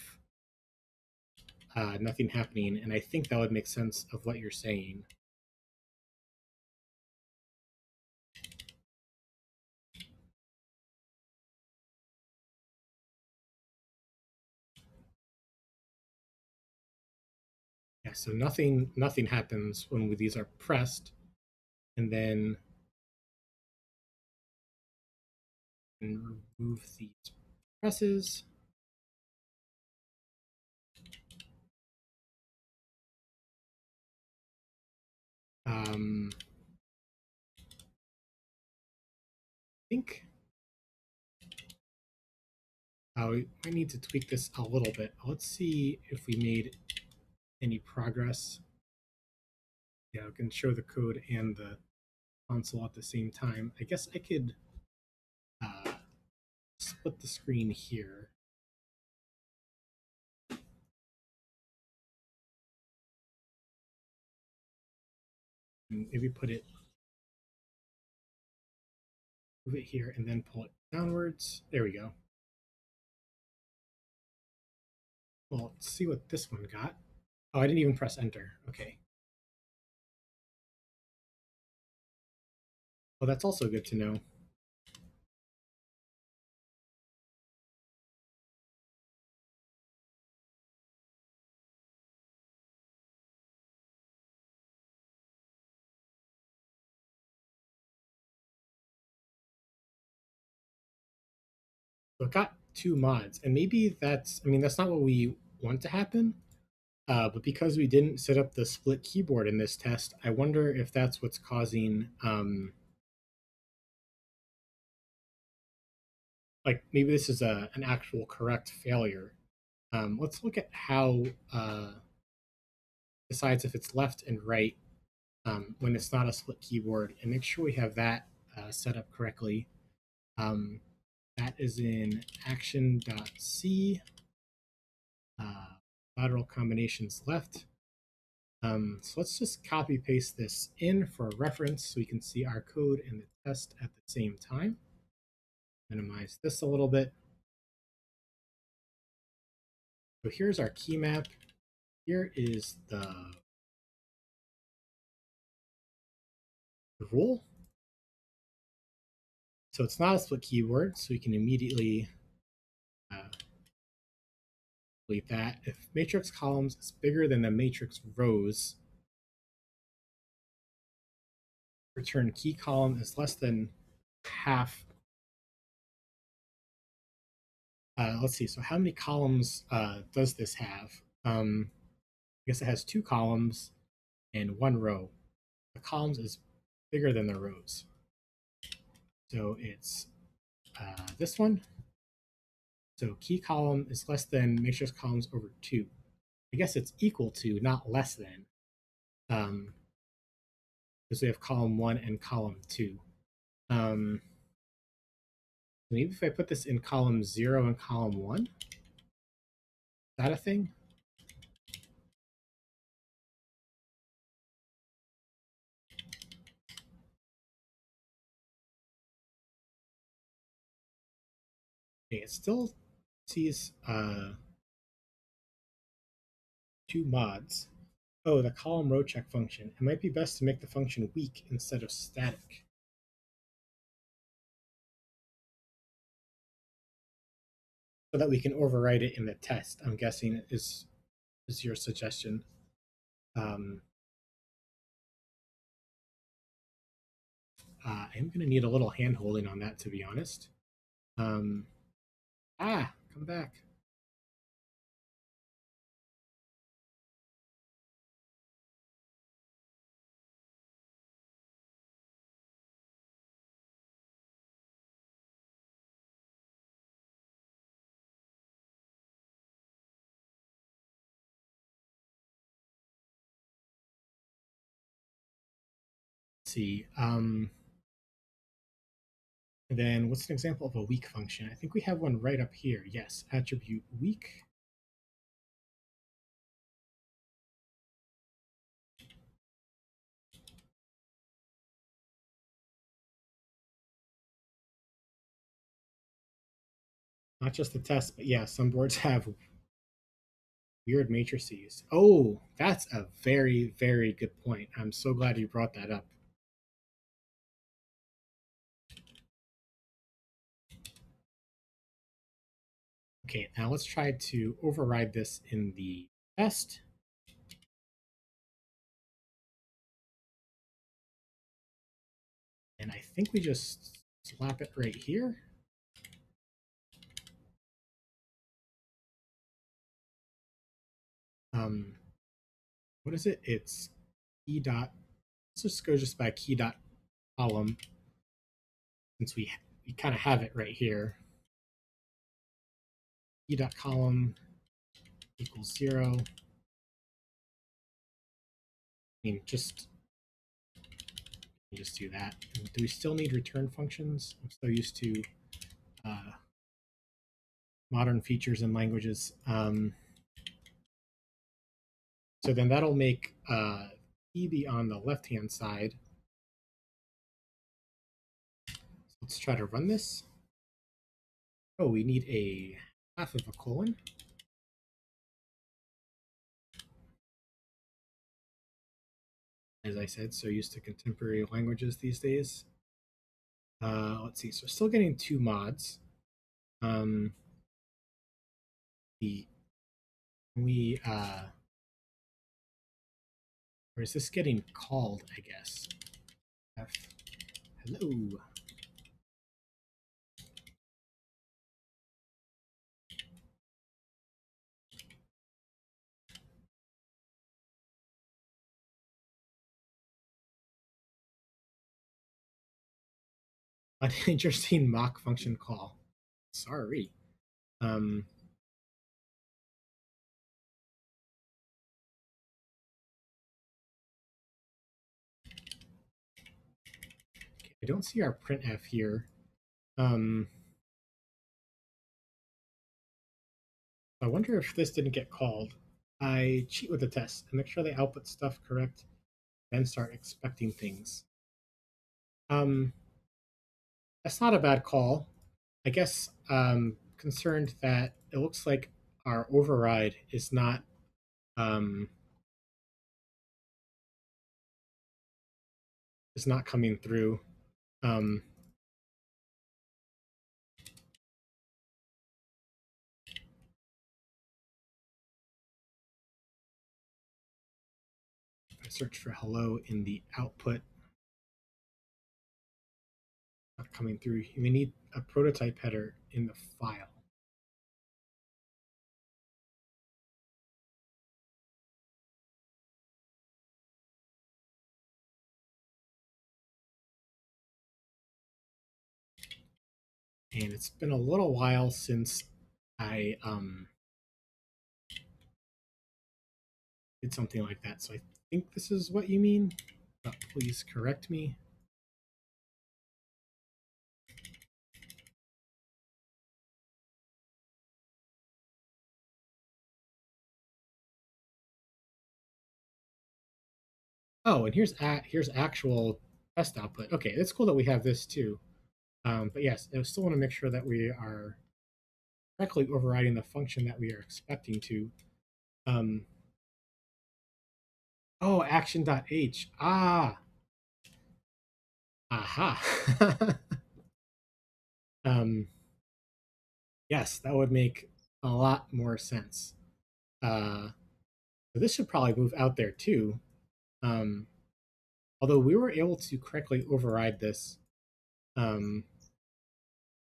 nothing happening, and I think that would make sense of what you're saying. Yeah, so nothing happens when these are pressed, and then remove these presses. I think we might need to tweak this a little bit. Let's see if we made any progress. Yeah, I can show the code and the console at the same time. I guess I could split the screen here. And maybe move it here, and then pull it downwards. There we go. Well, let's see what this one got. Oh, I didn't even press enter. Okay. Well, that's also good to know. So it got 2 mods, and maybe that's not what we want to happen. But because we didn't set up the split keyboard in this test, I wonder if that's what's causing like maybe this is an actual correct failure. Let's look at how decides if it's left and right when it's not a split keyboard, and make sure we have that set up correctly. That is in action.c, lateral combinations left. So let's just copy paste this in for reference so we can see our code and the test at the same time. Minimize this a little bit. So here's our key map. Here is the rule. So it's not a split keyword, so we can immediately delete that. If matrix columns is bigger than the matrix rows, return key column is less than half. Let's see, so how many columns does this have? I guess it has 2 columns and 1 row. The columns is bigger than the rows. So it's this one. So key column is less than matrix columns over 2. I guess it's equal to, not less than, because we have column 1 and column 2. Maybe if I put this in column 0 and column 1, is that a thing? Okay, it still sees two mods. Oh, the column row check function. It might be best to make the function weak instead of static. So that we can overwrite it in the test, I'm guessing is your suggestion. Um, I'm going to need a little hand holding on that, to be honest. Come back. Let's see. And then what's an example of a weak function? I think we have one right up here. Yes, attribute weak. Not just the test, but yeah, some boards have weird matrices. Oh, that's a very, very good point. I'm so glad you brought that up. Okay, now let's try to override this in the test. And I think we just slap it right here. What is it? It's key dot. Let's just go just by key dot column, since we kind of have it right here. Key dot column equals 0. I mean, just do that. And do we still need return functions? I'm so used to modern features and languages. So then that'll make key be on the left-hand side. So let's try to run this. Oh, we need a half of a colon. As I said, so used to contemporary languages these days. Let's see, so we're still getting two mods. We or is this getting called, I guess? F, hello. An interesting mock function call. Sorry. Okay, I don't see our printf here. I wonder if this didn't get called. I cheat with the test and make sure they output stuff correct, then start expecting things. That's not a bad call. I guess concerned that it looks like our override is not coming through. I search for hello in the output, not coming through. We need a prototype header in the file. And it's been a little while since I did something like that. So I think this is what you mean, but please correct me. Oh, and here's actual test output. Okay, it's cool that we have this too. But yes, I still want to make sure that we are correctly overriding the function that we are expecting to. Oh, action.h. Ah, aha. um, yes, that would make a lot more sense. Uh, so this should probably move out there too. Um, although we were able to correctly override this um,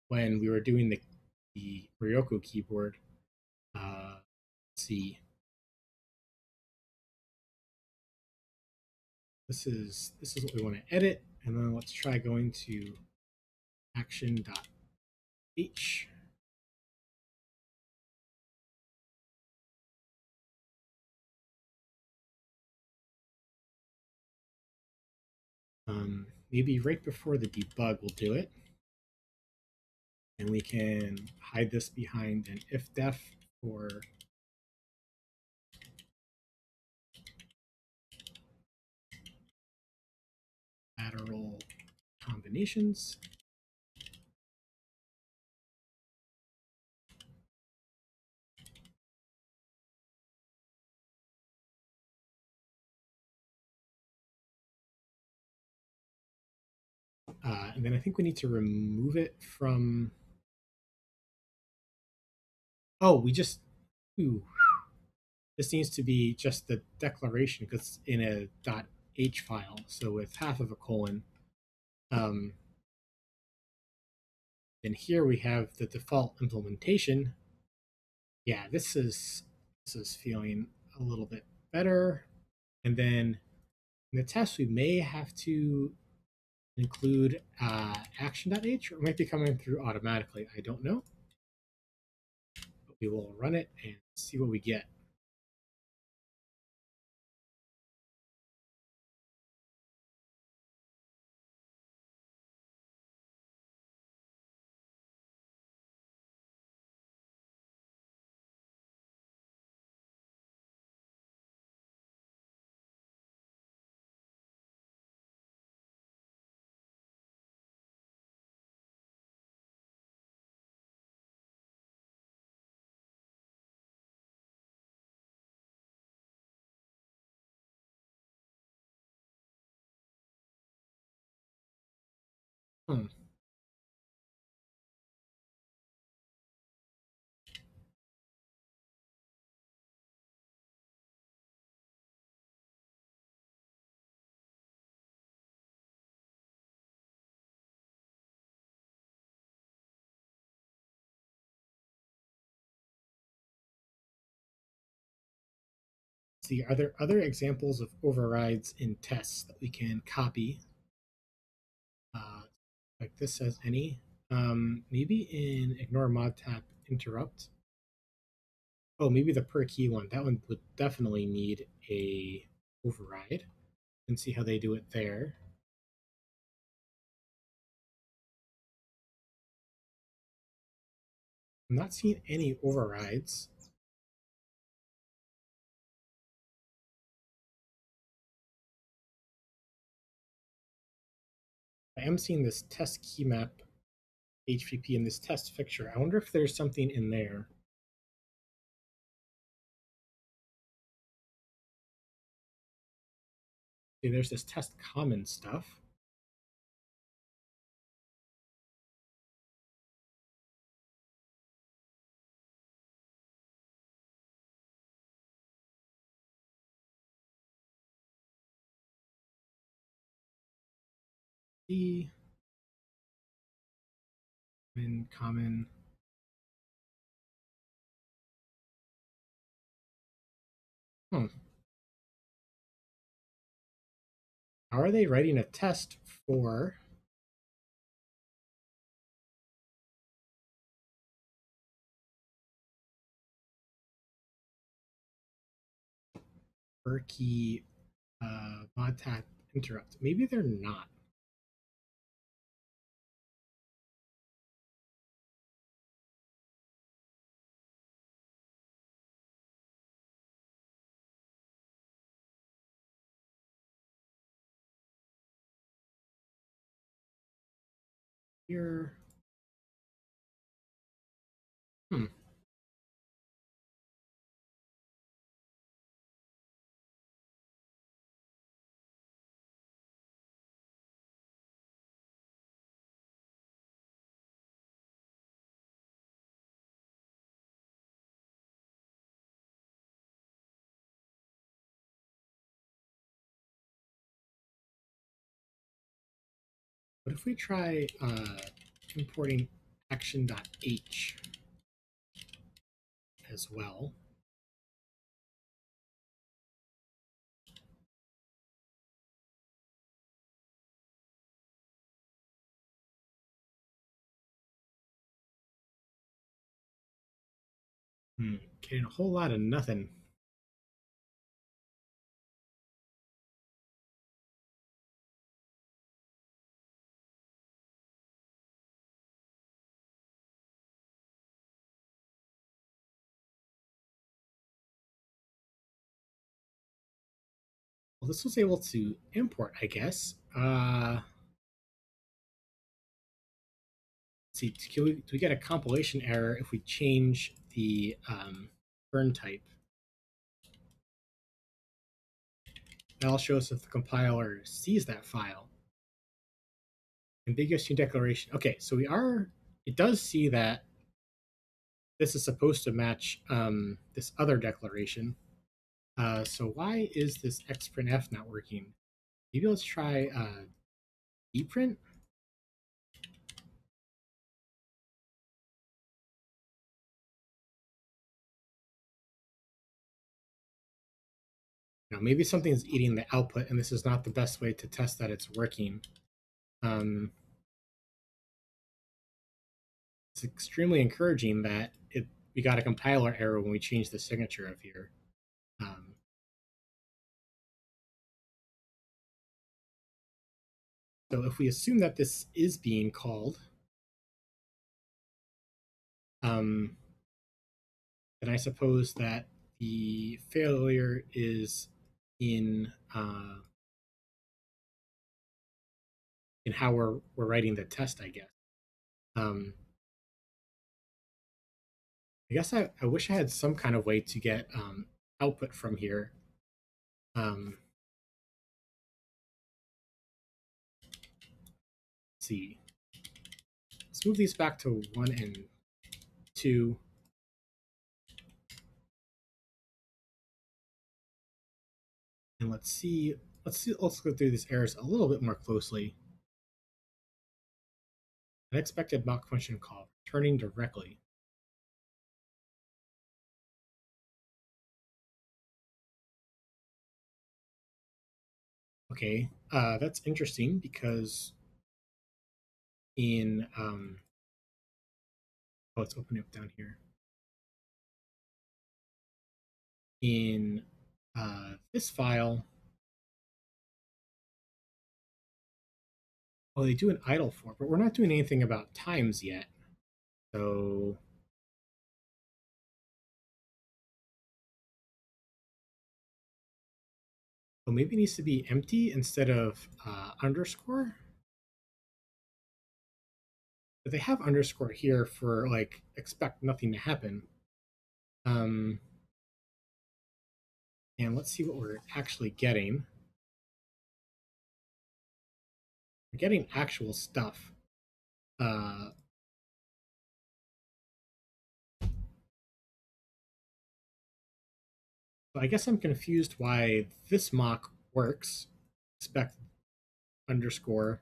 when we were doing the Ryoko keyboard. Let's see. This is what we want to edit, and then let's try going to action.h. Maybe right before the debug we'll do it, and we can hide this behind an if def for lateral combinations. And then I think we need to remove it from. Oh, we just. Ooh, this needs to be just the declaration because it's in a .h file, so with half of a colon. Um, then here we have the default implementation. Yeah, this is feeling a little bit better. And then in the test, we may have to include action.h, or it might be coming through automatically. I don't know. But we will run it and see what we get. Hmm. See, are there other examples of overrides in tests that we can copy? Uh, like this says any. Maybe in ignore mod tap interrupt. Oh, maybe the per key one. That one would definitely need a override. And see how they do it there. I'm not seeing any overrides. I am seeing this test key map HTTP in this test fixture. I wonder if there's something in there. See, there's this test common stuff. The common. Hmm. How are they writing a test for per key mod tap interrupt? Maybe they're not. Here. Hmm. What if we try importing action.h as well? Getting a whole lot of nothing. Well, this was able to import, I guess. Let's see, do we get a compilation error if we change the burn type? That'll show us if the compiler sees that file. Ambiguous new declaration. Okay, so it does see that this is supposed to match this other declaration. So why is this xprintf not working? Maybe let's try eprint. Now, maybe something's eating the output, and this is not the best way to test that it's working. It's extremely encouraging that we got a compiler error when we changed the signature of here. So if we assume that this is being called, then I suppose that the failure is in how we're writing the test, I guess. I guess I wish I had some kind of way to get output from here. Let's see. Let's move these back to 1 and 2. And let's go through these errors a little bit more closely. Unexpected mock function call, returning directly. Okay, that's interesting because in let's open it up down here. In this file, well, they do an idle for, but we're not doing anything about times yet. So maybe it needs to be empty instead of underscore. But they have underscore here for like expect nothing to happen. And let's see what we're actually getting. We're getting actual stuff. So I guess I'm confused why this mock works. Expect underscore.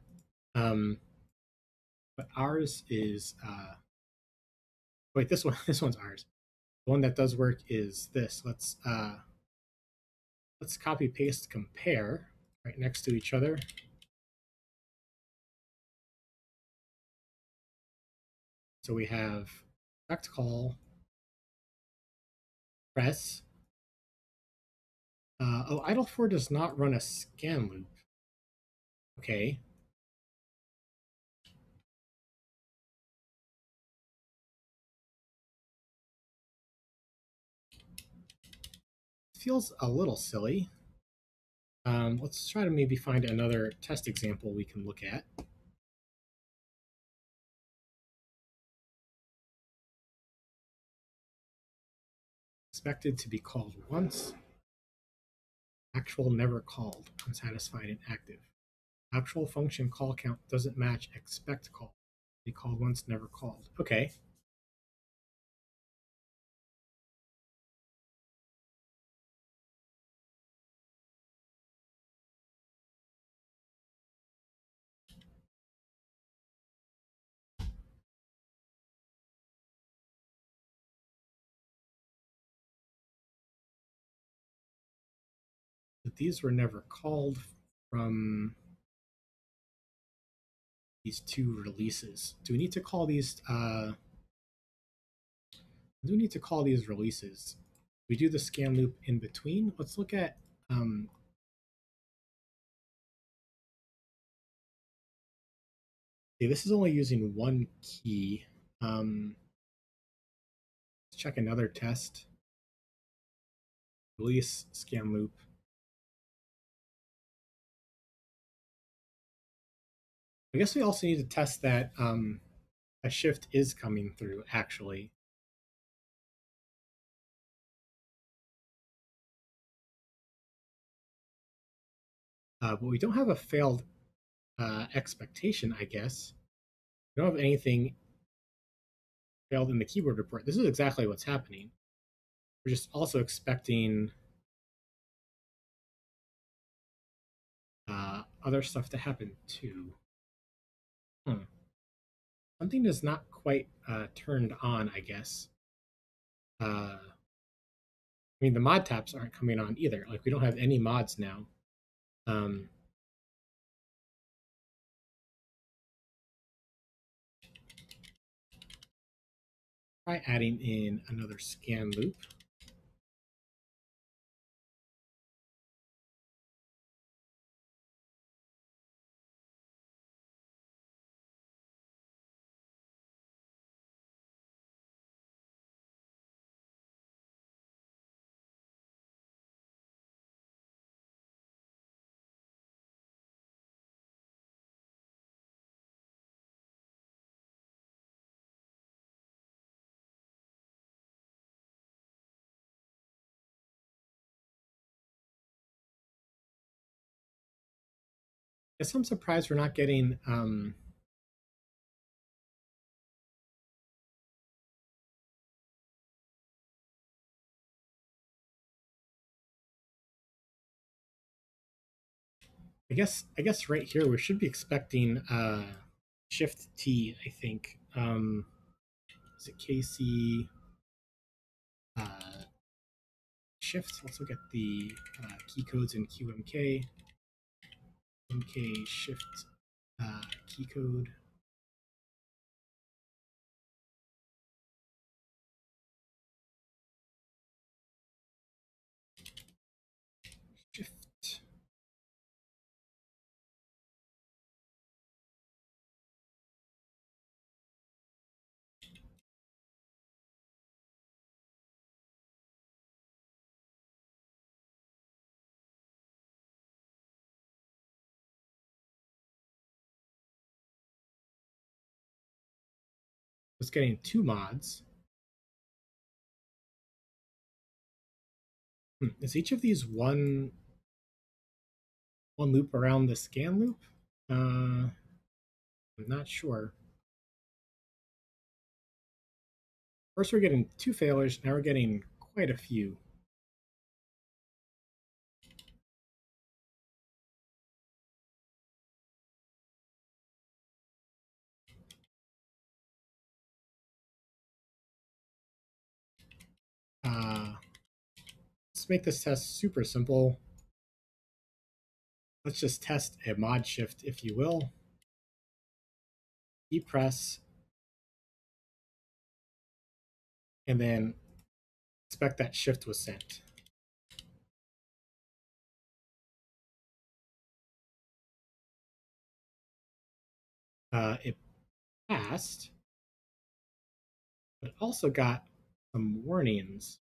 But ours is wait, this one's ours. The one that does work is this. Let's copy paste compare right next to each other. So we have expect call, press. Oh, idle for does not run a scan loop. Okay. Feels a little silly. Let's try to maybe find another test example we can look at. Expected to be called once. Actual never called, unsatisfied and active. Actual function call count doesn't match expect call. Be called once, never called. Okay. but these were never called from these two releases. Do we need to call these? Do we need to call these releases? We do the scan loop in between. Let's look at. See, this is only using one key. Let's check another test. Release scan loop. I guess we also need to test that a shift is coming through, actually. But we don't have a failed expectation, I guess. We don't have anything failed in the keyboard report. This is exactly what's happening. We're just also expecting other stuff to happen too. Something is not quite turned on, I guess. I mean, the mod taps aren't coming on either. Like, we don't have any mods now. Try adding in another scan loop. I guess I'm surprised we're not getting I guess right here we should be expecting shift T, I think. Is it KC shift? Let's look at the key codes in QMK. MK shift key code. Shift. Was getting two mods. Is each of these one loop around the scan loop? I'm not sure. First we're getting two failures, now we're getting quite a few. Let's make this test super simple. Let's just test a mod shift, if you will. Press, and then expect that shift was sent. It passed, but also got some warnings.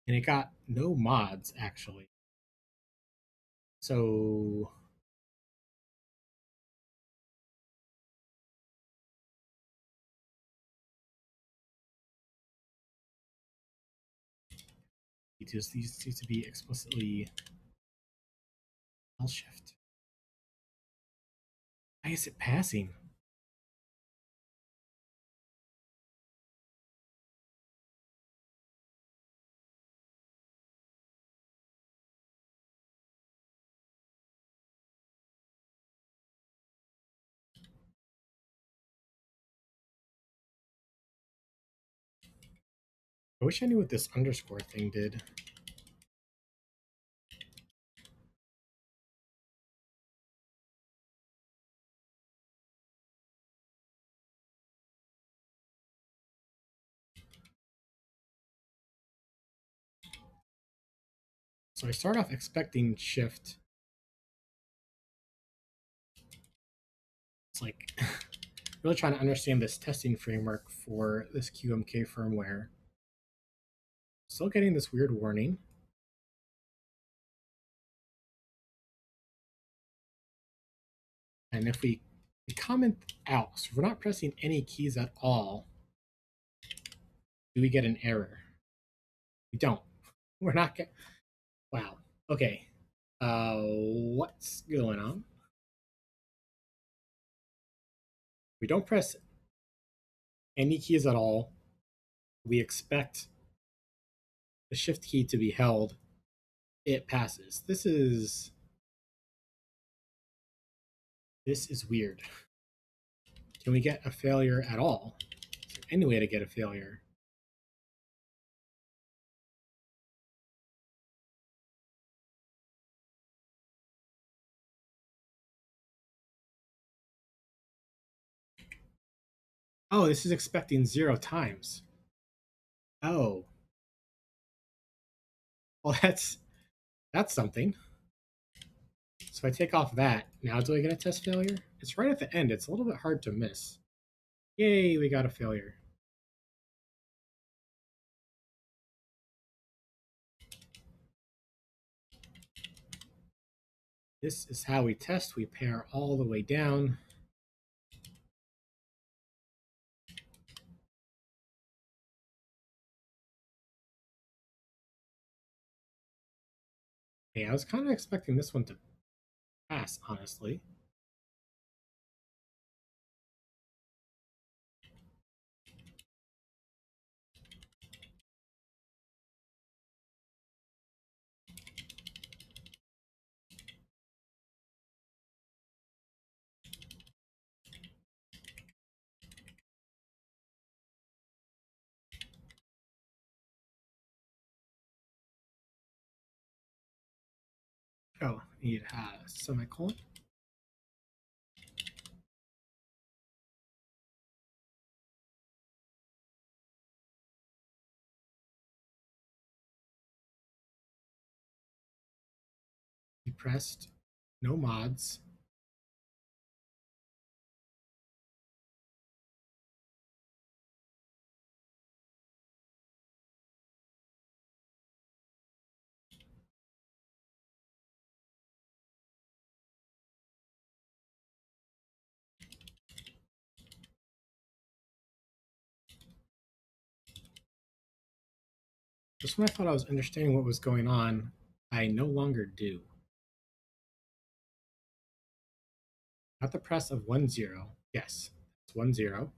And it got no mods, actually. So these need to be explicitly L shift. Why is it passing? I wish I knew what this underscore thing did. So I start off expecting shift. It's like really trying to understand this testing framework for this QMK firmware. Still getting this weird warning. And if we comment out, so if we're not pressing any keys at all, do we get an error? We don't. We're not get. Wow. Okay. What's going on? We don't press any keys at all. We expect the shift key to be held. It passes. This is weird. Can we get a failure at all? Is there any way to get a failure? Oh, this is expecting 0 times. Oh. Well, that's something. So if I take off that, now do I get a test failure? It's right at the end. It's a little bit hard to miss. Yay, we got a failure. This is how we test. We pair all the way down. Hey, I was kind of expecting this one to pass, honestly. Oh, I need a semicolon. We pressed no mods. Just when I thought I was understanding what was going on, I no longer do. At the press of 1-0. Yes, it's 1-0.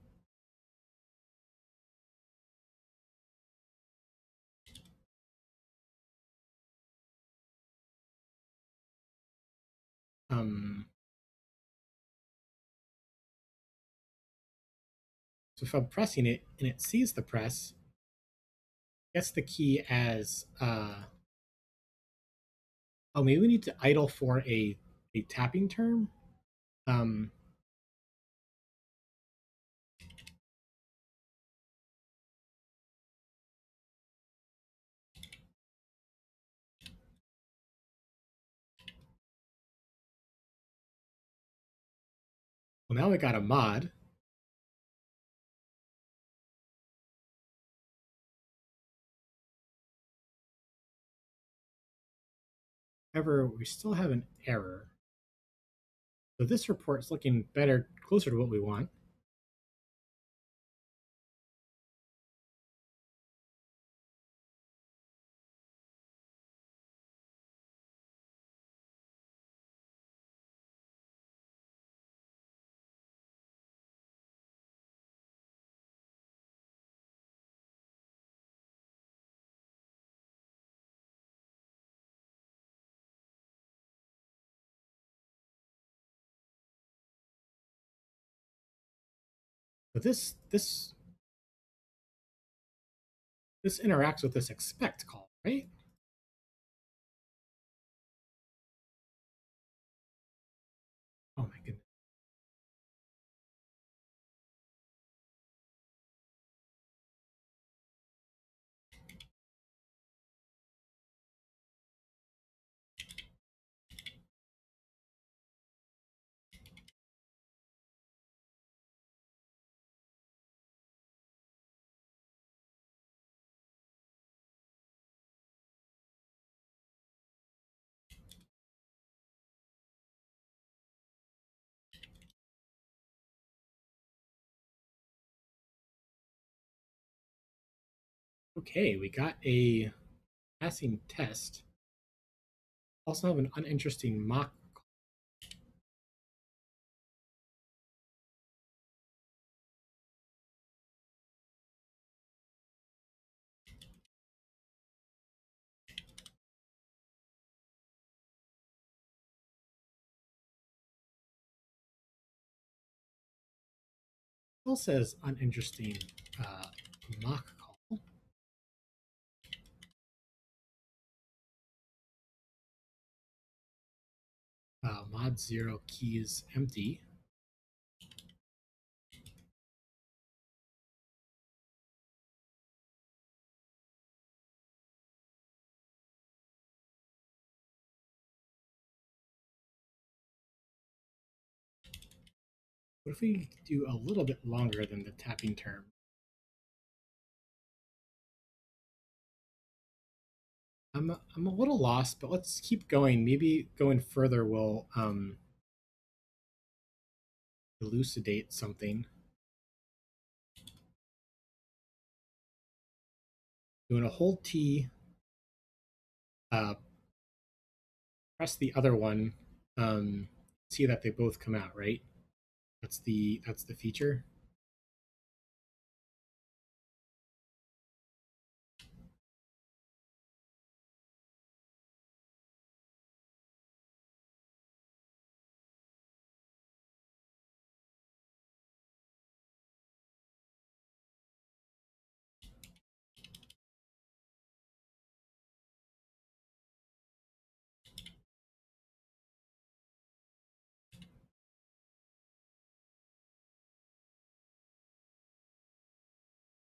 So if I'm pressing it and it sees the press, gets the key as oh, maybe we need to idle for a tapping term. Um, well, now we got a mod. However, we still have an error. So this report is looking better, closer to what we want. But this This interacts with this expect call, right? Oh my goodness. Okay, we got a passing test. Also have an uninteresting mock. Still says uninteresting uh, mock call. Mod 0 keys empty. What if we do a little bit longer than the tapping term? I'm a little lost, but let's keep going. Maybe going further will elucidate something. Doing a hold T, press the other one, see that they both come out, right? That's the feature.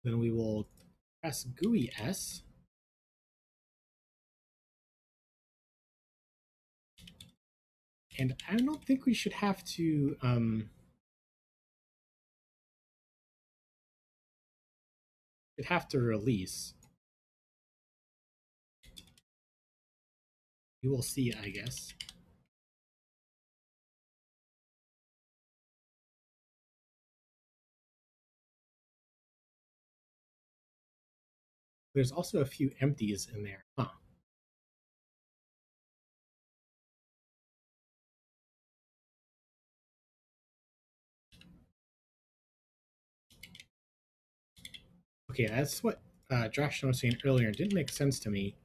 Then we will press GUI S. And I don't think we should have to release. You will see, I guess. There's also a few empties in there. Huh. Okay, that's what Josh was saying earlier. It didn't make sense to me.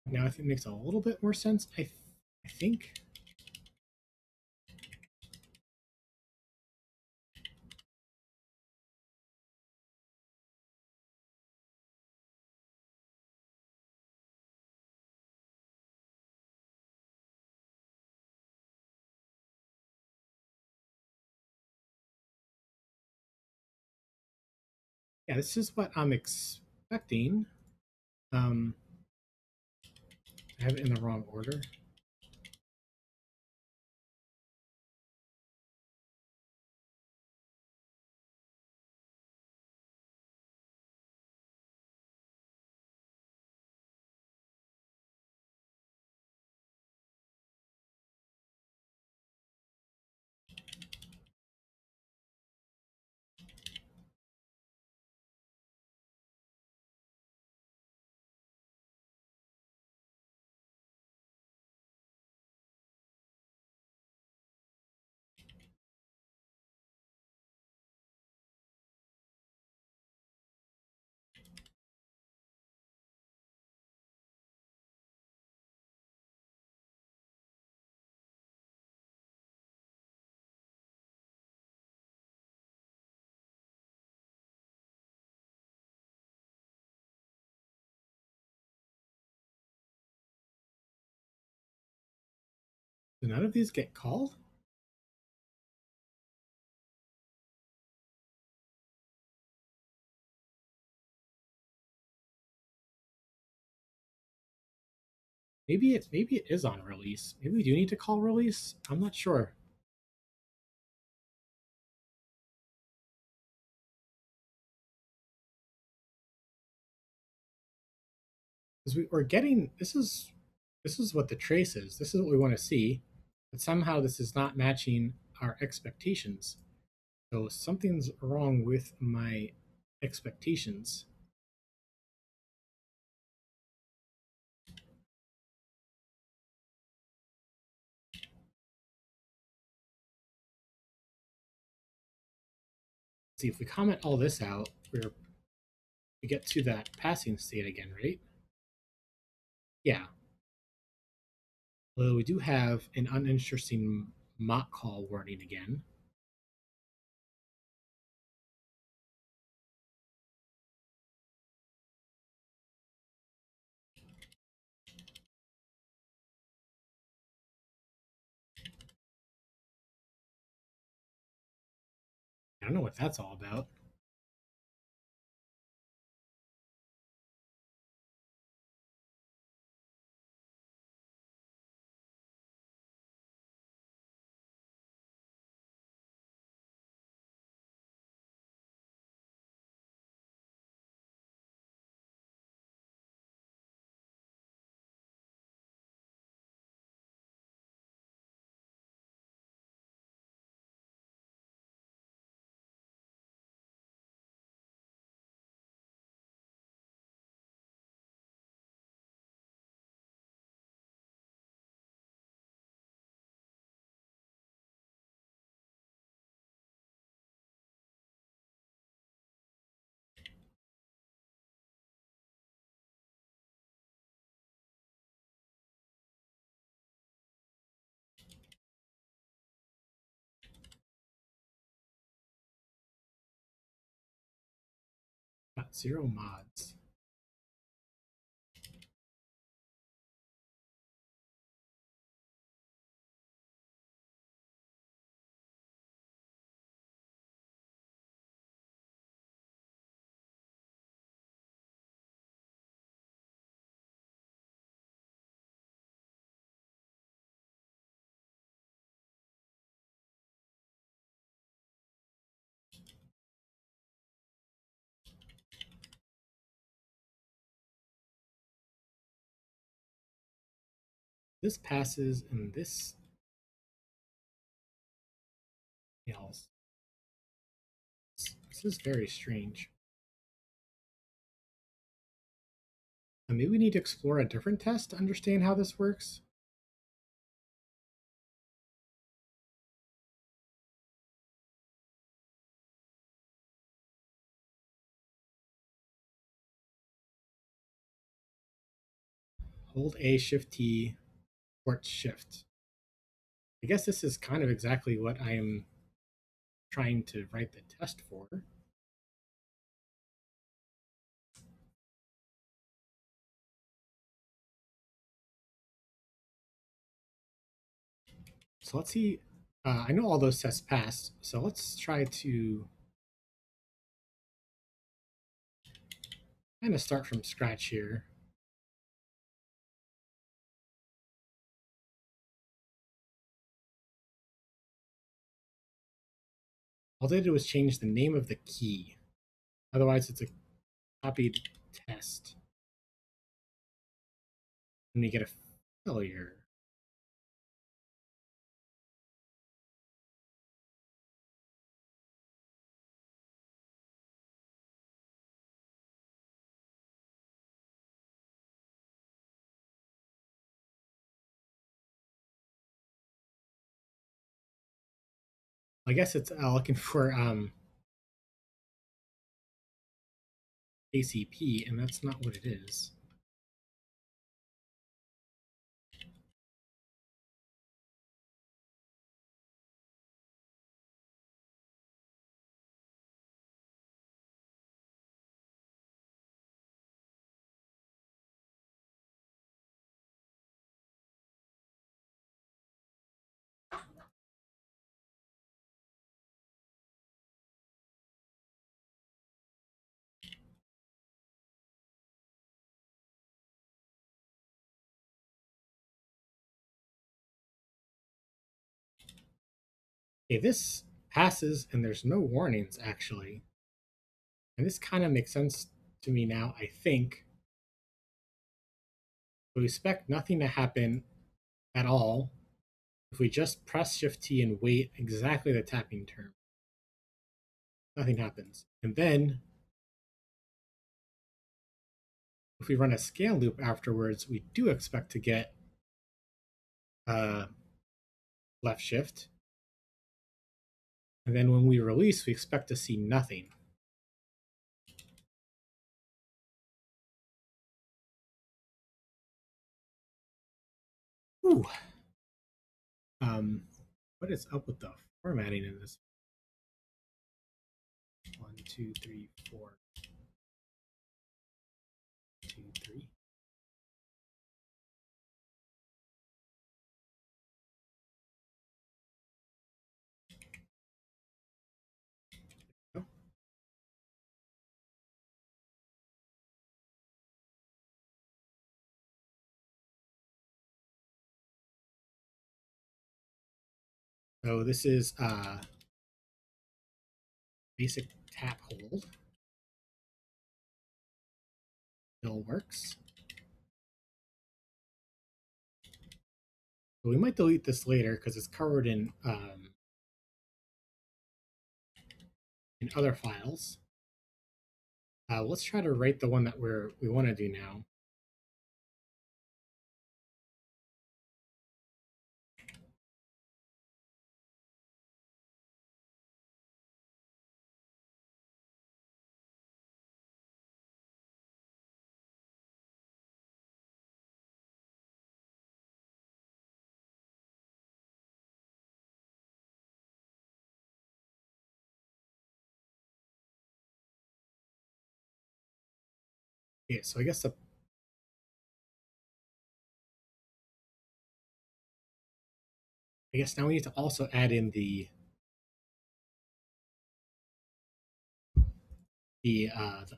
Now I think it makes a little bit more sense. I think. Yeah, this is what I'm expecting. I have it in the wrong order. Do none of these get called? Maybe it is on release. Maybe we do need to call release. I'm not sure. Because we're getting this is what the trace is. This is what we want to see, but somehow this is not matching our expectations. So something's wrong with my expectations. See, if we comment all this out, we get to that passing state again, right? Yeah. Although we do have an uninteresting mock call warning again. I don't know what that's all about. Got 0 mods. This passes and this fails. This is very strange. Maybe we need to explore a different test to understand how this works. Hold A, Shift T, Port Shift. I guess this is kind of exactly what I am trying to write the test for. So let's see. I know all those tests passed, so let's try to kind of start from scratch here. All they did was change the name of the key. Otherwise, it's a copied test. And we get a failure. I guess it's looking for ACP, and that's not what it is. Okay, this passes and there's no warnings actually. And this kind of makes sense to me now, I think. We expect nothing to happen at all if we just press Shift T and wait exactly the tapping term. Nothing happens. And then if we run a scan loop afterwards, we do expect to get left shift. And then when we release, we expect to see nothing. Ooh. What is up with the formatting in this? 1, 2, 3, 4, 2, 3. Oh. So this is basic tap hold. Still works. But we might delete this later because it's covered in other files. Let's try to write the one that we want to do now. Okay, so I guess now we need to also add in the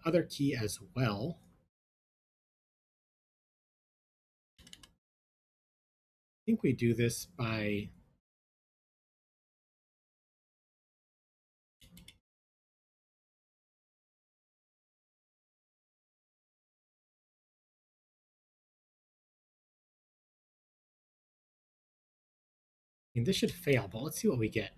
other key as well. I think we do this by this should fail, but let's see what we get.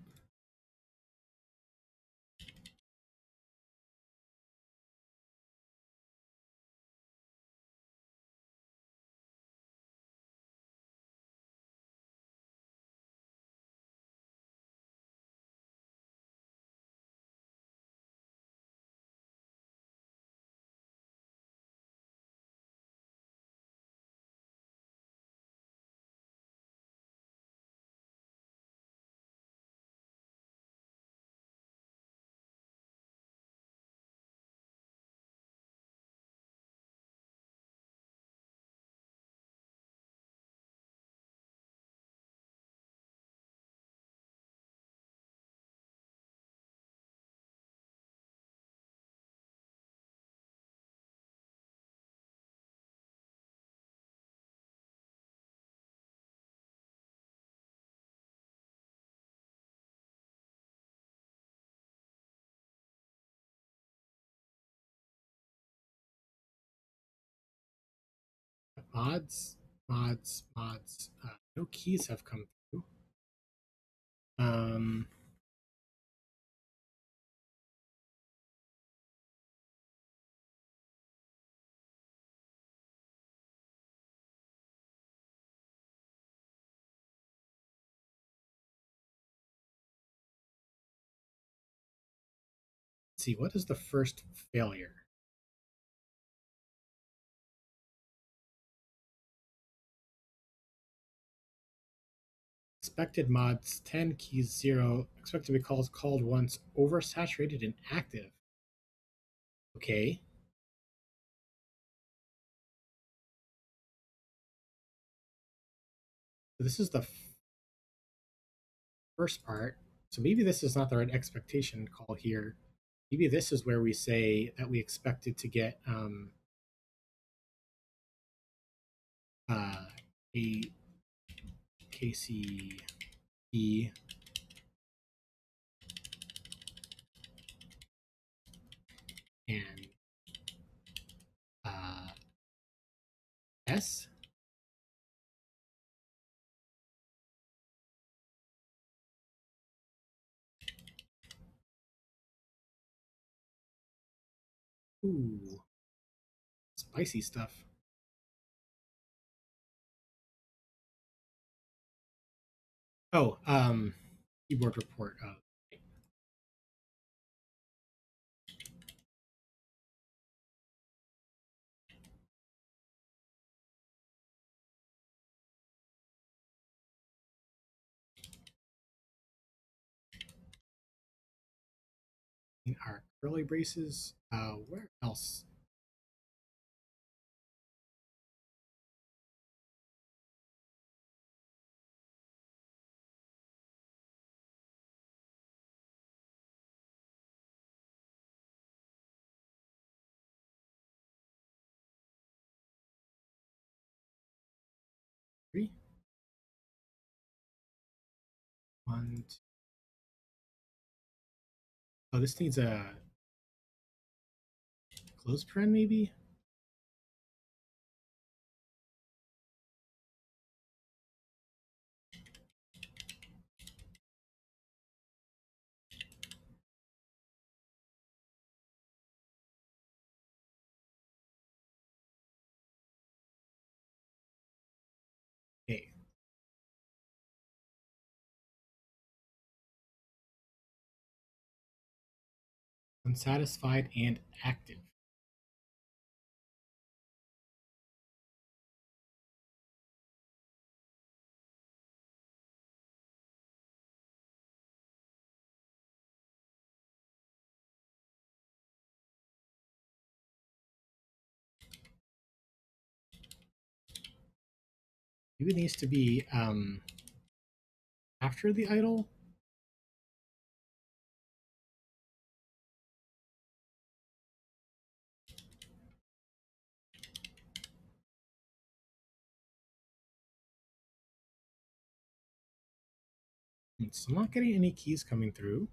Mods. No keys have come through. Let's see, what is the first failure? Expected mods 10 keys 0. Expected to be called once oversaturated and active. Okay. So this is the first part. So maybe this is not the right expectation call here. Maybe this is where we say that we expected to get a KCE and uh, S. Ooh, spicy stuff. Oh, keyboard report. In our curly braces. Where else? Three. One. Two. Oh, this needs a close paren, maybe. Okay. Unsatisfied and active. Maybe it needs to be after the idle. So I'm not getting any keys coming through.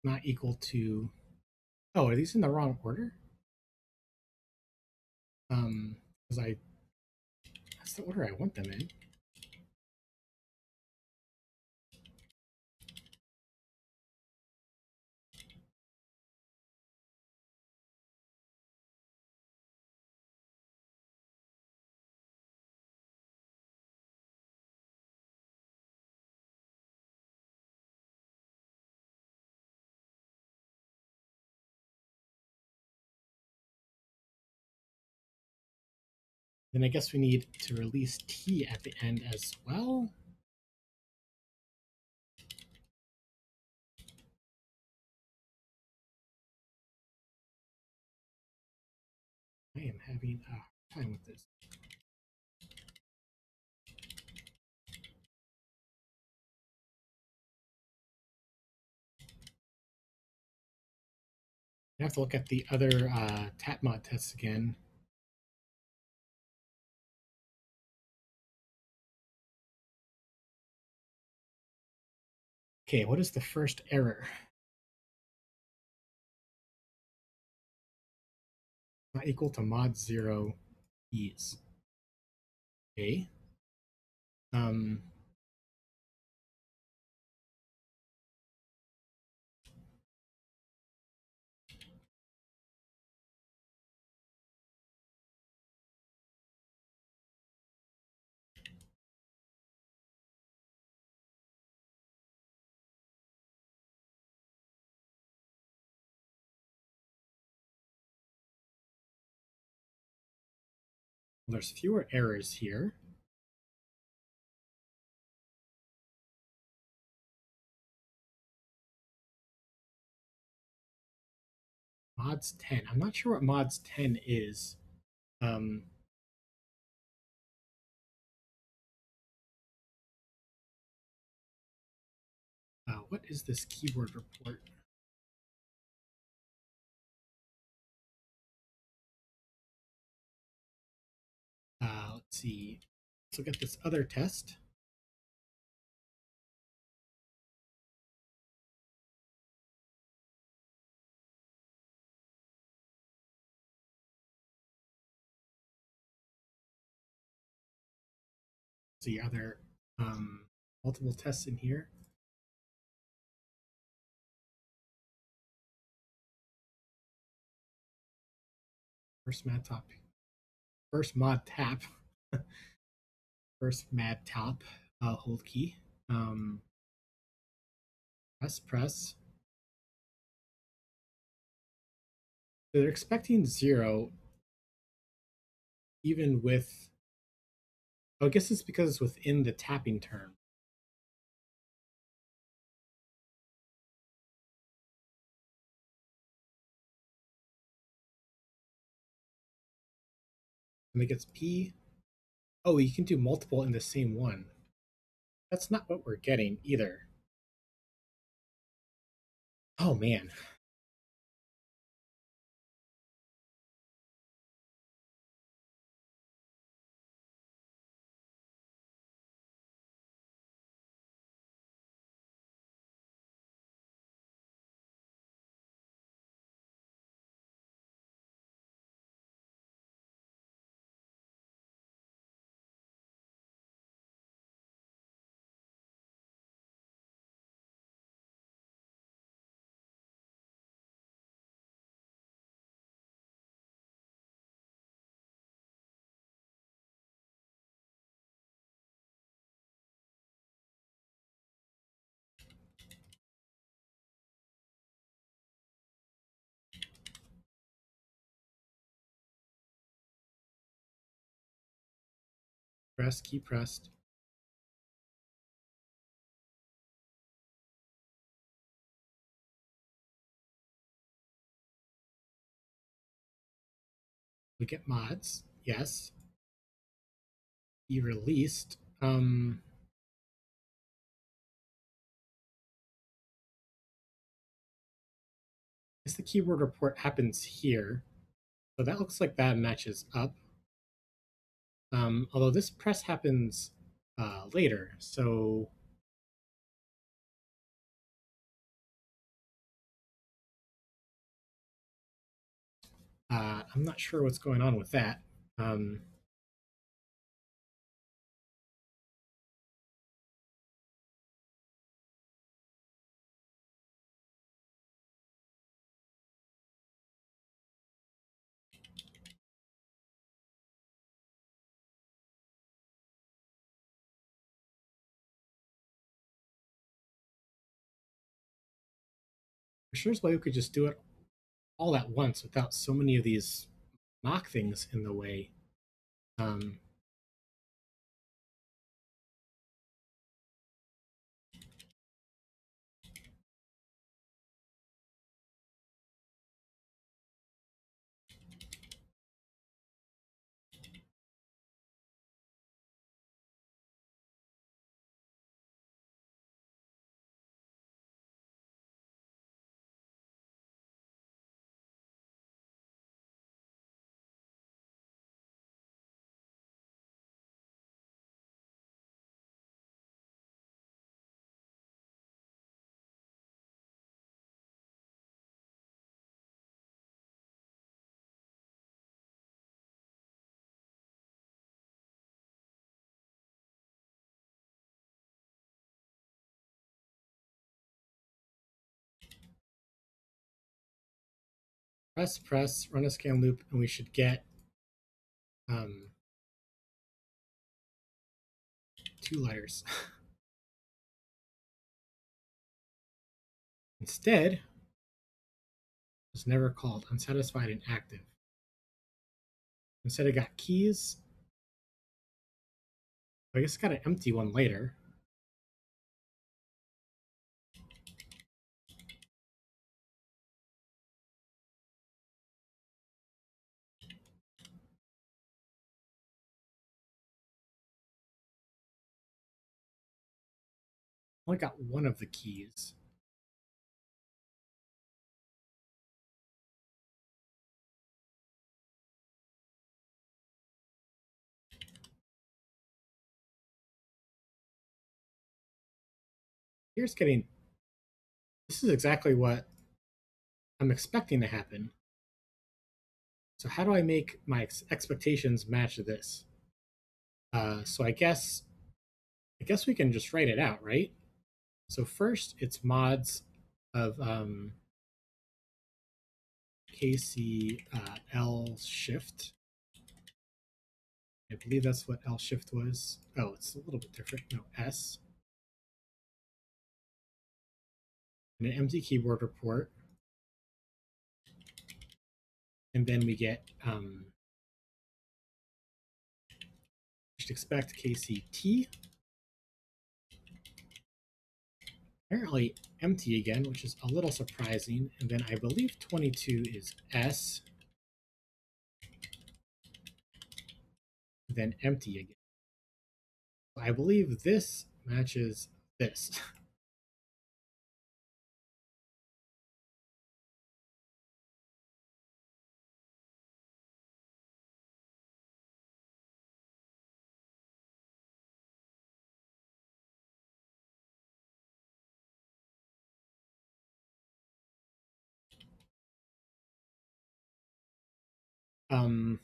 Not equal to. Oh, are these in the wrong order? Because that's the order I want them in. Then I guess we need to release T at the end as well. I am having a hard time with this. I have to look at the other TATMOD tests again. Okay, what is the first error? Not equal to mod 0 keys. Okay. Um, there's fewer errors here. mods 10. I'm not sure what mods 10 is. Um, what is this keyboard report? Let's see. Let's look at this other test. See, are there multiple tests in here? First mod tap. First mad top, hold key. Press. So they're expecting 0 even with, oh, I guess it's because it's within the tapping term. And it gets P. Oh, you can do multiple in the same one. That's not what we're getting either. Oh man. Press, key pressed. We get mods, yes. Key released. Guess the keyboard report happens here. So that looks like that matches up. Although this press happens later, so I'm not sure what's going on with that. There's a way we could just do it all at once without so many of these mock things in the way. Um, press, run a scan loop, and we should get 2 letters. Instead, it was never called, unsatisfied and active. Instead, it got keys. I guess it got an empty one later. only got one of the keys. Here's getting, this is exactly what I'm expecting to happen. So how do I make my expectations match this? So I guess we can just write it out, right? So first, it's mods of KC L shift. I believe that's what L shift was. Oh, it's a little bit different. No, S. And an empty keyboard report. And then we get, should expect KCT. Apparently empty again, which is a little surprising. And then I believe 22 is S. Then empty again. I believe this matches this. um,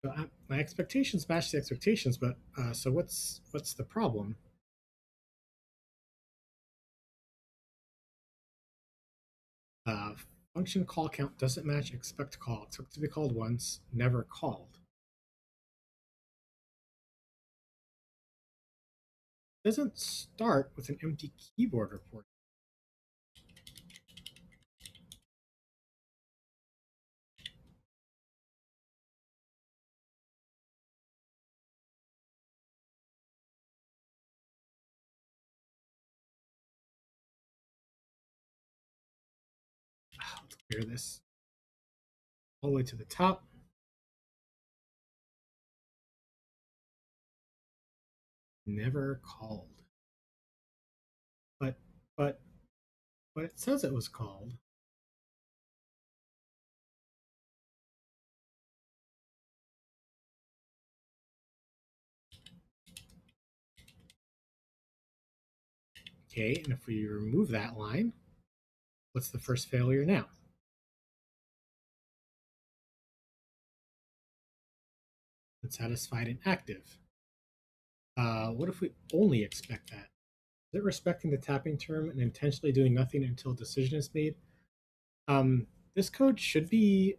so my expectations match the expectations, but so what's the problem? Uh, function call count doesn't match expect call. Expect to be called once, never called. It doesn't start with an empty keyboard report. Let's clear this all the way to the top. Never called. But but it says it was called. Okay, and if we remove that line, what's the first failure now? Unsatisfied and active. What if we only expect that? Is it respecting the tapping term and intentionally doing nothing until a decision is made? This code should be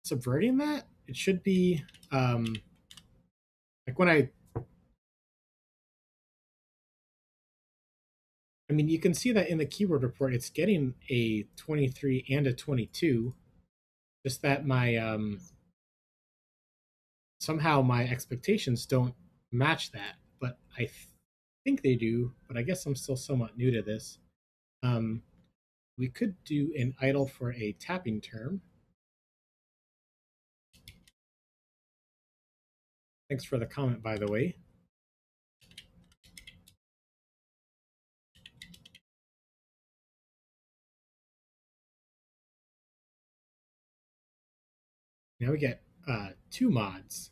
subverting that. It should be like when I mean, you can see that in the keyword report, it's getting a 23 and a 22. Just that my somehow my expectations don't match that, but I think they do. But I guess I'm still somewhat new to this. Um, we could do an idle for a tapping term. Thanks for the comment, by the way. Now we get two mods.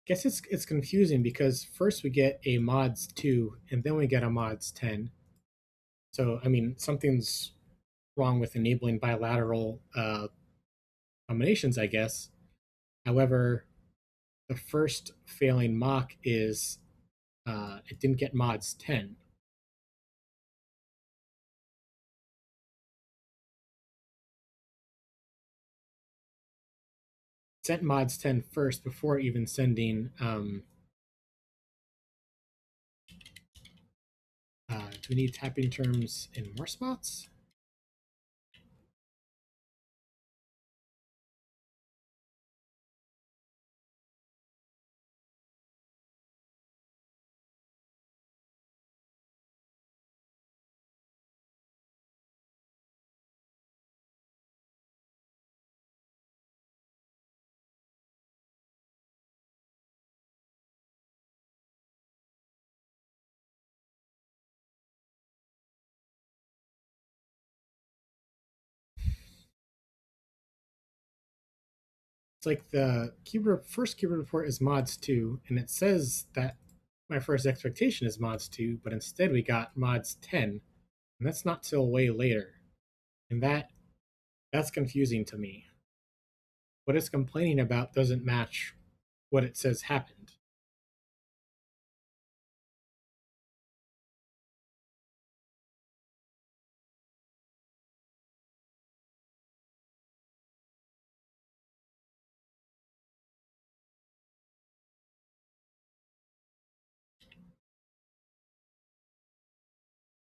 Guess it's confusing because first we get a mods 2 and then we get a mods 10. So I mean something's wrong with enabling bilateral combinations, I guess. However, the first failing mock is it didn't get mods 10. It sent mods 10 first before even sending do we need tapping terms in more spots? It's like the first keyword report is mods 2, and it says that my first expectation is mods 2, but instead we got mods 10, and that's not till way later. And that's confusing to me. What it's complaining about doesn't match what it says happened.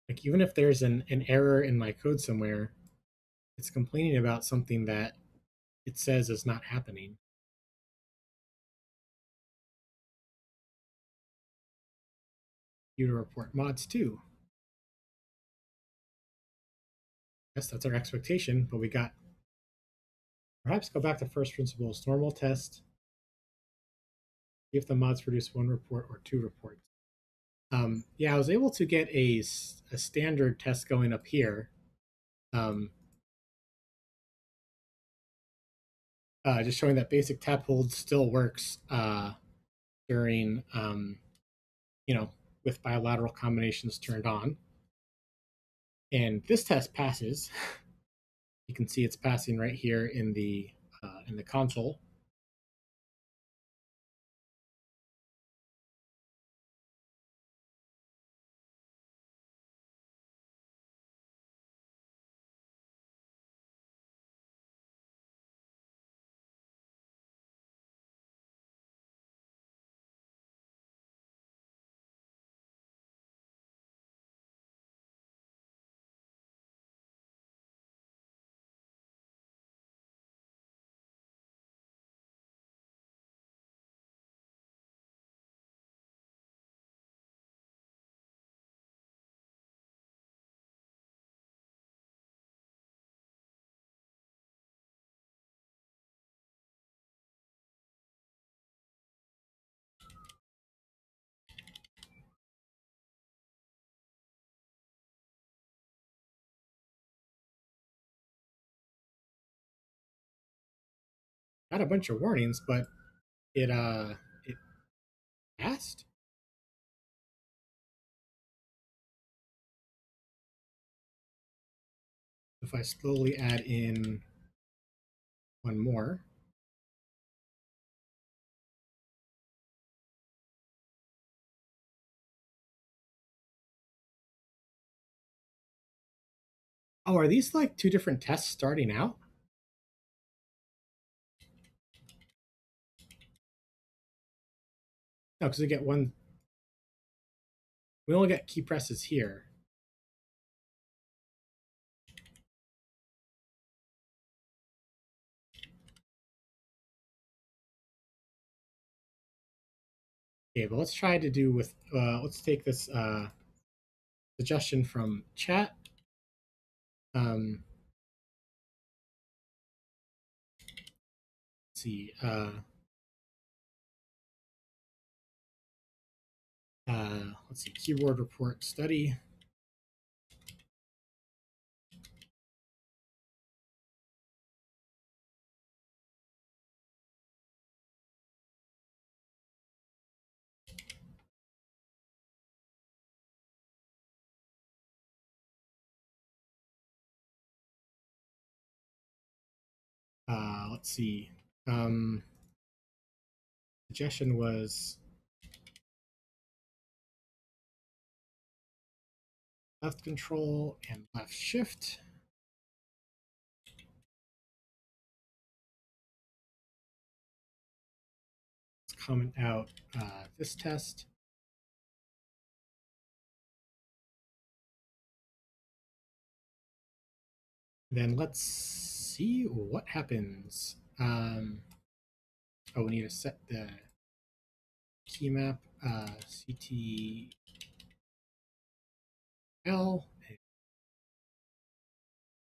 Like even if there's an error in my code somewhere, it's complaining about something that it says is not happening. User report mods 2. Yes, that's our expectation, but we got perhaps go back to first principles, normal test, see if the mods produce 1 report or 2 reports. Yeah, I was able to get a standard test going up here. Just showing that basic tap hold still works during, with bilateral combinations turned on. And this test passes. You can see it's passing right here in the console. Got a bunch of warnings, but it passed. If I slowly add in one more, oh, are these like two different tests starting out? No, because we get one. We only get key presses here. Okay, but let's try to do with. Let's take this suggestion from chat. Let's see. Let's see. Keyboard report study. Let's see. Suggestion was left control and left shift. Let's comment out this test. Then let's see what happens. Oh, we need to set the key map CTL.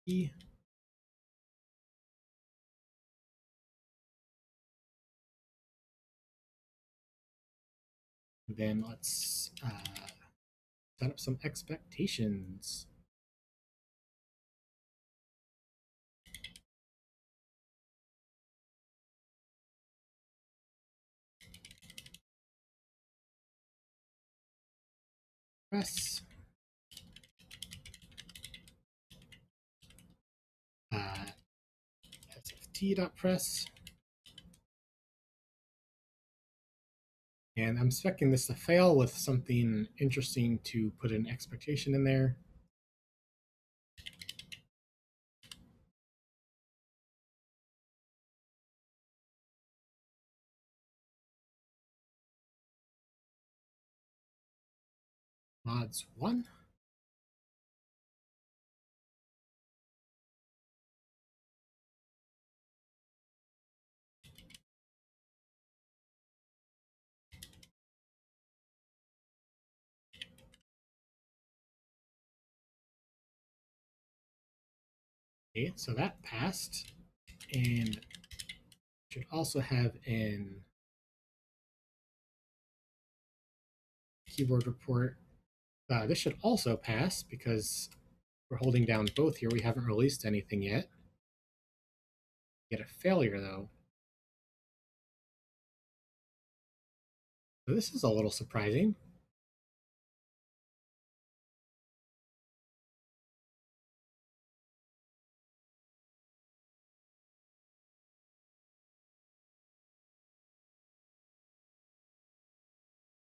E. Then let's set up some expectations. press. sft.press. And I'm expecting this to fail with something interesting to put an expectation in there. Mods 1. Okay, so that passed. And should also have an keyboard report. This should also pass because we're holding down both here. We haven't released anything yet. Get a failure though. So this is a little surprising.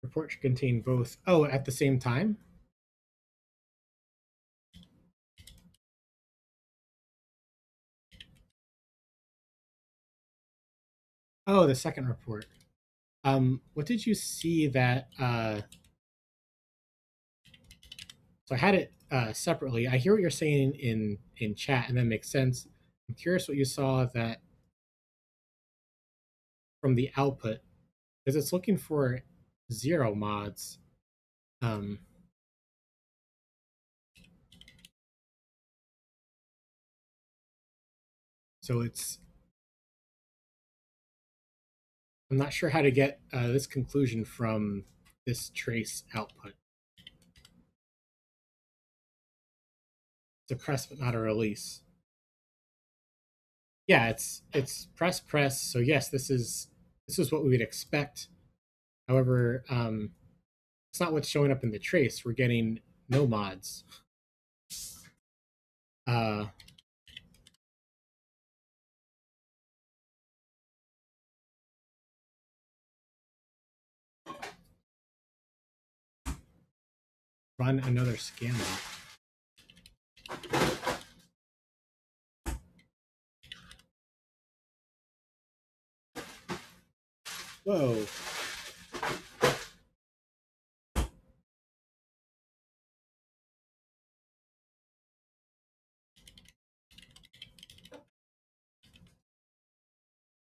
Report should contain both. Oh, at the same time? Oh, the second report. What did you see that so I had it separately. I hear what you're saying in chat, and that makes sense. I'm curious what you saw that from the output, because it's looking for 0 mods. So it's I'm not sure how to get this conclusion from this trace output. It's a press but not a release. Yeah, it's press. So yes, this is what we would expect. However, it's not what's showing up in the trace. We're getting no mods. Run another scan log. Whoa.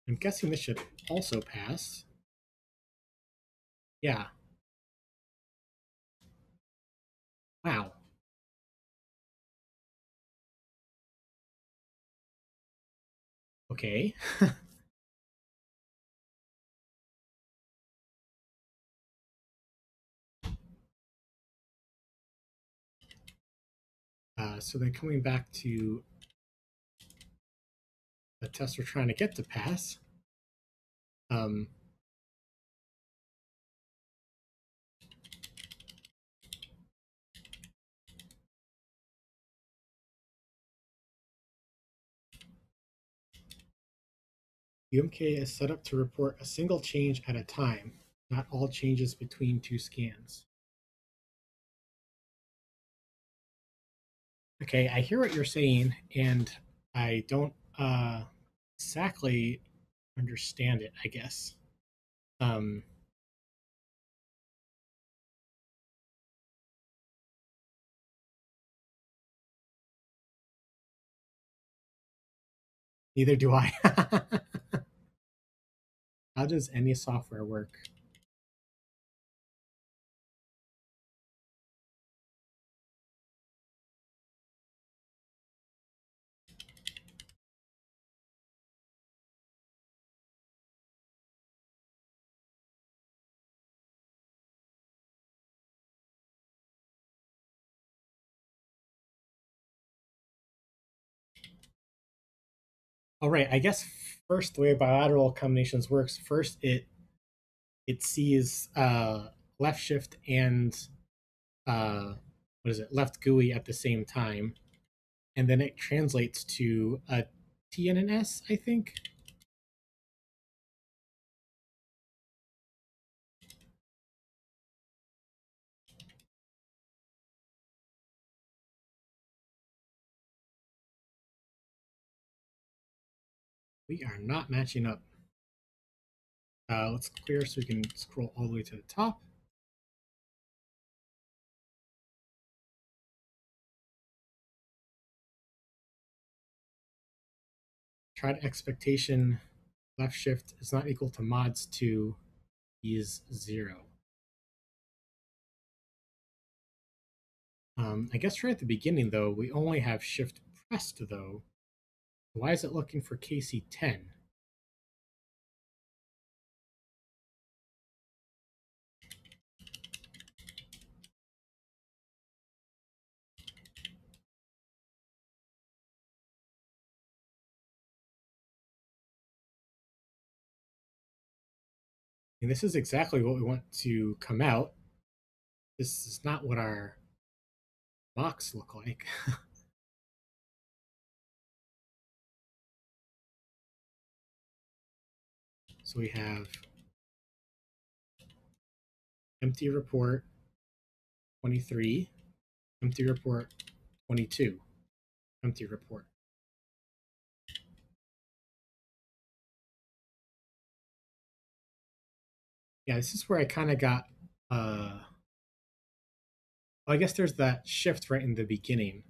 I'm guessing this should also pass. Yeah. Wow. Okay. So then coming back to the test we're trying to get to pass. QMK is set up to report a single change at a time, not all changes between 2 scans. Okay, I hear what you're saying, and I don't exactly understand it, I guess. Neither do I. How does any software work? All right, I guess first the way bilateral combinations works, first it sees left shift and what is it, left GUI at the same time, and then it translates to a T and an S, I think. We are not matching up. Let's clear so we can scroll all the way to the top. Tried expectation left shift is not equal to mods 2 is 0. I guess right at the beginning, though, we only have shift pressed, though. Why is it looking for KC10? And this is exactly what we want to come out. This is not what our mocks look like. So we have empty report 23, empty report 22, empty report. Yeah, this is where I kind of got, well, I guess there's that shift right in the beginning.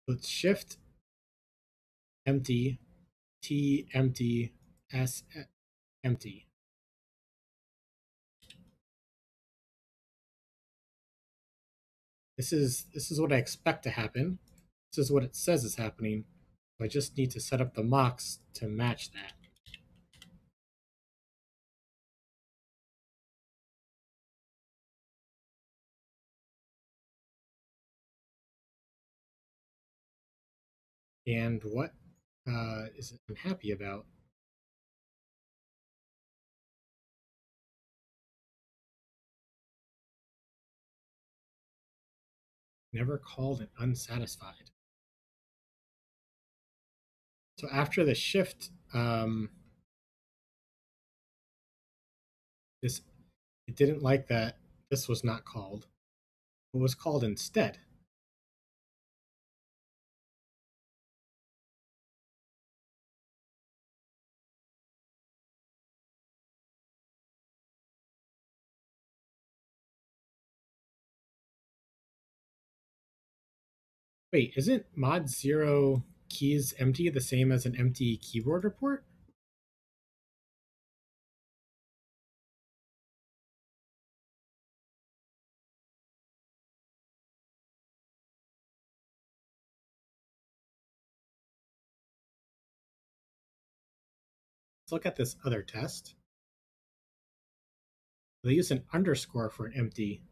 So it's shift, empty, T, empty, S, empty. This is what I expect to happen. This is what it says is happening. I just need to set up the mocks to match that. And what is it I'm happy about? Never called and unsatisfied. So after the shift, this it didn't like that this was not called. What was called instead? Wait, isn't mod 0 keys empty the same as an empty keyboard report? Let's look at this other test. They use an underscore for an empty.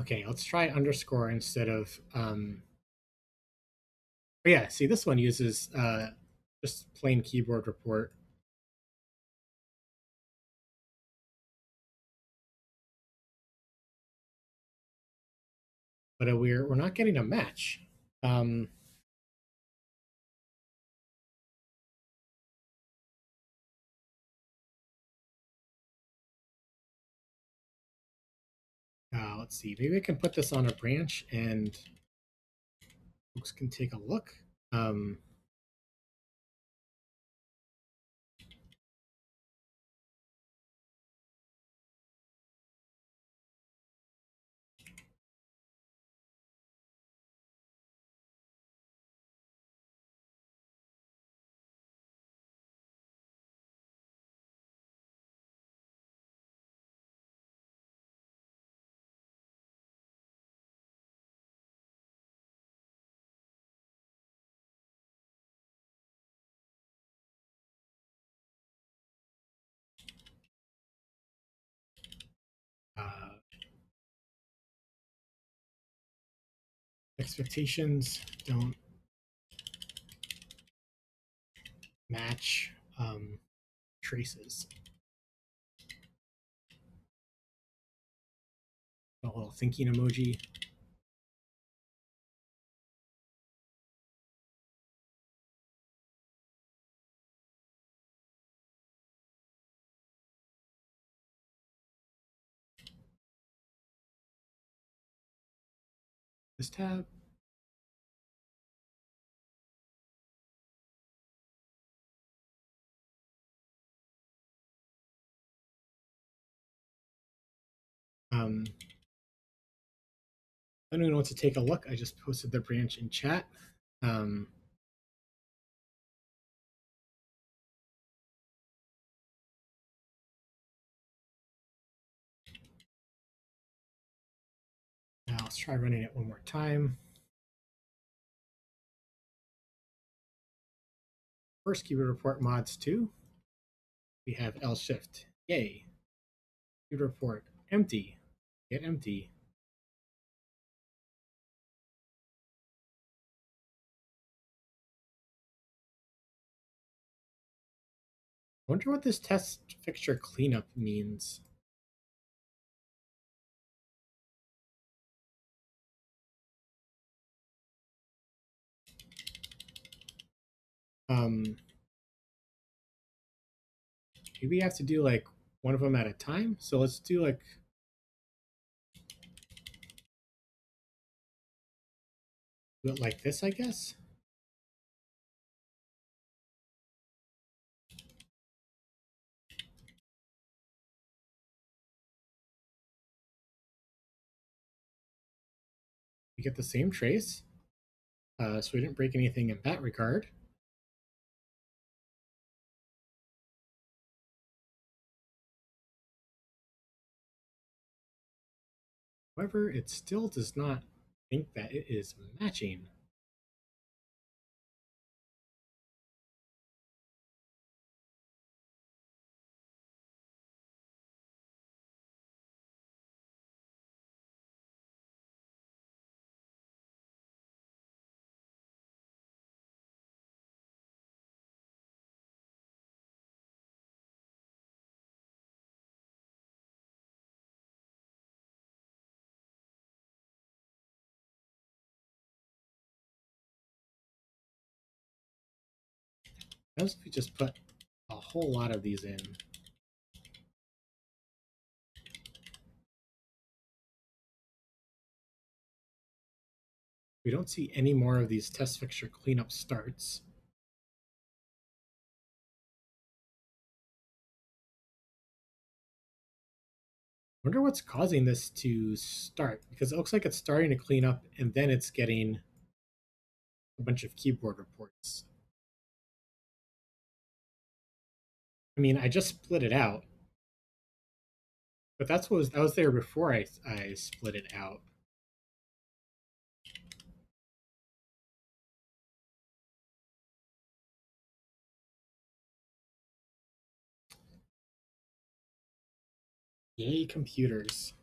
Okay, let's try underscore instead of. Oh yeah, see, this one uses just plain keyboard report. But we're not getting a match. Let's see, maybe I can put this on a branch and folks can take a look. Uh, expectations don't match traces. A little thinking emoji. This tab. Anyone wants to take a look, I just posted the branch in chat. Now let's try running it one more time. First keyword report mods 2. We have L shift. Yay. Keyword report empty. Get empty. I wonder what this test fixture cleanup means. Maybe we have to do like one of them at a time. So let's do like do it like this, I guess. We get the same trace. So we didn't break anything in that regard. However, it still does not think that it is matching. As if we just put a whole lot of these in. We don't see any more of these test fixture cleanup starts. I wonder what's causing this to start, because it looks like it's starting to clean up and then it's getting a bunch of keyboard reports. I mean, I just split it out, but that was there before I split it out. Yay, computers.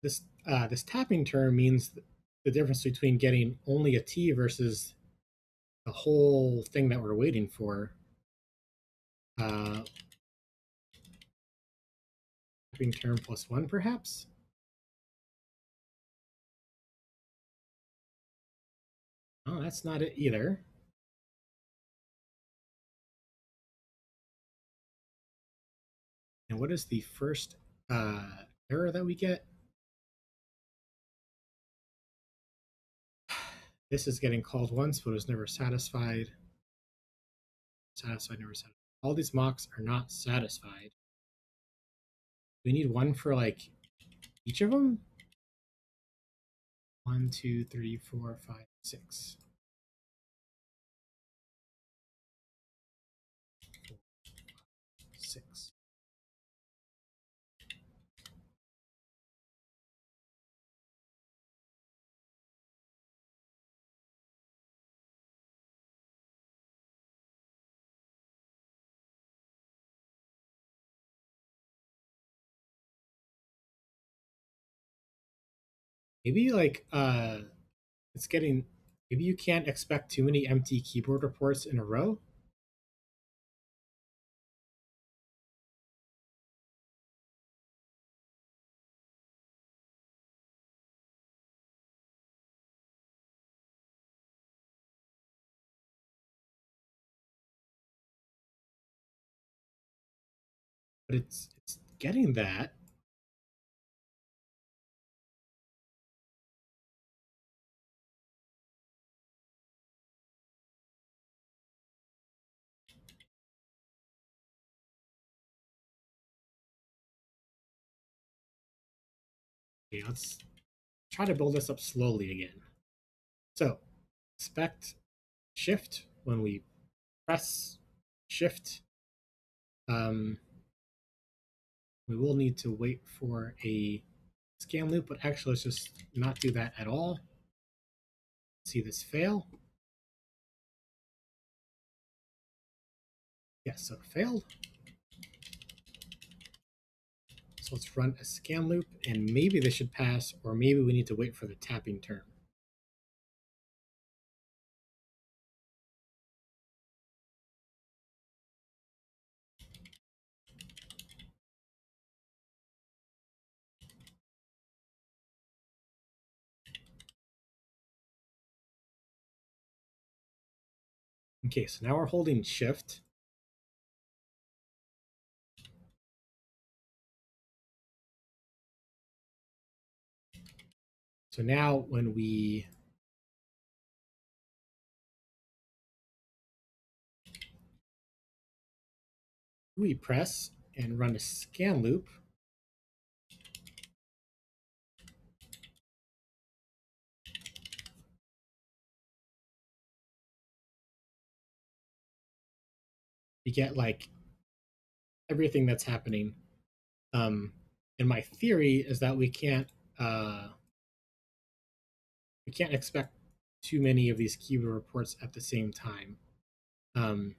This tapping term means the difference between getting only a T versus the whole thing that we're waiting for. Tapping term plus 1, perhaps? Oh, that's not it either. And what is the first error that we get. This is getting called once, but was never satisfied. Satisfied, never satisfied. All these mocks are not satisfied. We need one for like each of them. 1, 2, 3, 4, 5, 6. 6. Maybe like it's getting, maybe you can't expect too many empty keyboard reports in a row. But it's getting that. Okay, let's try to build this up slowly again. So expect shift when we press shift. We will need to wait for a scan loop, but actually let's just not do that at all. See this fail. Yes, so it failed. So let's run a scan loop, and maybe this should pass, or maybe we need to wait for the tapping term. Okay, so now we're holding shift. So now when we press and run a scan loop, you get like everything that's happening. And my theory is that we can't expect too many of these keyword reports at the same time. Um,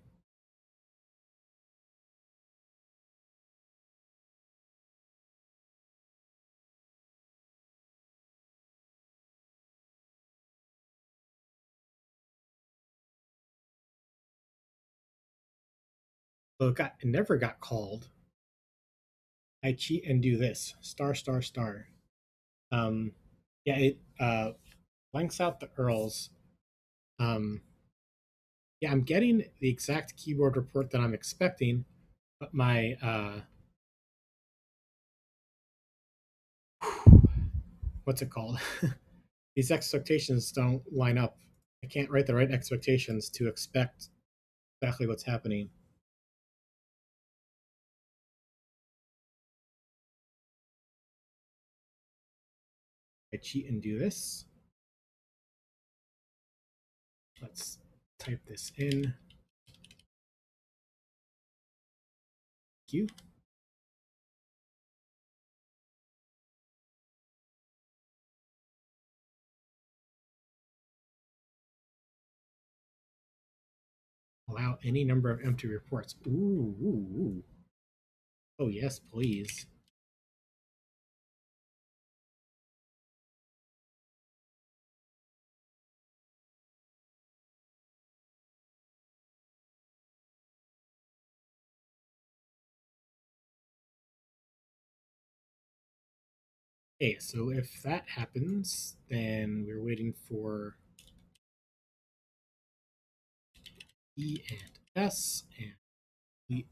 so it never got called. I cheat and do this star star star. Yeah, it blanks out the URLs. Yeah, I'm getting the exact keyboard report that I'm expecting, but my what's it called? These expectations don't line up. I can't write the right expectations to expect exactly what's happening. I cheat and do this. Let's type this in. Q. Allow any number of empty reports. Ooh, ooh, ooh. Oh, yes, please. Okay, so if that happens, then we're waiting for E and S and delete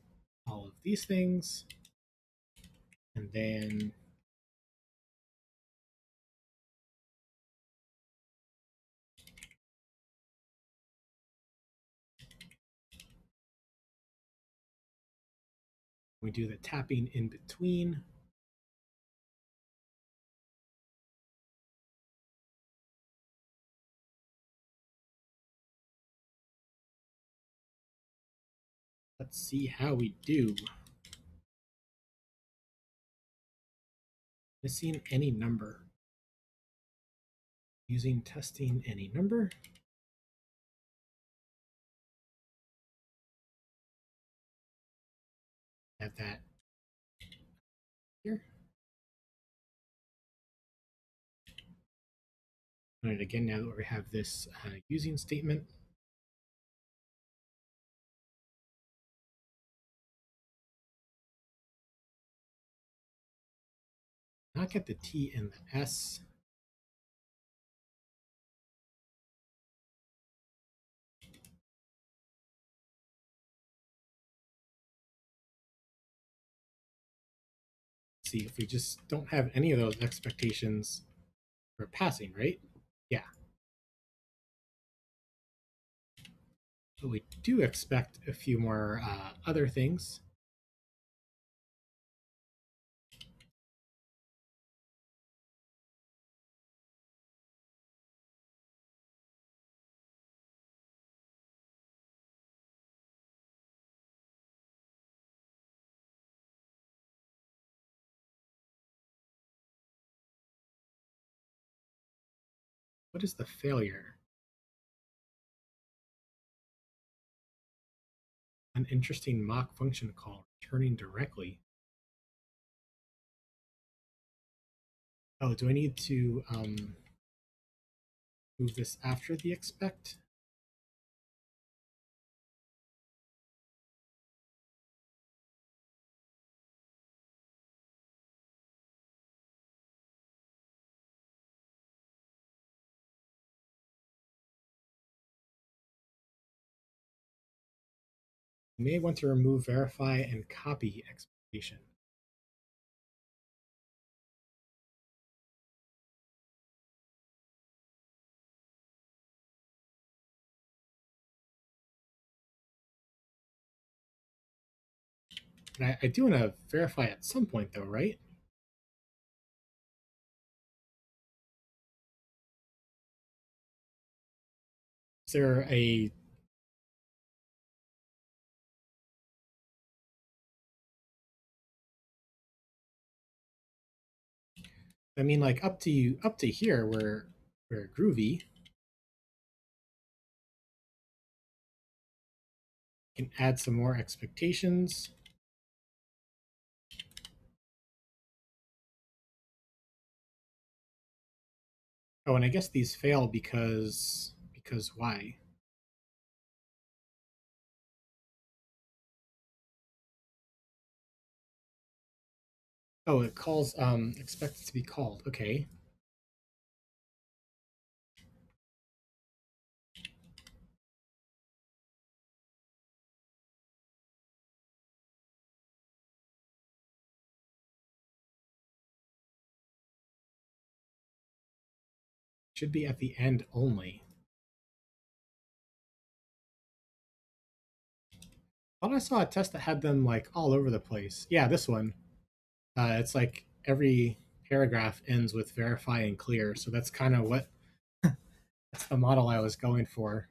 all of these things. And then we do the tapping in between. Let's see how we do. Missing any number. Using testing any number. Have that here. Run it again now that we have this using statement. Not get the T and the S. See if we just don't have any of those expectations, we're passing, right? Yeah. But we do expect a few more other things. What is the failure? An interesting mock function call returning directly. Oh, do I need to move this after the expect? You may want to remove verify and copy expectation. And I do want to verify at some point though, right? Is there a I mean, like up to here, we're groovy. Can add some more expectations. Oh, and I guess these fail because why? Oh, it calls expected to be called. Okay. Should be at the end only. I thought I saw a test that had them like all over the place. Yeah, this one. It's like every paragraph ends with verify and clear. So that's kind of what that's the model I was going for.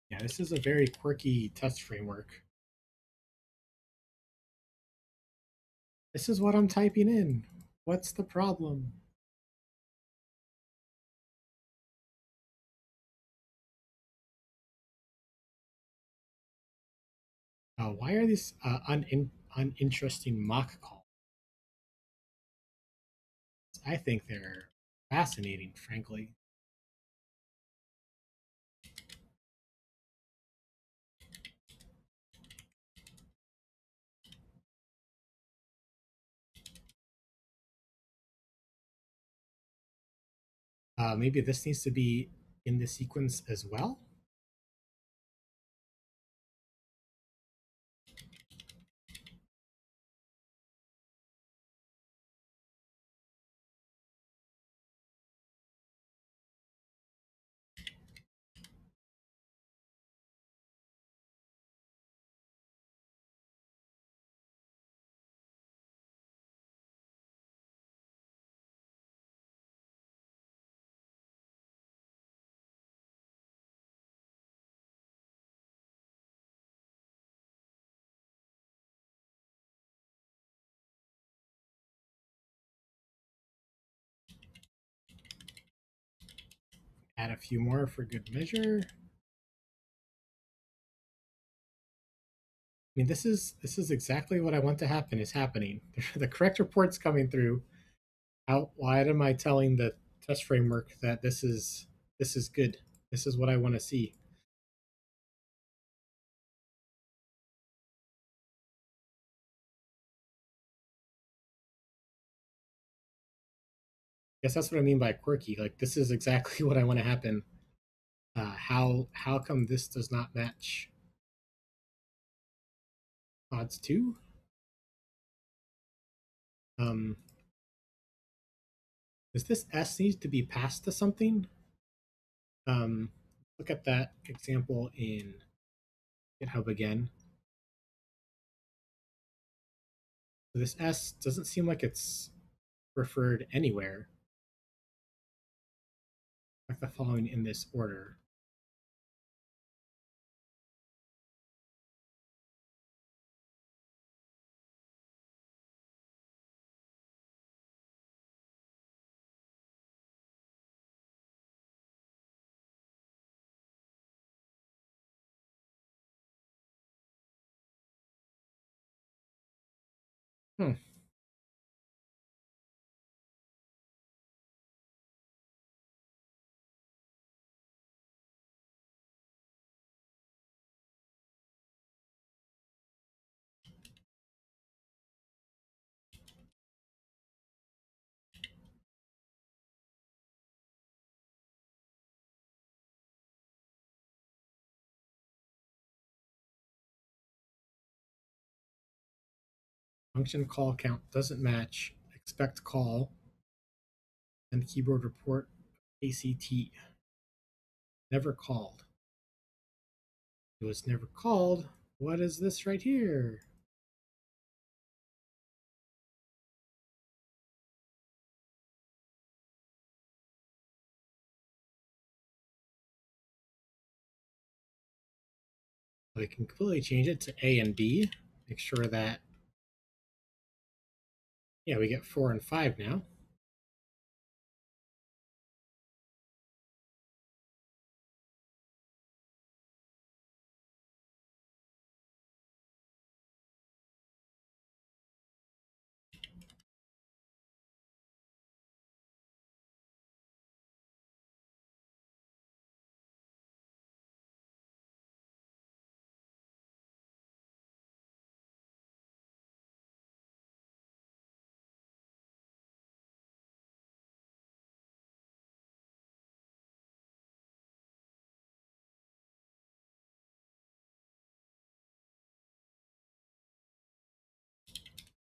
Yeah, this is a very quirky test framework. This is what I'm typing in. What's the problem? Why are these uninteresting mock calls? I think they're fascinating, frankly. Maybe this needs to be in the sequence as well. Add a few more for good measure. I mean, this is exactly what I want to happen is happening. The correct report's coming through. Why am I telling the test framework that this is good? This is what I want to see. Guess that's what I mean by quirky. Like this is exactly what I want to happen. How come this does not match odds 2? Um, does this S need to be passed to something? Look at that example in GitHub again. So this S doesn't seem like it's referred anywhere. Like the following in this order. Hmm. Function call count doesn't match. Expect call and keyboard report ACT. Never called. It was never called. What is this right here? We can completely change it to A and B. Make sure that, yeah, we get 4 and 5 now.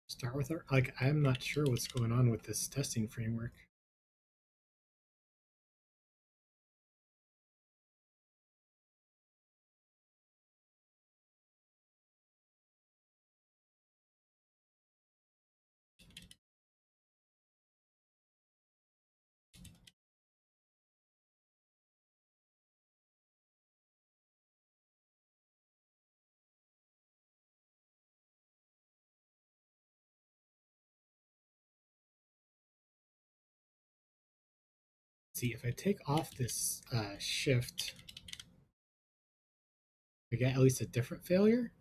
Start with our, like, I'm not sure what's going on with this testing framework. See, if I take off this shift, I get at least a different failure.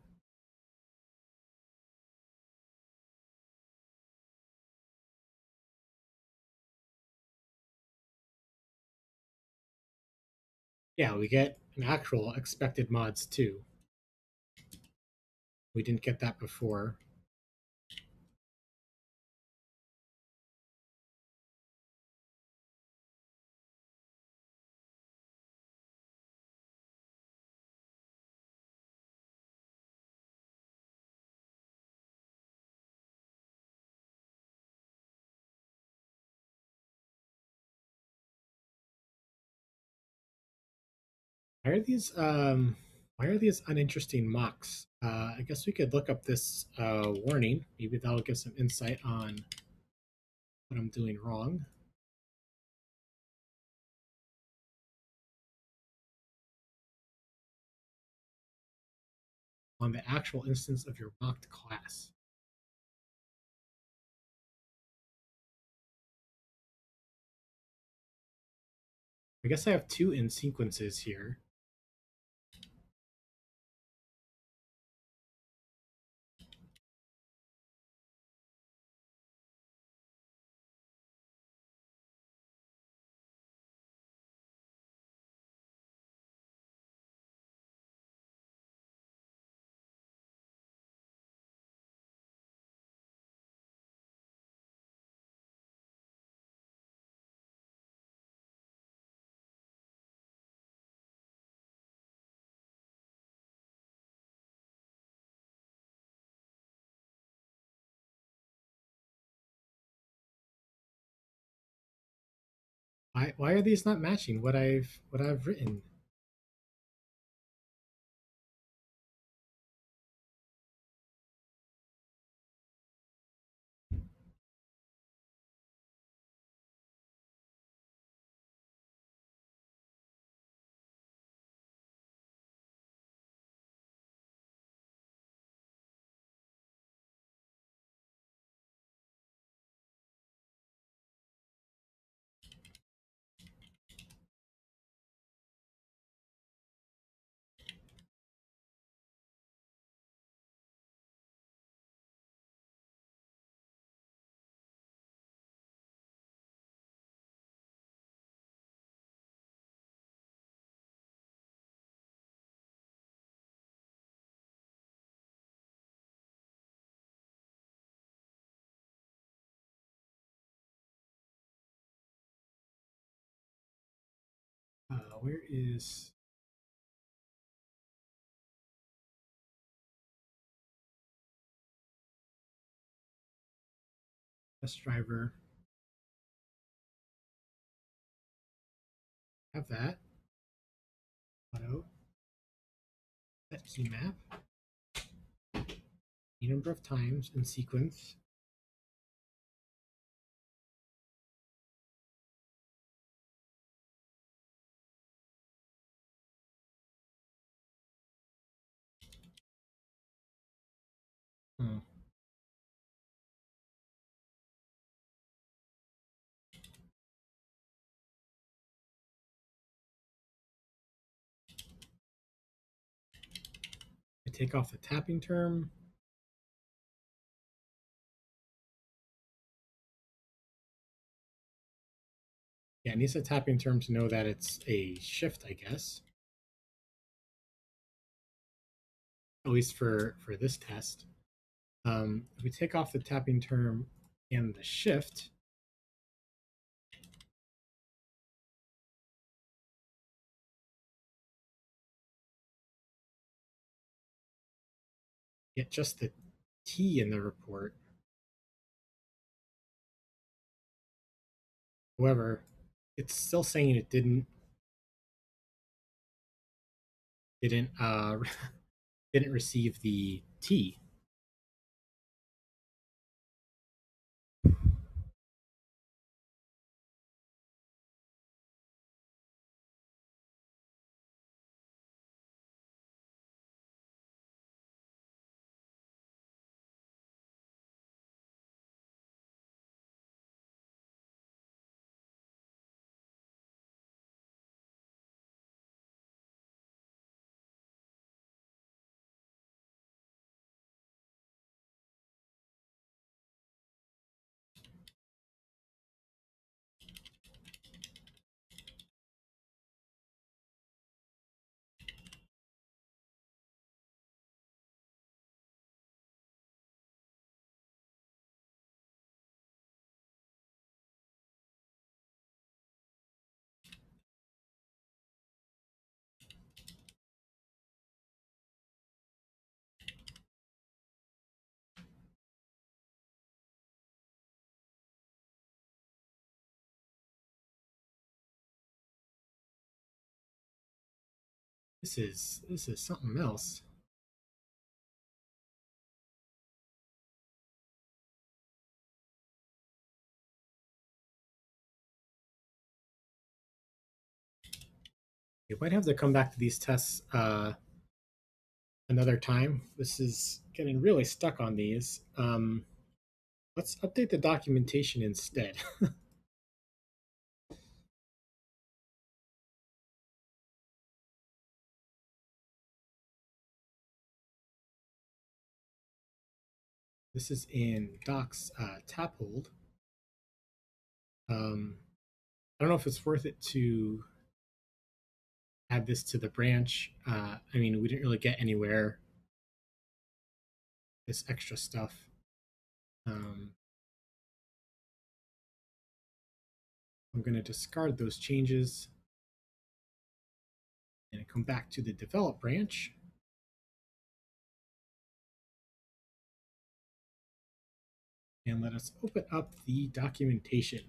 Yeah, we get an actual expected mods too. We didn't get that before. Why are these uninteresting mocks? I guess we could look up this warning. Maybe that'll give some insight on what I'm doing wrong. On the actual instance of your mocked class. I guess I have two in sequences here. Why are these not matching what I've written? Where is test driver? Have that. Auto. Set key map. A number of times in sequence. Hmm. I take off the tapping term. Yeah, it needs a tapping term to know that it's a shift, I guess. At least for this test. If we take off the tapping term and the shift, get just the T in the report. However, it's still saying it didn't didn't receive the T. This is something else. We might have to come back to these tests another time. This is getting really stuck on these. Let's update the documentation instead. This is in docs tap hold. I don't know if it's worth it to add this to the branch. I mean, we didn't really get anywhere. This extra stuff. I'm going to discard those changes and come back to the develop branch. And let us open up the documentation.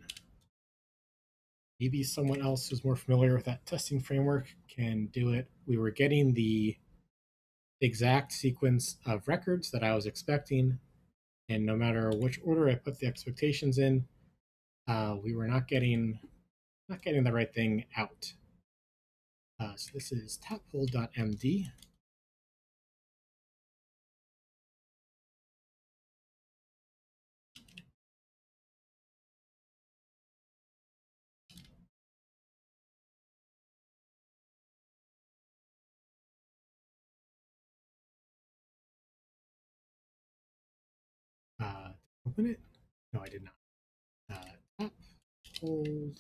Maybe someone else who's more familiar with that testing framework can do it. We were getting the exact sequence of records that I was expecting, and no matter which order I put the expectations in, we were not getting the right thing out. So this is taphold.md. Open it? No, I did not. Taphold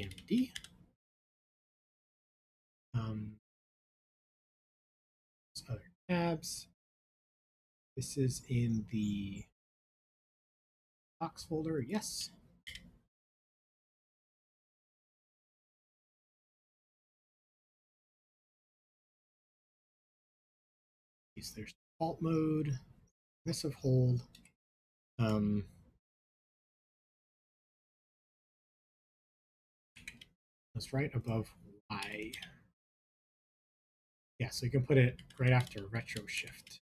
MD. Other tabs. This is in the docs folder. Yes. There's default mode, permissive hold. That's right above Y. Yeah, so you can put it right after retro shift.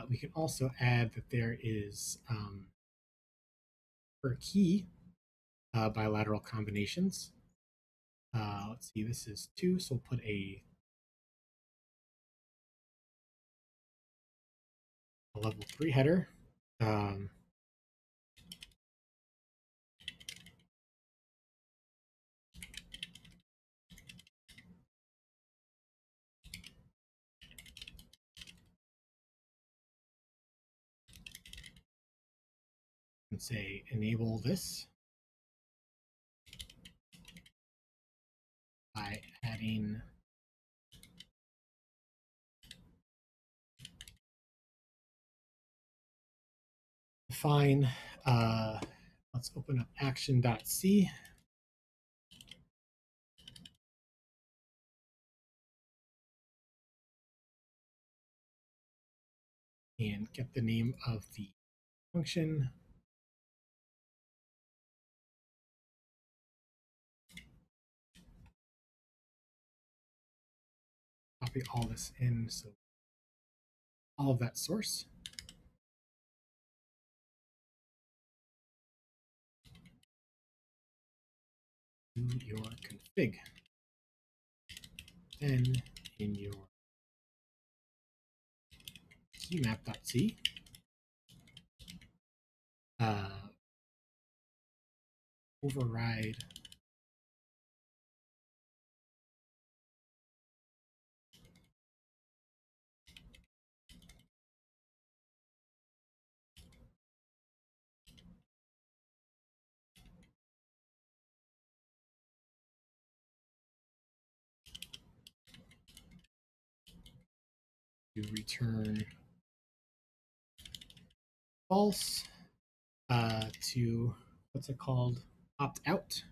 We can also add that there is per key bilateral combinations. Let's see, this is 2, so we'll put a level 3 header. And say enable this by adding define. Let's open up action.c. And get the name of the function. Copy all this in, so all of that source. Do your config. Then in your keymap.c, override to return false to, what's it called, opt out.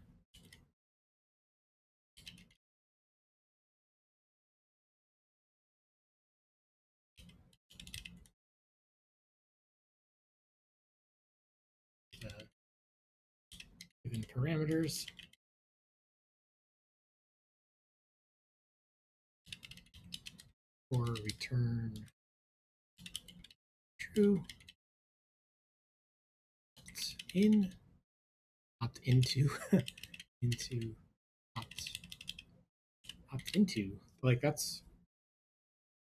Given parameters. Or return true. Opt into into opt into. Like, that's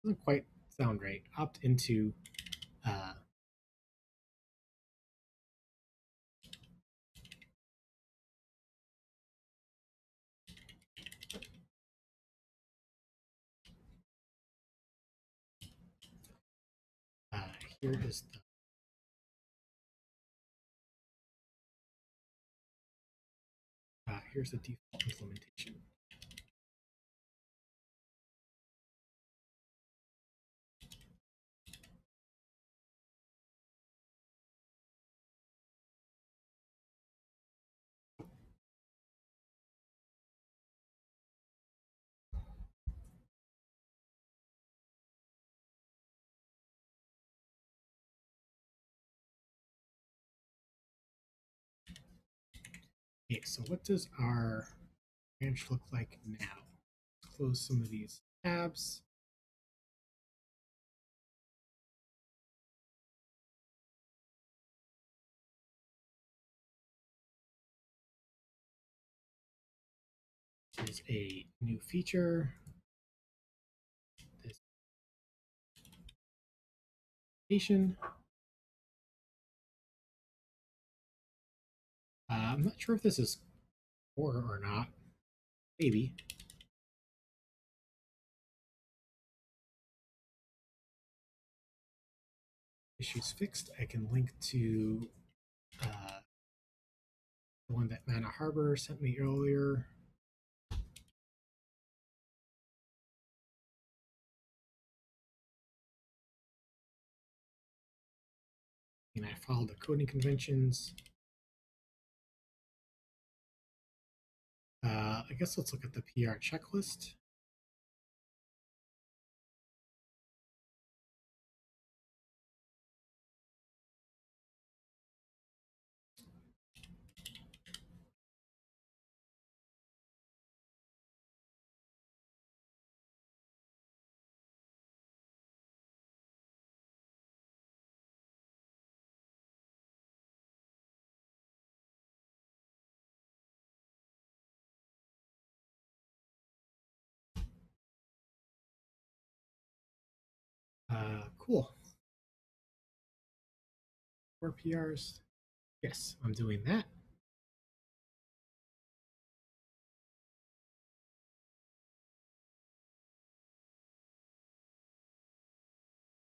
doesn't quite sound right. Opt into uh, here is the here's the default implementation. Okay, so what does our branch look like now? Let's close some of these tabs. This is a new feature. This application. I'm not sure if this is core or not. Maybe. Issues fixed. I can link to the one that Mana Harbor sent me earlier. And I followed the coding conventions. I guess let's look at the PR checklist. Cool. 4 PRs. Yes, I'm doing that.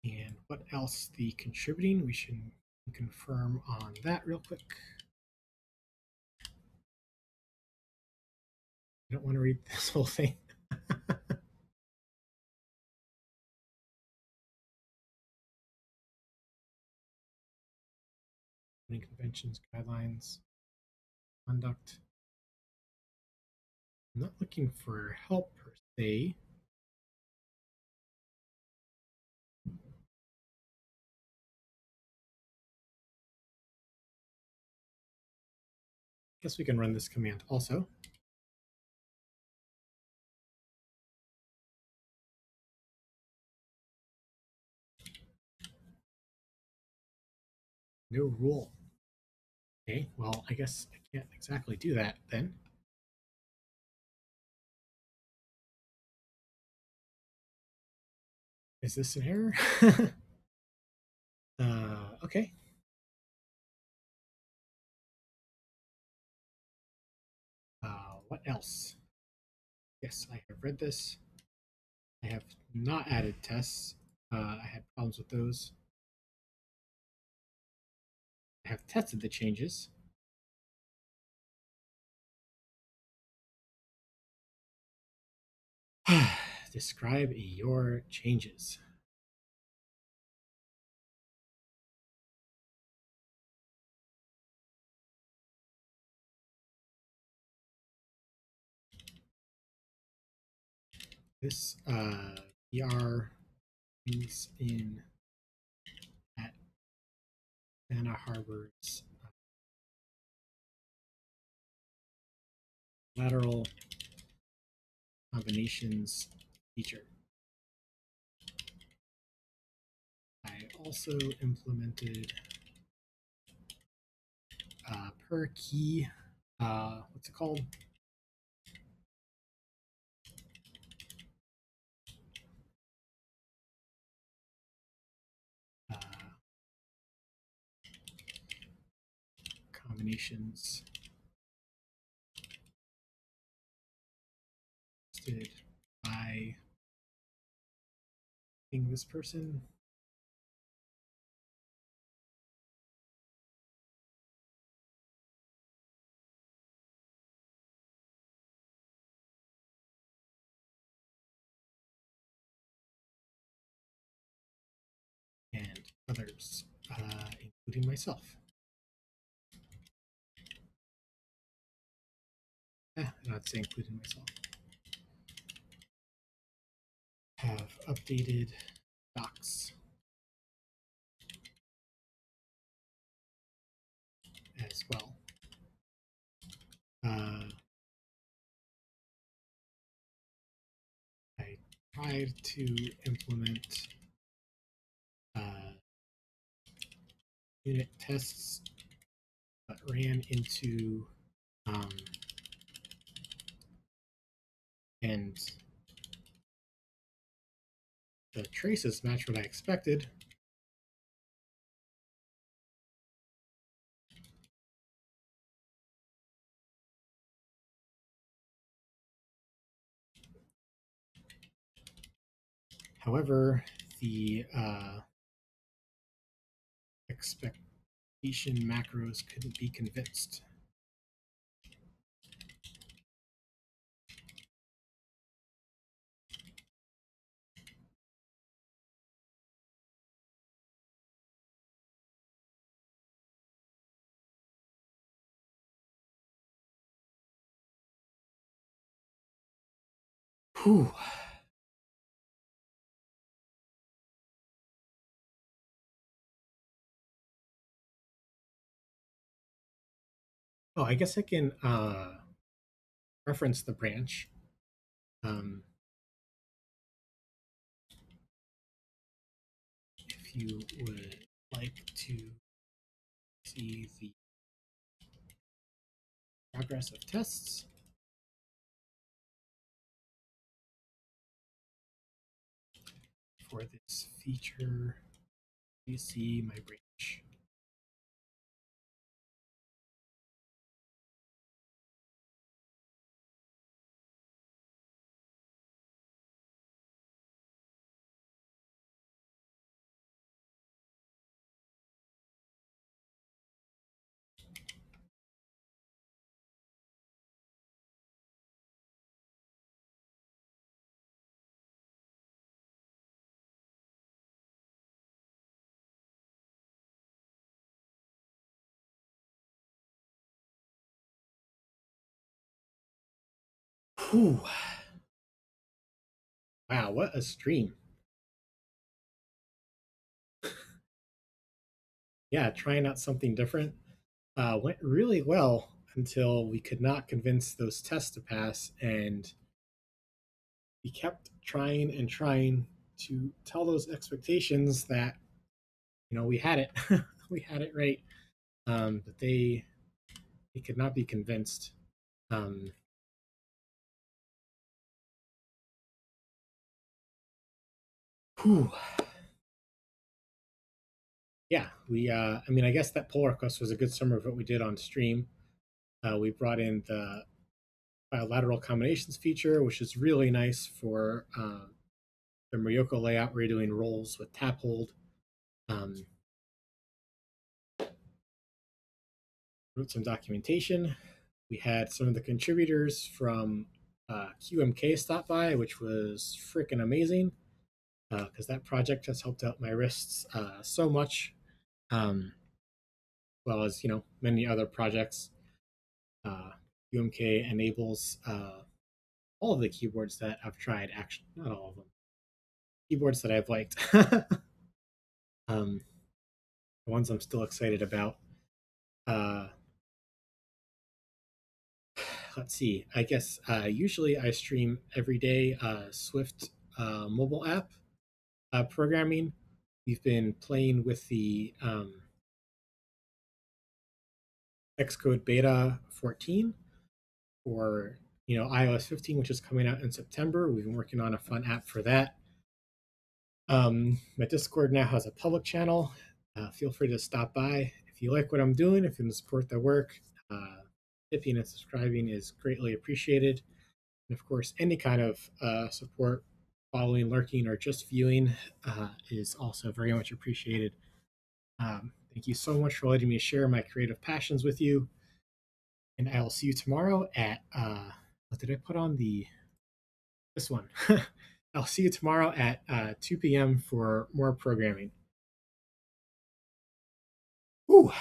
And what else? The contributing, we should confirm on that real quick. I don't want to read this whole thing. Conventions, guidelines, conduct. I'm not looking for help per se. Guess we can run this command also. No rule. Okay, well, I guess I can't exactly do that then. Is this an error? Okay. What else? Yes, I have read this. I have not added tests. I had problems with those. I have tested the changes. Describe your changes. This PR is in at Anna Harbor's Bilateral Combinations feature. I also implemented per key, what's it called? Combinations listed by being this person. And others, including myself. Not say including myself. Have updated docs as well. I tried to implement unit tests, but ran into and the traces match what I expected. However, the expectation macros couldn't be convinced. Whew. Oh, I guess I can reference the branch. If you would like to see the progress of tests, for this feature, you see my branch. Whew. Wow, what a stream. Yeah, trying out something different went really well until we could not convince those tests to pass, and we kept trying and trying to tell those expectations that we had it, we had it right, but they could not be convinced. Whew. Yeah, we. I mean, I guess that pull request was a good summary of what we did on stream. We brought in the bilateral combinations feature, which is really nice for the Ryoko layout where you're doing roles with tap hold. Wrote some documentation. We had some of the contributors from QMK stop by, which was freaking amazing because that project has helped out my wrists so much, as well as many other projects. QMK enables all of the keyboards that I've tried. Actually, not all of them. Keyboards that I've liked. The ones I'm still excited about. Let's see. I guess usually I stream every day Swift mobile app programming. We've been playing with the Xcode Beta 14 for iOS 15, which is coming out in September. We've been working on a fun app for that. My Discord now has a public channel. Feel free to stop by if you like what I'm doing, if you want to support the work, tipping and subscribing is greatly appreciated. And of course, any kind of support, following, lurking, or just viewing is also very much appreciated. Thank you so much for letting me share my creative passions with you. And I will see you tomorrow at, what did I put on this one? I'll see you tomorrow at 2 p.m. for more programming. Ooh.